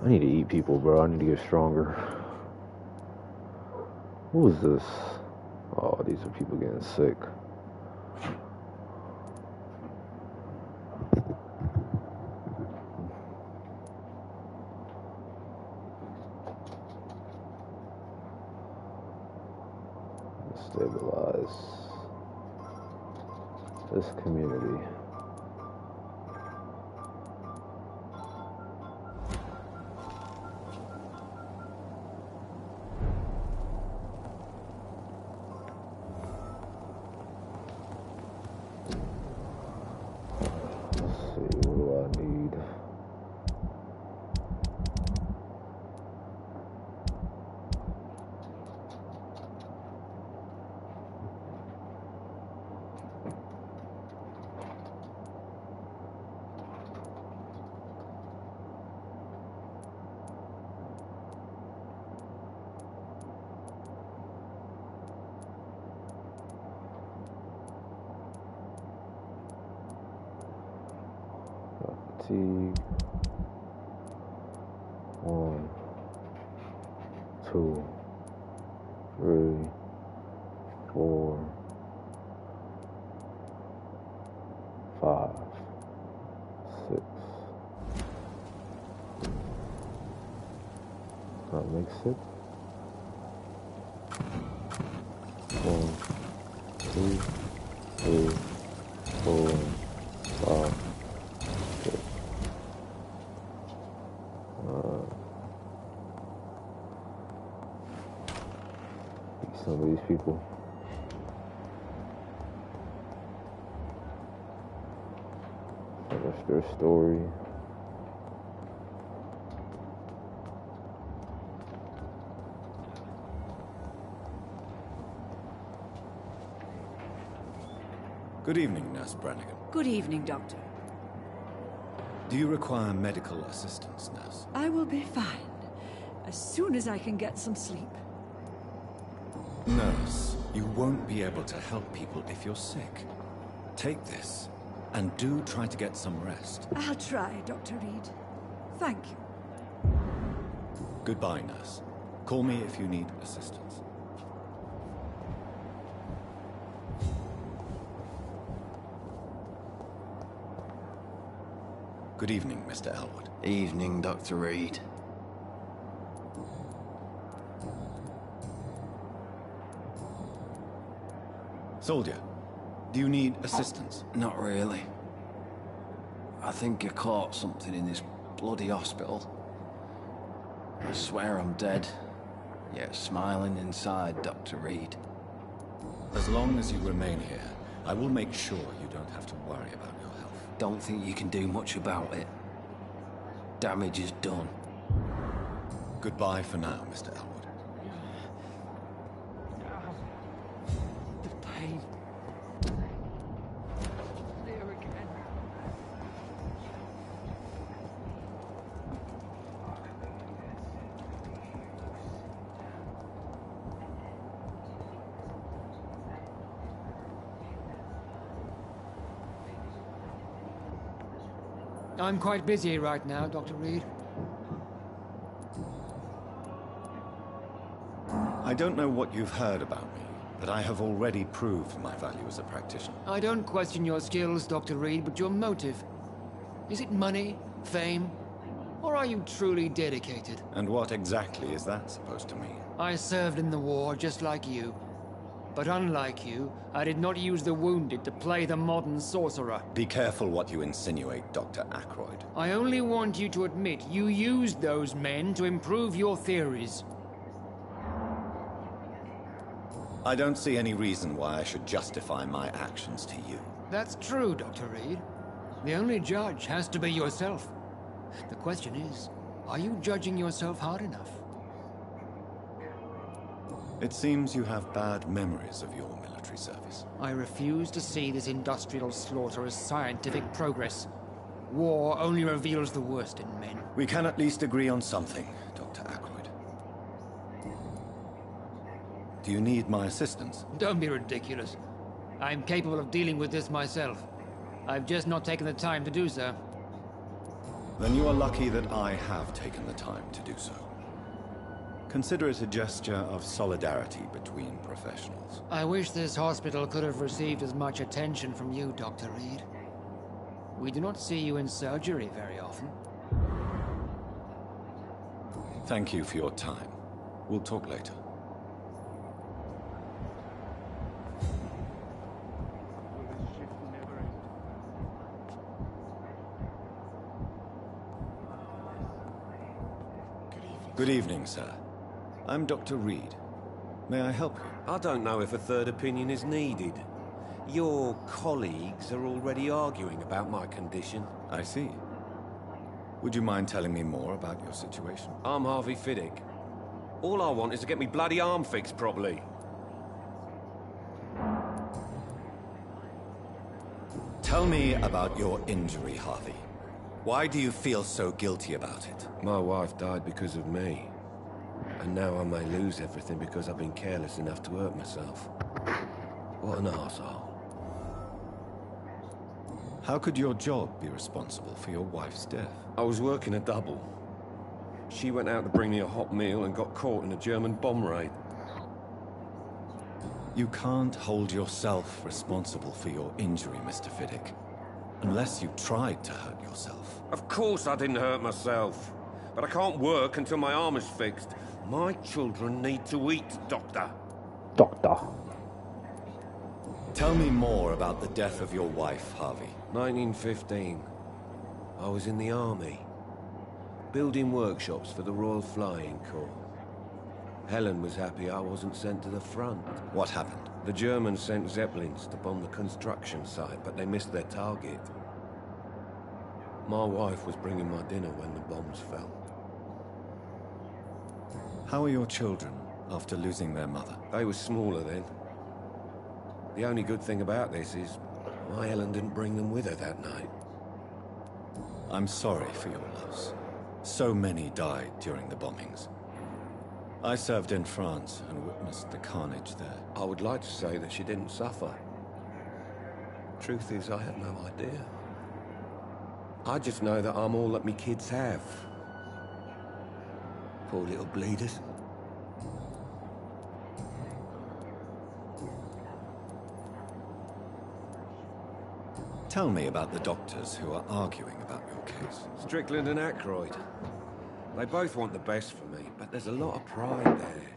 S1: I need to eat people, bro. I need to get stronger. What was this? Oh, these are people getting sick. Stabilize this community. Let's see, what do I need? Fatigue. 1, 2, 3, 4, 5, 6. That makes it. 1, 2, 3, 4, 5, 6. Some of these people. That's their story.
S15: Good evening, Nurse Brannigan.
S20: Good evening, Doctor.
S15: Do you require medical assistance, Nurse?
S20: I will be fine. As soon as I can get some sleep.
S15: Nurse, you won't be able to help people if you're sick. Take this, and do try to get some rest.
S20: I'll try, Dr. Reed. Thank you.
S15: Goodbye, Nurse. Call me if you need assistance. Good evening, Mr. Elwood.
S21: Evening, Dr. Reed.
S15: Soldier, do you need assistance?
S21: Not really. I think I caught something in this bloody hospital. I swear I'm dead, yet smiling inside, Dr. Reed.
S15: As long as you remain here, I will make sure you don't have to worry about your health.
S21: Don't think you can do much about it. Damage is done.
S15: Goodbye for now, Mr. Elwood.
S20: The pain. There again.
S13: I'm quite busy right now, Dr. Reed.
S15: I don't know what you've heard about me, but I have already proved my value as a practitioner.
S13: I don't question your skills, Dr. Reed, but your motive. Is it money, fame, or are you truly dedicated?
S15: And what exactly is that supposed to mean?
S13: I served in the war just like you. But unlike you, I did not use the wounded to play the modern sorcerer.
S15: Be careful what you insinuate, Dr. Ackroyd.
S13: I only want you to admit you used those men to improve your theories.
S15: I don't see any reason why I should justify my actions to you.
S13: That's true, Dr. Reed. The only judge has to be yourself. The question is, are you judging yourself hard enough?
S15: It seems you have bad memories of your military service.
S13: I refuse to see this industrial slaughter as scientific progress. War only reveals the worst in men.
S15: We can at least agree on something, Dr. Ackroyd. Do you need my assistance?
S13: Don't be ridiculous. I'm capable of dealing with this myself. I've just not taken the time to do so.
S15: Then you are lucky that I have taken the time to do so. Consider it a gesture of solidarity between professionals.
S13: I wish this hospital could have received as much attention from you, Dr. Reed. We do not see you in surgery very often.
S15: Thank you for your time. We'll talk later. Good evening, sir. I'm Dr. Reed. May I help you?
S10: I don't know if a third opinion is needed. Your colleagues are already arguing about my condition.
S15: I see. Would you mind telling me more about your situation?
S10: I'm Harvey Fiddick. All I want is to get me bloody arm fixed properly.
S15: Tell me about your injury, Harvey. Why do you feel so guilty about it?
S10: My wife died because of me. And now I may lose everything because I've been careless enough to hurt myself. What an arsehole.
S15: How could your job be responsible for your wife's death?
S10: I was working a double. She went out to bring me a hot meal and got caught in a German bomb raid.
S15: You can't hold yourself responsible for your injury, Mr. Fiddick. Unless you tried to hurt yourself.
S10: Of course I didn't hurt myself. But I can't work until my arm is fixed. My children need to eat, Doctor.
S17: Doctor.
S15: Tell me more about the death of your wife, Harvey.
S10: 1915. I was in the army. Building workshops for the Royal Flying Corps. Helen was happy I wasn't sent to the front.
S15: What happened?
S10: The Germans sent Zeppelins to bomb the construction site, but they missed their target. My wife was bringing my dinner when the bombs fell.
S15: How are your children after losing their mother?
S10: They were smaller then. The only good thing about this is my Helen didn't bring them with her that night.
S15: I'm sorry for your loss. So many died during the bombings. I served in France and witnessed the carnage there.
S10: I would like to say that she didn't suffer. Truth is, I have no idea. I just know that I'm all that me kids have. Poor little bleeders.
S15: Tell me about the doctors who are arguing about your case.
S10: Strickland and Aykroyd. They both want the best for me, but there's a lot of pride there.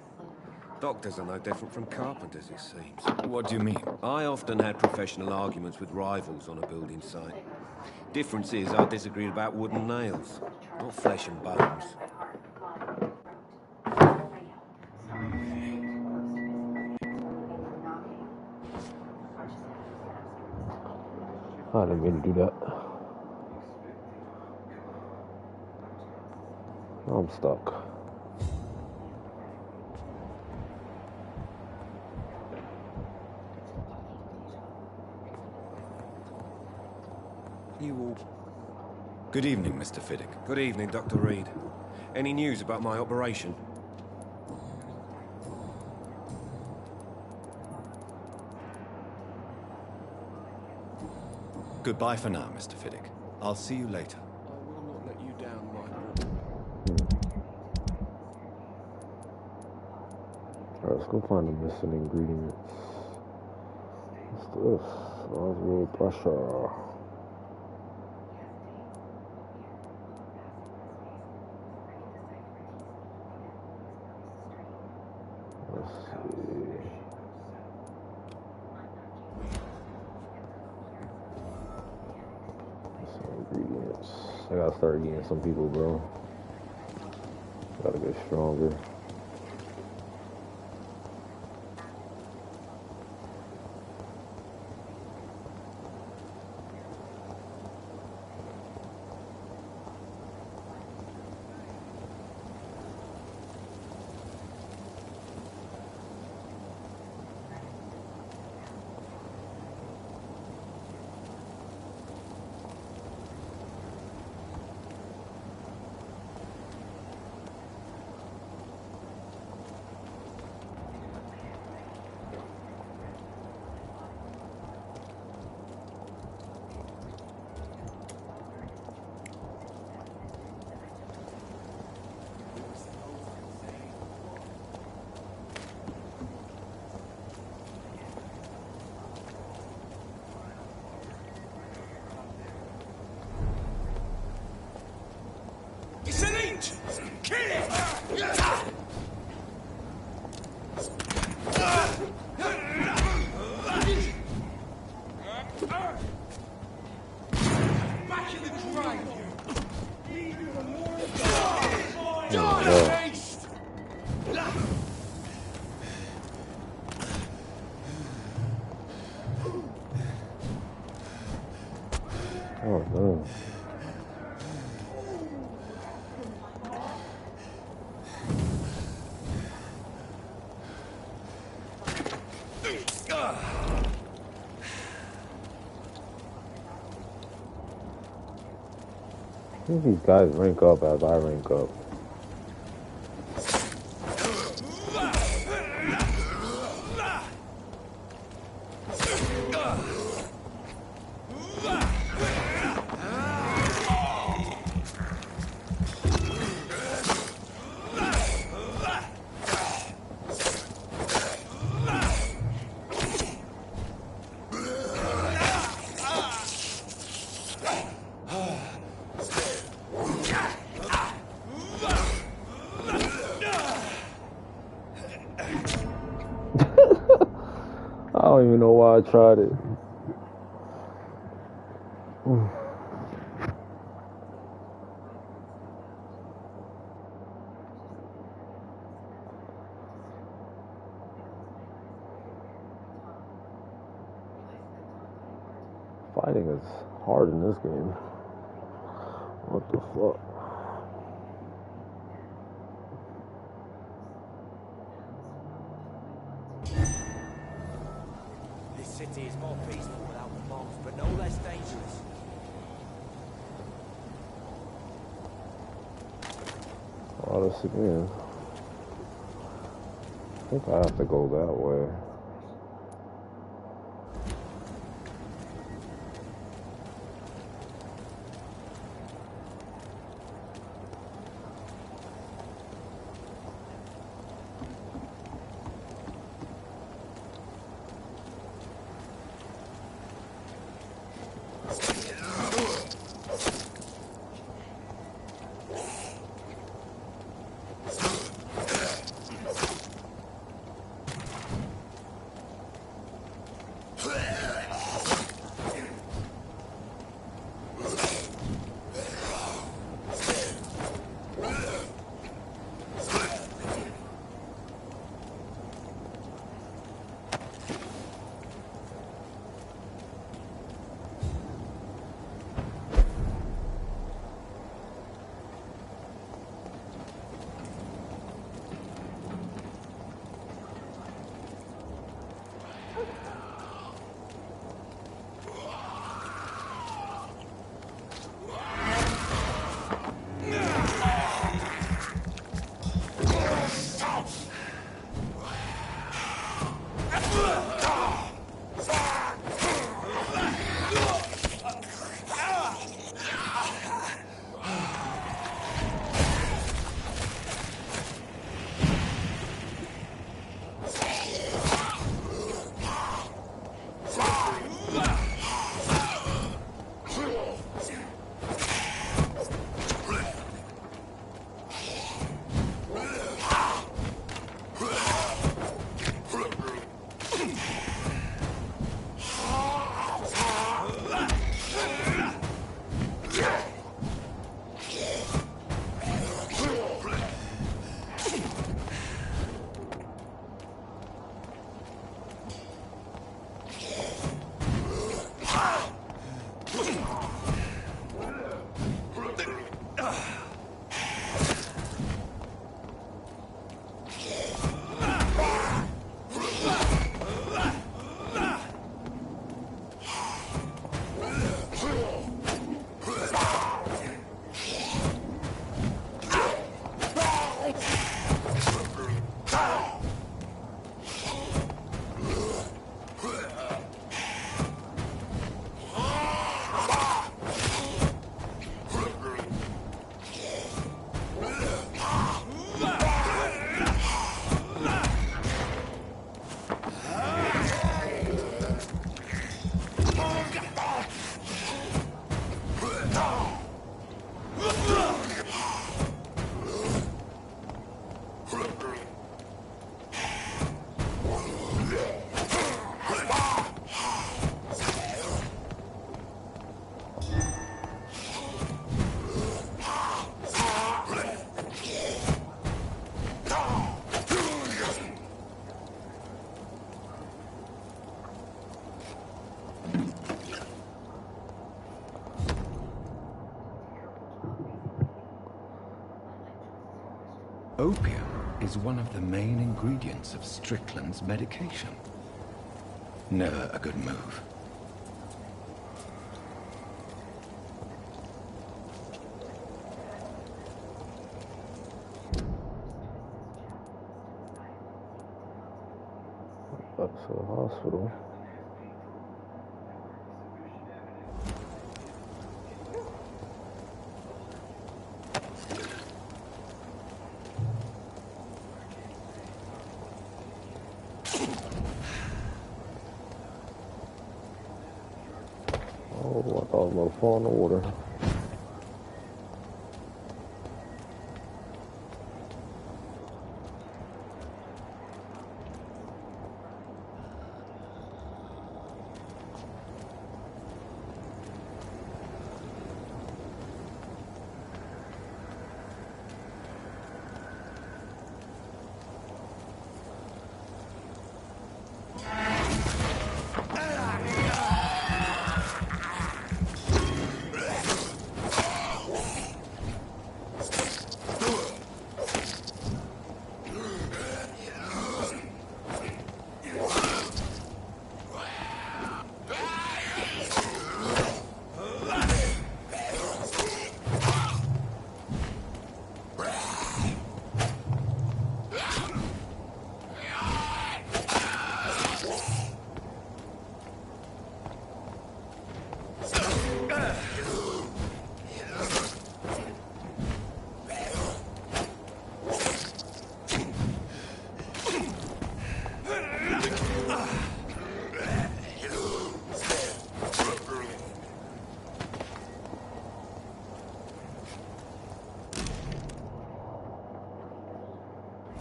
S10: Doctors are no different from carpenters, it seems.
S15: What do you mean?
S10: I often had professional arguments with rivals on a building site. Difference is, I disagreed about wooden nails, not flesh and bones.
S17: I didn't mean to do that. I'm stuck.
S10: You all...
S15: Good evening, Mr. Fiddick.
S10: Good evening, Dr. Reed. Any news about my operation?
S15: Goodbye for now, Mr. Fiddick. I'll see you later.
S10: I will not let you down,
S17: Alright, let's go find the missing ingredients. What's this? Oswald pressure. Let's see. Missing ingredients. I gotta start getting some people, bro. Gotta get stronger. Oh no. I think these guys rank up as I rank up. I don't even know why I tried it. Fighting is hard in this game. What the fuck?
S6: This city is more peaceful without the bombs, but no less dangerous.
S17: Oh, this again. I think I have to go that way.
S15: Opium is one of the main ingredients of Strickland's medication. Never a good move.
S17: Back to the hospital. Oh, I thought I was gonna fall in the water.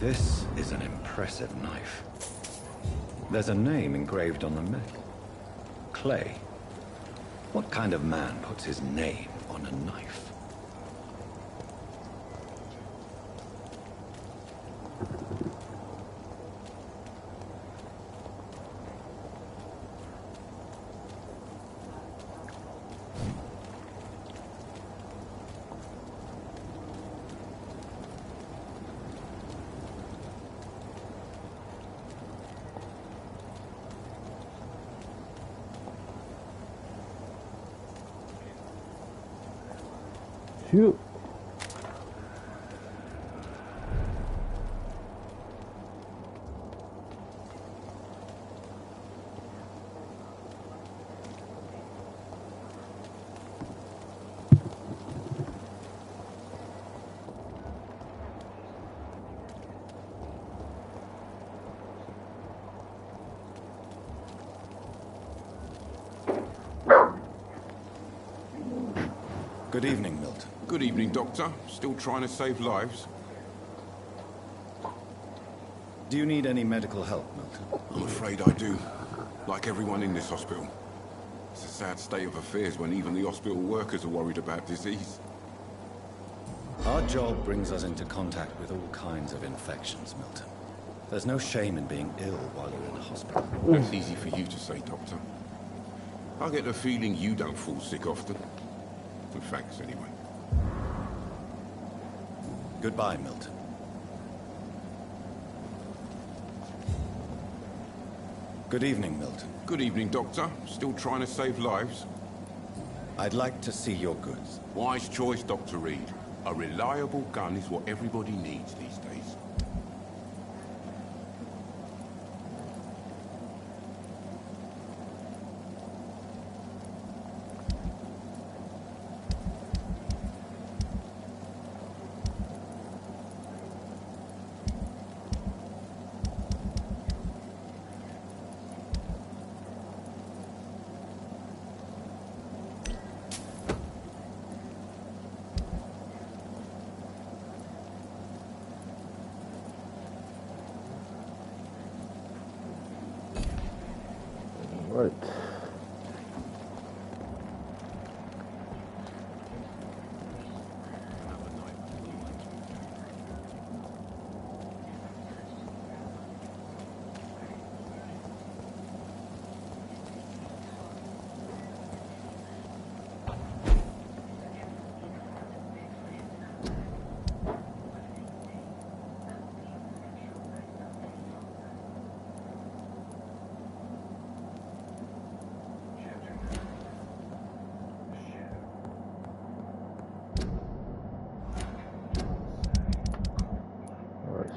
S15: This is an impressive knife. There's a name engraved on the metal. Clay. What kind of man puts his name on a knife?
S17: Shoot.
S15: Good evening, Milton.
S12: Good evening, Doctor. Still trying to save lives?
S15: Do you need any medical help, Milton?
S12: I'm afraid I do. Like everyone in this hospital. It's a sad state of affairs when even the hospital workers are worried about disease.
S15: Our job brings us into contact with all kinds of infections, Milton. There's no shame in being ill while you're in a hospital.
S12: That's easy for you to say, Doctor. I get the feeling you don't fall sick often. And thanks, anyway.
S15: Goodbye, Milton. Good evening, Milton.
S12: Good evening, Doctor. Still trying to save lives?
S15: I'd like to see your goods.
S12: Wise choice, Dr. Reed. A reliable gun is what everybody needs these days.
S17: Right.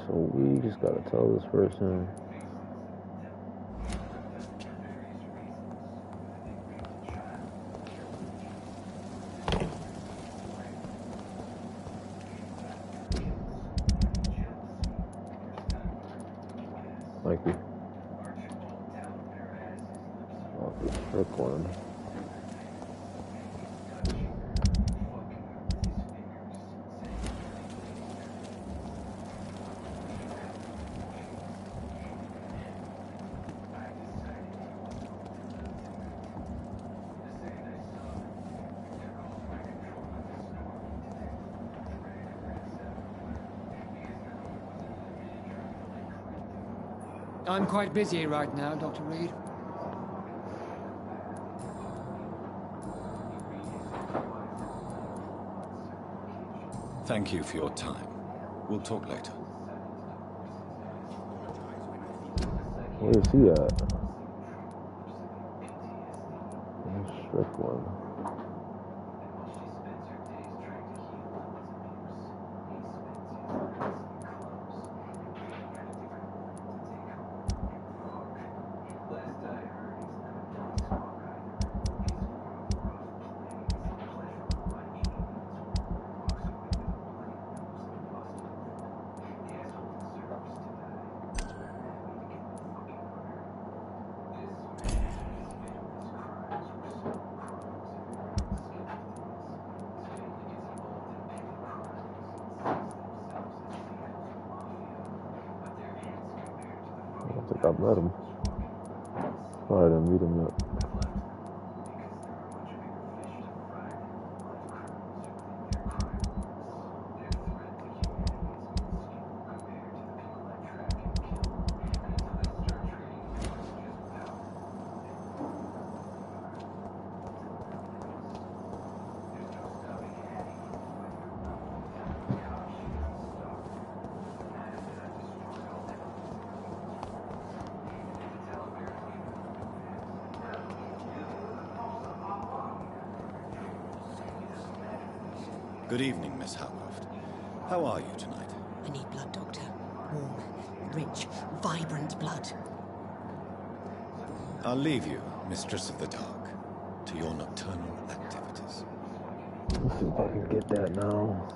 S17: So we just gotta tell this person. Thank you. Oh, this trick one.
S13: I'm quite busy right now, Dr. Reed.
S15: Thank you for your time. We'll talk later.
S17: Where is he at? Strickland. I don't think I've met him. Oh, I didn't meet him yet.
S15: Good evening, Miss Howcroft. How are you tonight?
S16: I need blood, Doctor. Warm, rich, vibrant blood.
S15: I'll leave you, Mistress of the Dark, to your nocturnal activities.
S17: Let's see if I can get that now.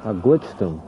S17: I glitched him.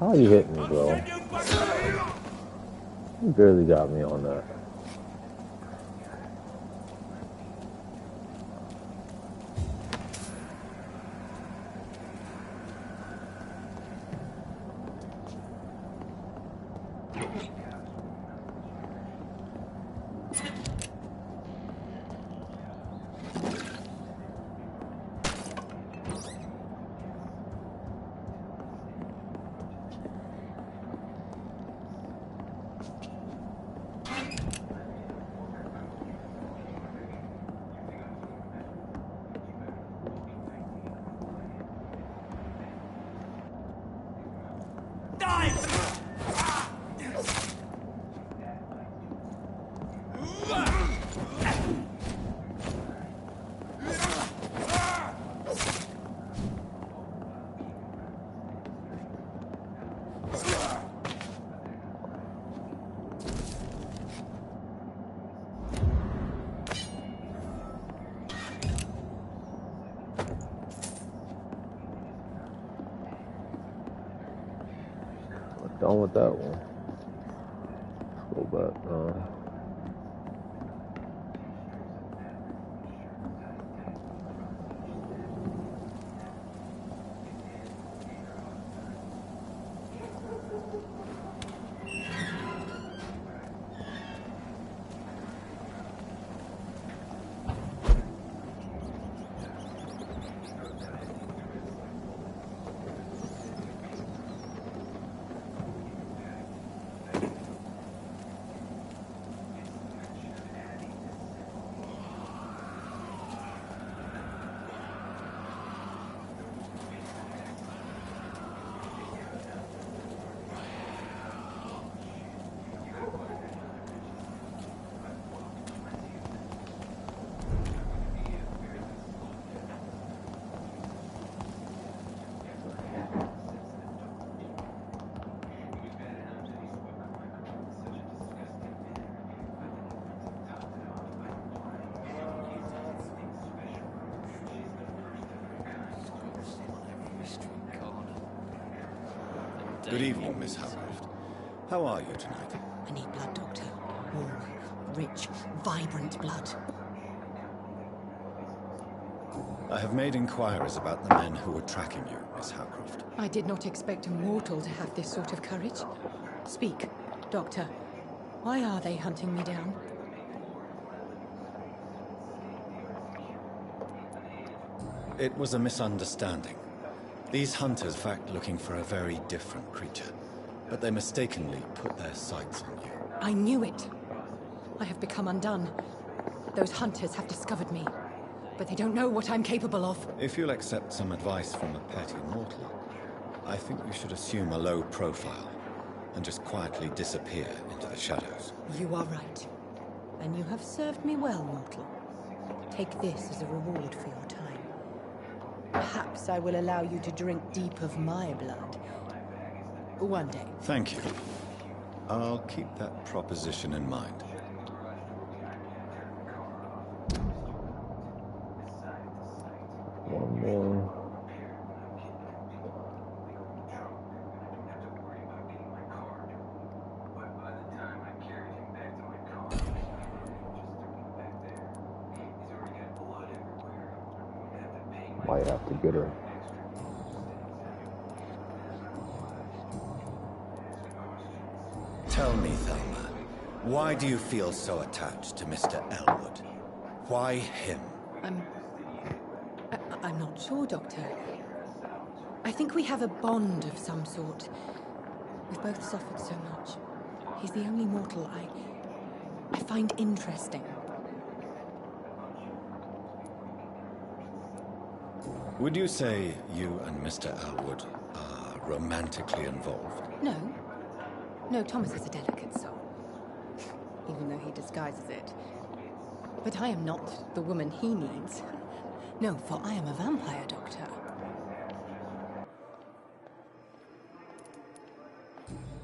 S17: How you hit me, bro? You barely got me on that. Done with that one. Let's go back.
S15: Good evening, Miss Howcroft. How are you tonight?
S16: I need blood, Doctor. Warm, rich, vibrant blood.
S15: I have made inquiries about the men who were tracking you, Miss Howcroft.
S18: I did not expect a mortal to have this sort of courage. Speak, Doctor. Why are they hunting me down?
S15: It was a misunderstanding. These hunters, in fact, looking for a very different creature, but they mistakenly put their sights on you.
S18: I knew it. I have become undone. Those hunters have discovered me, but they don't know what I'm capable of.
S15: If you'll accept some advice from a petty mortal, I think you should assume a low profile and just quietly disappear into the shadows.
S16: You are right. And you have served me well, mortal. Take this as a reward for your time. Perhaps I will allow you to drink deep of my blood. One day.
S15: Thank you. I'll keep that proposition in mind.
S17: One more. Might have to get her.
S15: Tell me, Thelma, why do you feel so attached to Mr. Elwood? Why him?
S18: I'm not sure, Doctor. I think we have a bond of some sort. We've both suffered so much. He's the only mortal I find interesting.
S15: Would you say you and Mr. Elwood are romantically involved?
S18: No. No, Thomas is a delicate soul. Even though he disguises it. But I am not the woman he needs. No, for I am a vampire, Doctor.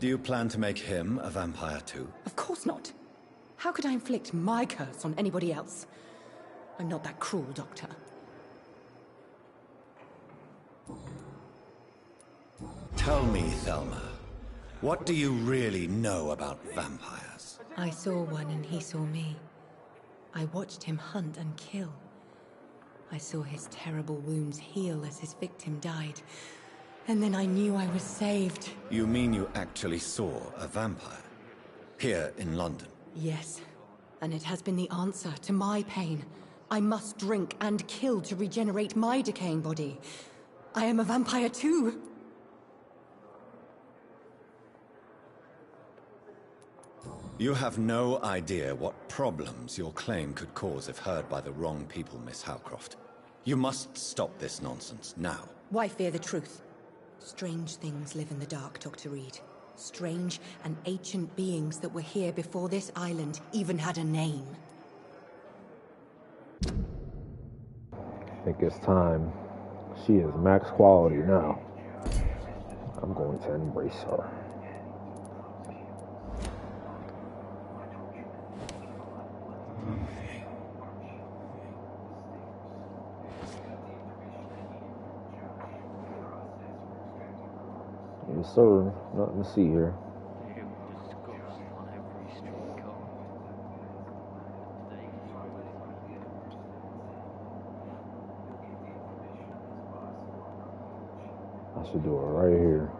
S15: Do you plan to make him a vampire too?
S18: Of course not. How could I inflict my curse on anybody else? I'm not that cruel, Doctor.
S15: Tell me, Thelma, what do you really know about vampires?
S16: I saw one and he saw me. I watched him hunt and kill. I saw his terrible wounds heal as his victim died. And then I knew I was saved.
S15: You mean you actually saw a vampire? Here in London?
S16: Yes. And it has been the answer to my pain. I must drink and kill to regenerate my decaying body. I am a vampire too.
S15: You have no idea what problems your claim could cause if heard by the wrong people, Miss Howcroft. You must stop this nonsense, now.
S16: Why fear the truth? Strange things live in the dark, Dr. Reed. Strange and ancient beings that were here before this island even had a name.
S17: I think it's time. She is max quality now. I'm going to embrace her. Yes, sir. Nothing to see here. I should do it right here.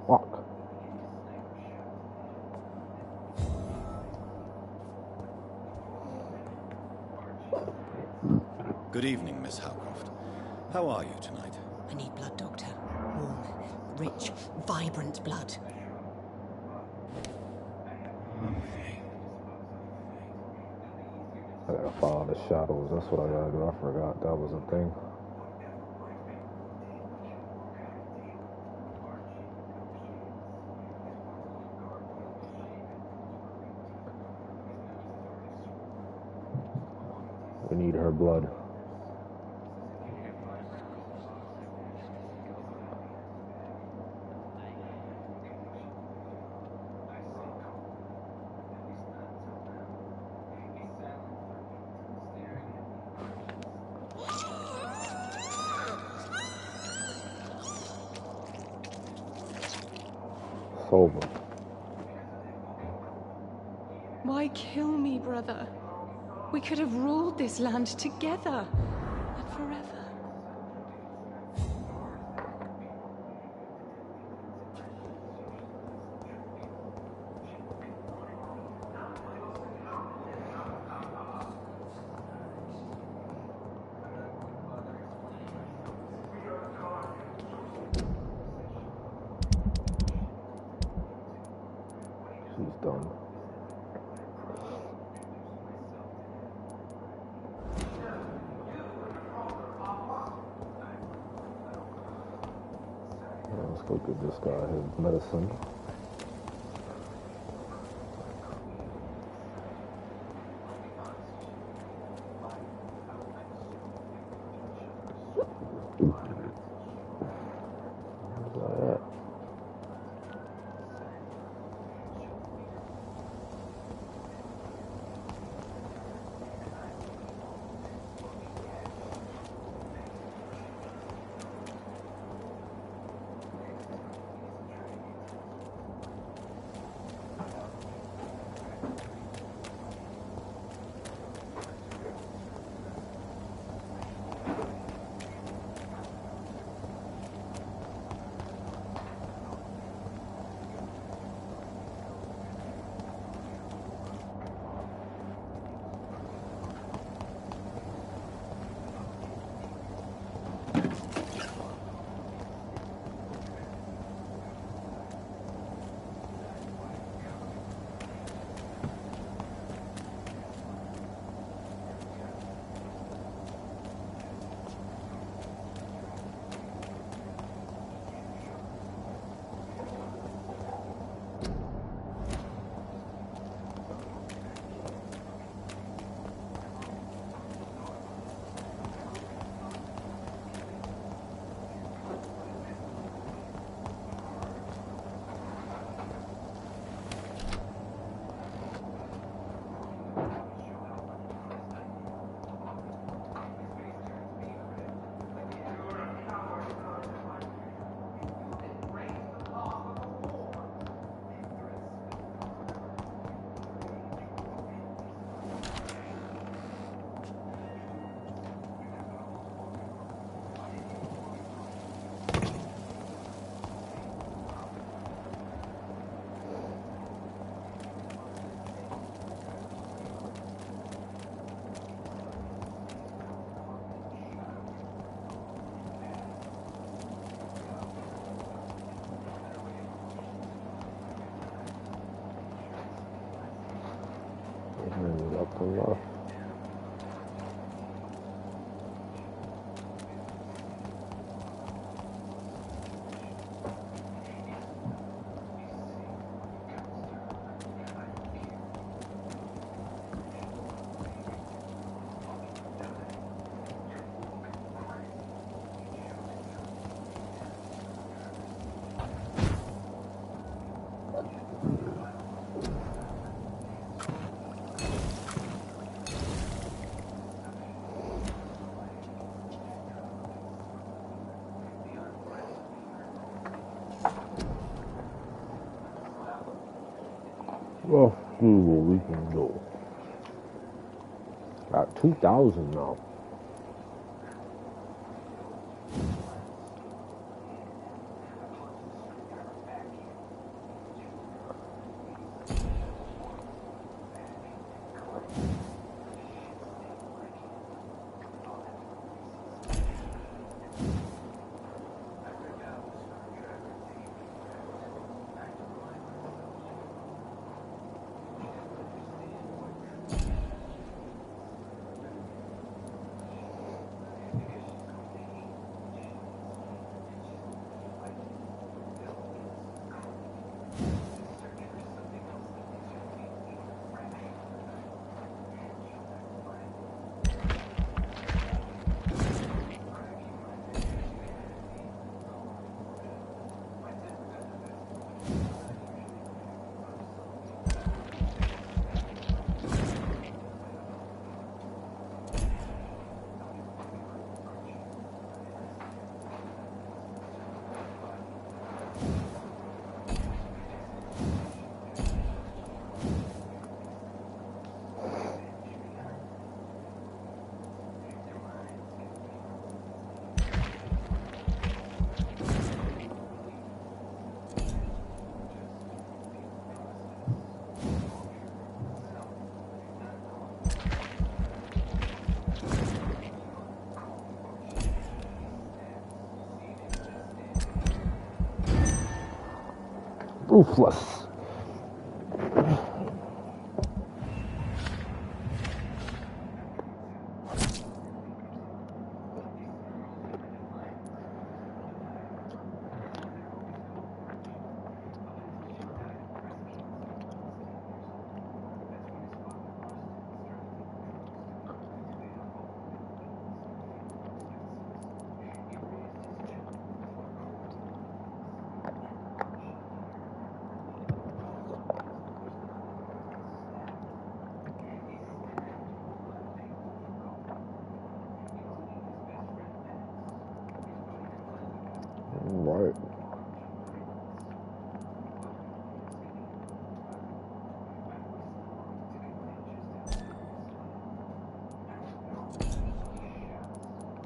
S17: Walk.
S15: Good evening, Miss Howcroft. How are you tonight?
S16: I need blood, Doctor. Warm, rich, vibrant blood.
S17: I gotta follow the shadows. That's what I gotta do. I forgot that was a thing. We need her blood. Over.
S20: Why kill me, brother? We could have ruled this land together and forever.
S17: She's done. Let's go get this guy his medicine. nothing left. Well, see what we can do. Got 2,000 now. Ruthless. Right.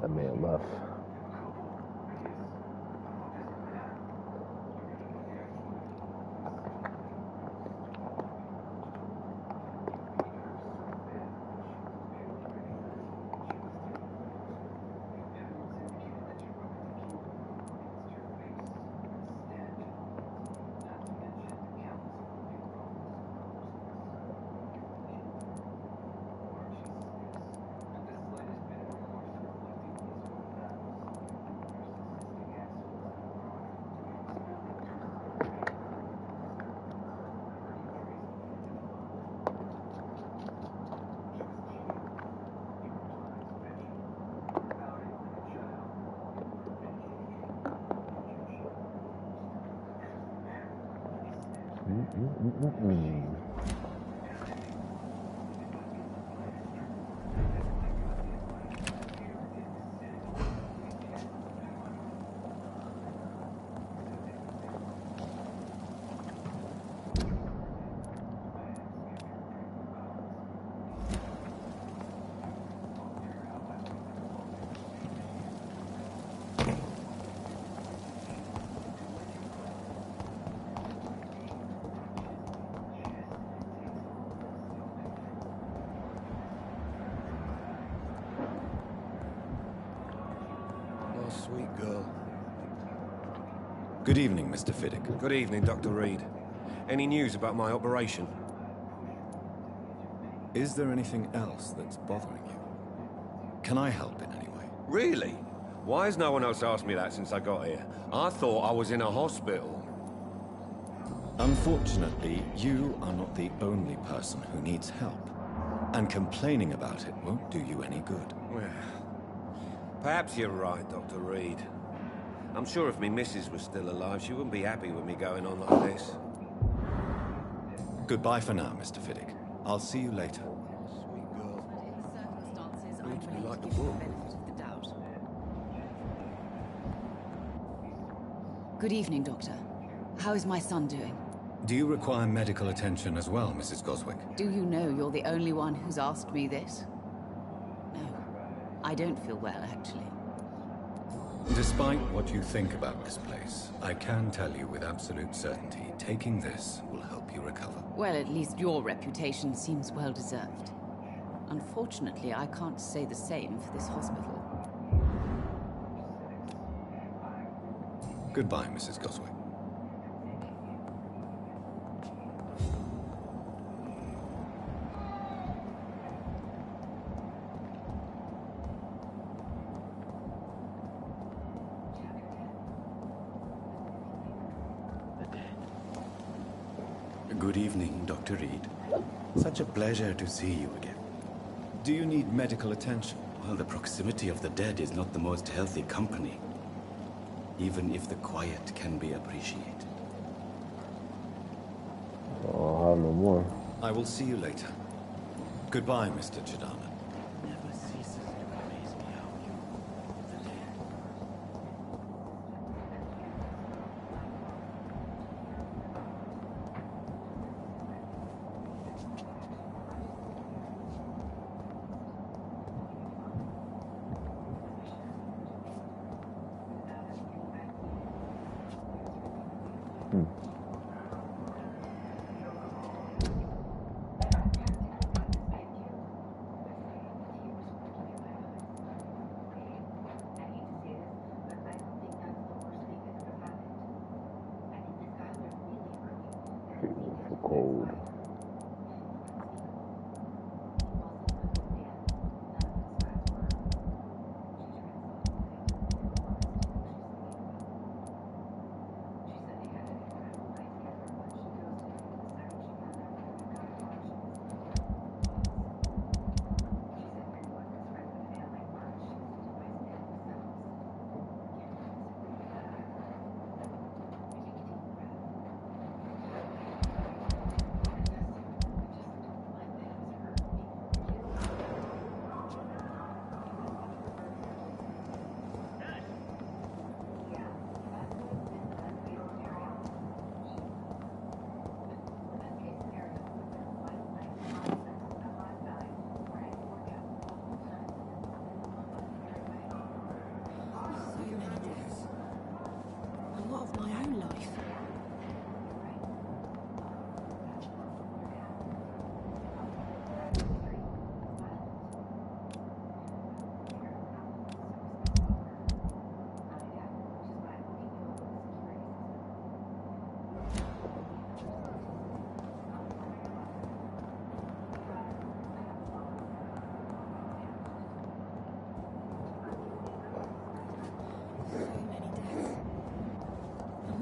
S17: That man left.
S10: Sweet girl.
S15: Good evening, Mr. Fiddick.
S10: Good evening, Dr. Reed. Any news about my operation?
S15: Is there anything else that's bothering you? Can I help in any way?
S10: Really? Why has no one else asked me that since I got here? I thought I was in a hospital.
S15: Unfortunately, you are not the only person who needs help. And complaining about it won't do you any good.
S10: Well, perhaps you're right, Dr. Reed. I'm sure if me missus was still alive, she wouldn't be happy with me going on like this.
S15: Goodbye for now, Mr. Fiddick. I'll see you later.
S7: Good evening, Doctor. How is my son doing?
S15: Do you require medical attention as well, Mrs. Goswick?
S7: Do you know you're the only one who's asked me this? No, I don't feel well, actually.
S15: Despite what you think about this place, I can tell you with absolute certainty, taking this will help you recover.
S7: Well, at least your reputation seems well deserved. Unfortunately, I can't say the same for this hospital.
S15: Goodbye, Mrs. Goswick.
S22: Good evening, Dr. Reed. Such a pleasure to see you again.
S15: Do you need medical attention?
S22: Well, the proximity of the dead is not the most healthy company, even if the quiet can be appreciated.
S1: Oh, I'll have no more.
S15: I will see you later. Goodbye, Mr. Chidana.
S22: Never ceases to amaze me how you, the dead.
S1: Cold.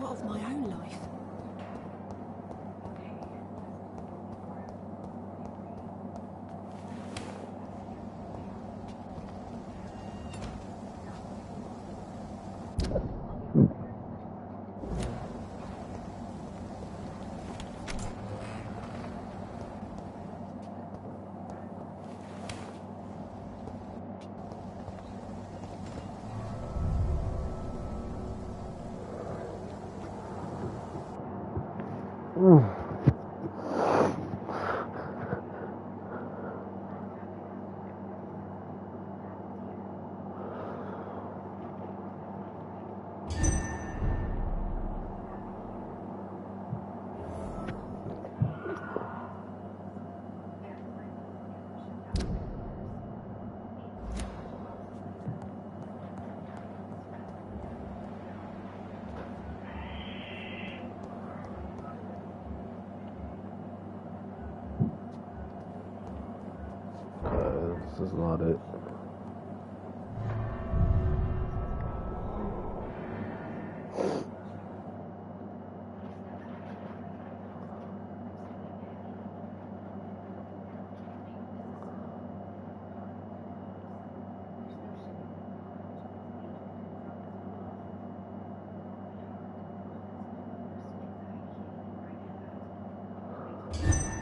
S20: Of my own life.
S1: This is not it.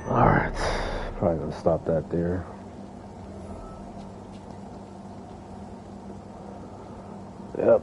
S1: Alright, probably gonna stop that there. Yep.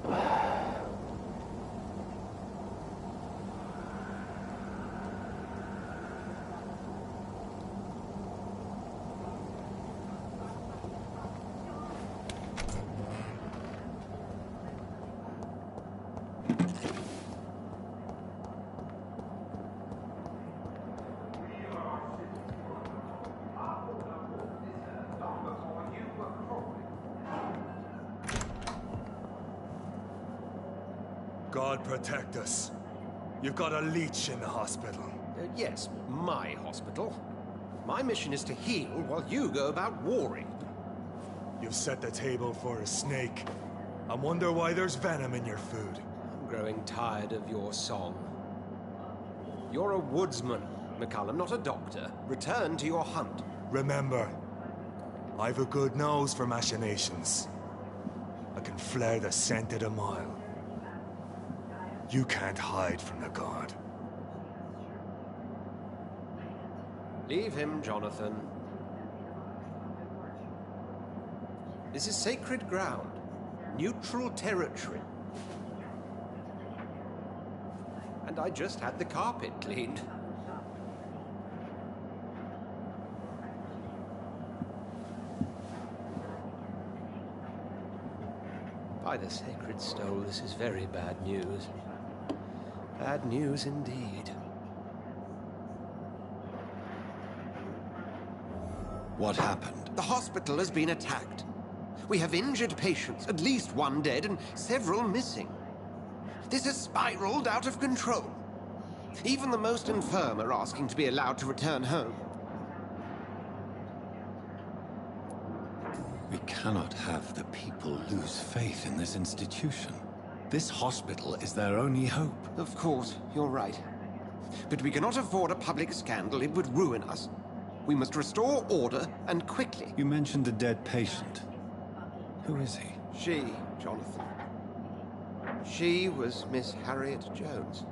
S5: God protect us. You've got a leech in the hospital.
S11: Yes, my hospital. My mission is to heal while you go about warring.
S5: You've set the table for a snake. I wonder why there's venom in your food.
S11: I'm growing tired of your song. You're a woodsman, McCullum, not a doctor. Return to your hunt.
S5: Remember, I've a good nose for machinations. I can flare the scent at a mile. You can't hide from the god.
S11: Leave him, Jonathan. This is sacred ground. Neutral territory. And I just had the carpet cleaned. By the sacred stone, this is very bad news. Bad news indeed.
S15: What happened?
S11: The hospital has been attacked. We have injured patients, at least one dead and several missing. This has spiraled out of control. Even the most infirm are asking to be allowed to return home.
S15: We cannot have the people lose faith in this institution. This hospital is their only hope.
S11: Of course, you're right. But we cannot afford a public scandal. It would ruin us. We must restore order, and quickly.
S15: You mentioned a dead patient. Who is he?
S11: She, Jonathan. She was Miss Harriet Jones.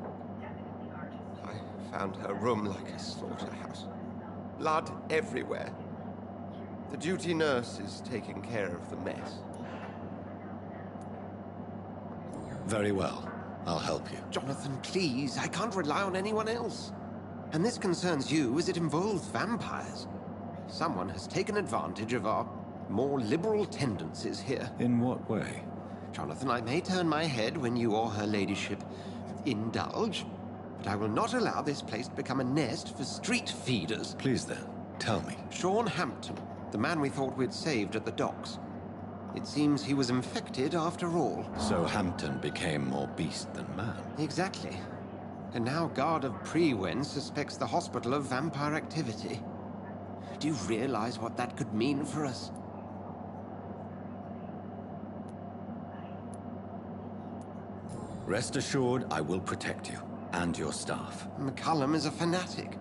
S11: I found her room like a slaughterhouse. Blood everywhere. The duty nurse is taking care of the mess.
S15: Very well. I'll help you.
S11: Jonathan, please. I can't rely on anyone else. And this concerns you as it involves vampires. Someone has taken advantage of our more liberal tendencies here.
S15: In what way?
S11: Jonathan, I may turn my head when you or her ladyship indulge, but I will not allow this place to become a nest for street feeders.
S15: Please then, tell me.
S11: Sean Hampton, the man we thought we'd saved at the docks. It seems he was infected after all.
S15: So Hampton became more beast than man.
S11: Exactly. And now Guard of Prewen suspects the hospital of vampire activity. Do you realize what that could mean for us?
S15: Rest assured, I will protect you and your staff.
S11: McCullum is a fanatic.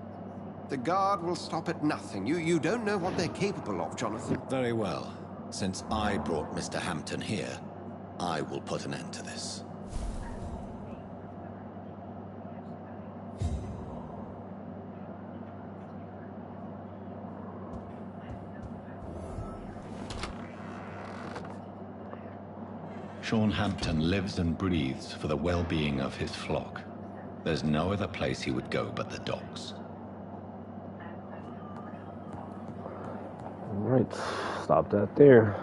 S11: The Guard will stop at nothing. You don't know what they're capable of, Jonathan.
S15: Very well. Since I brought Mr. Hampton here, I will put an end to this. Sean Hampton lives and breathes for the well-being of his flock. There's no other place he would go but the docks.
S1: Alright, stop that there.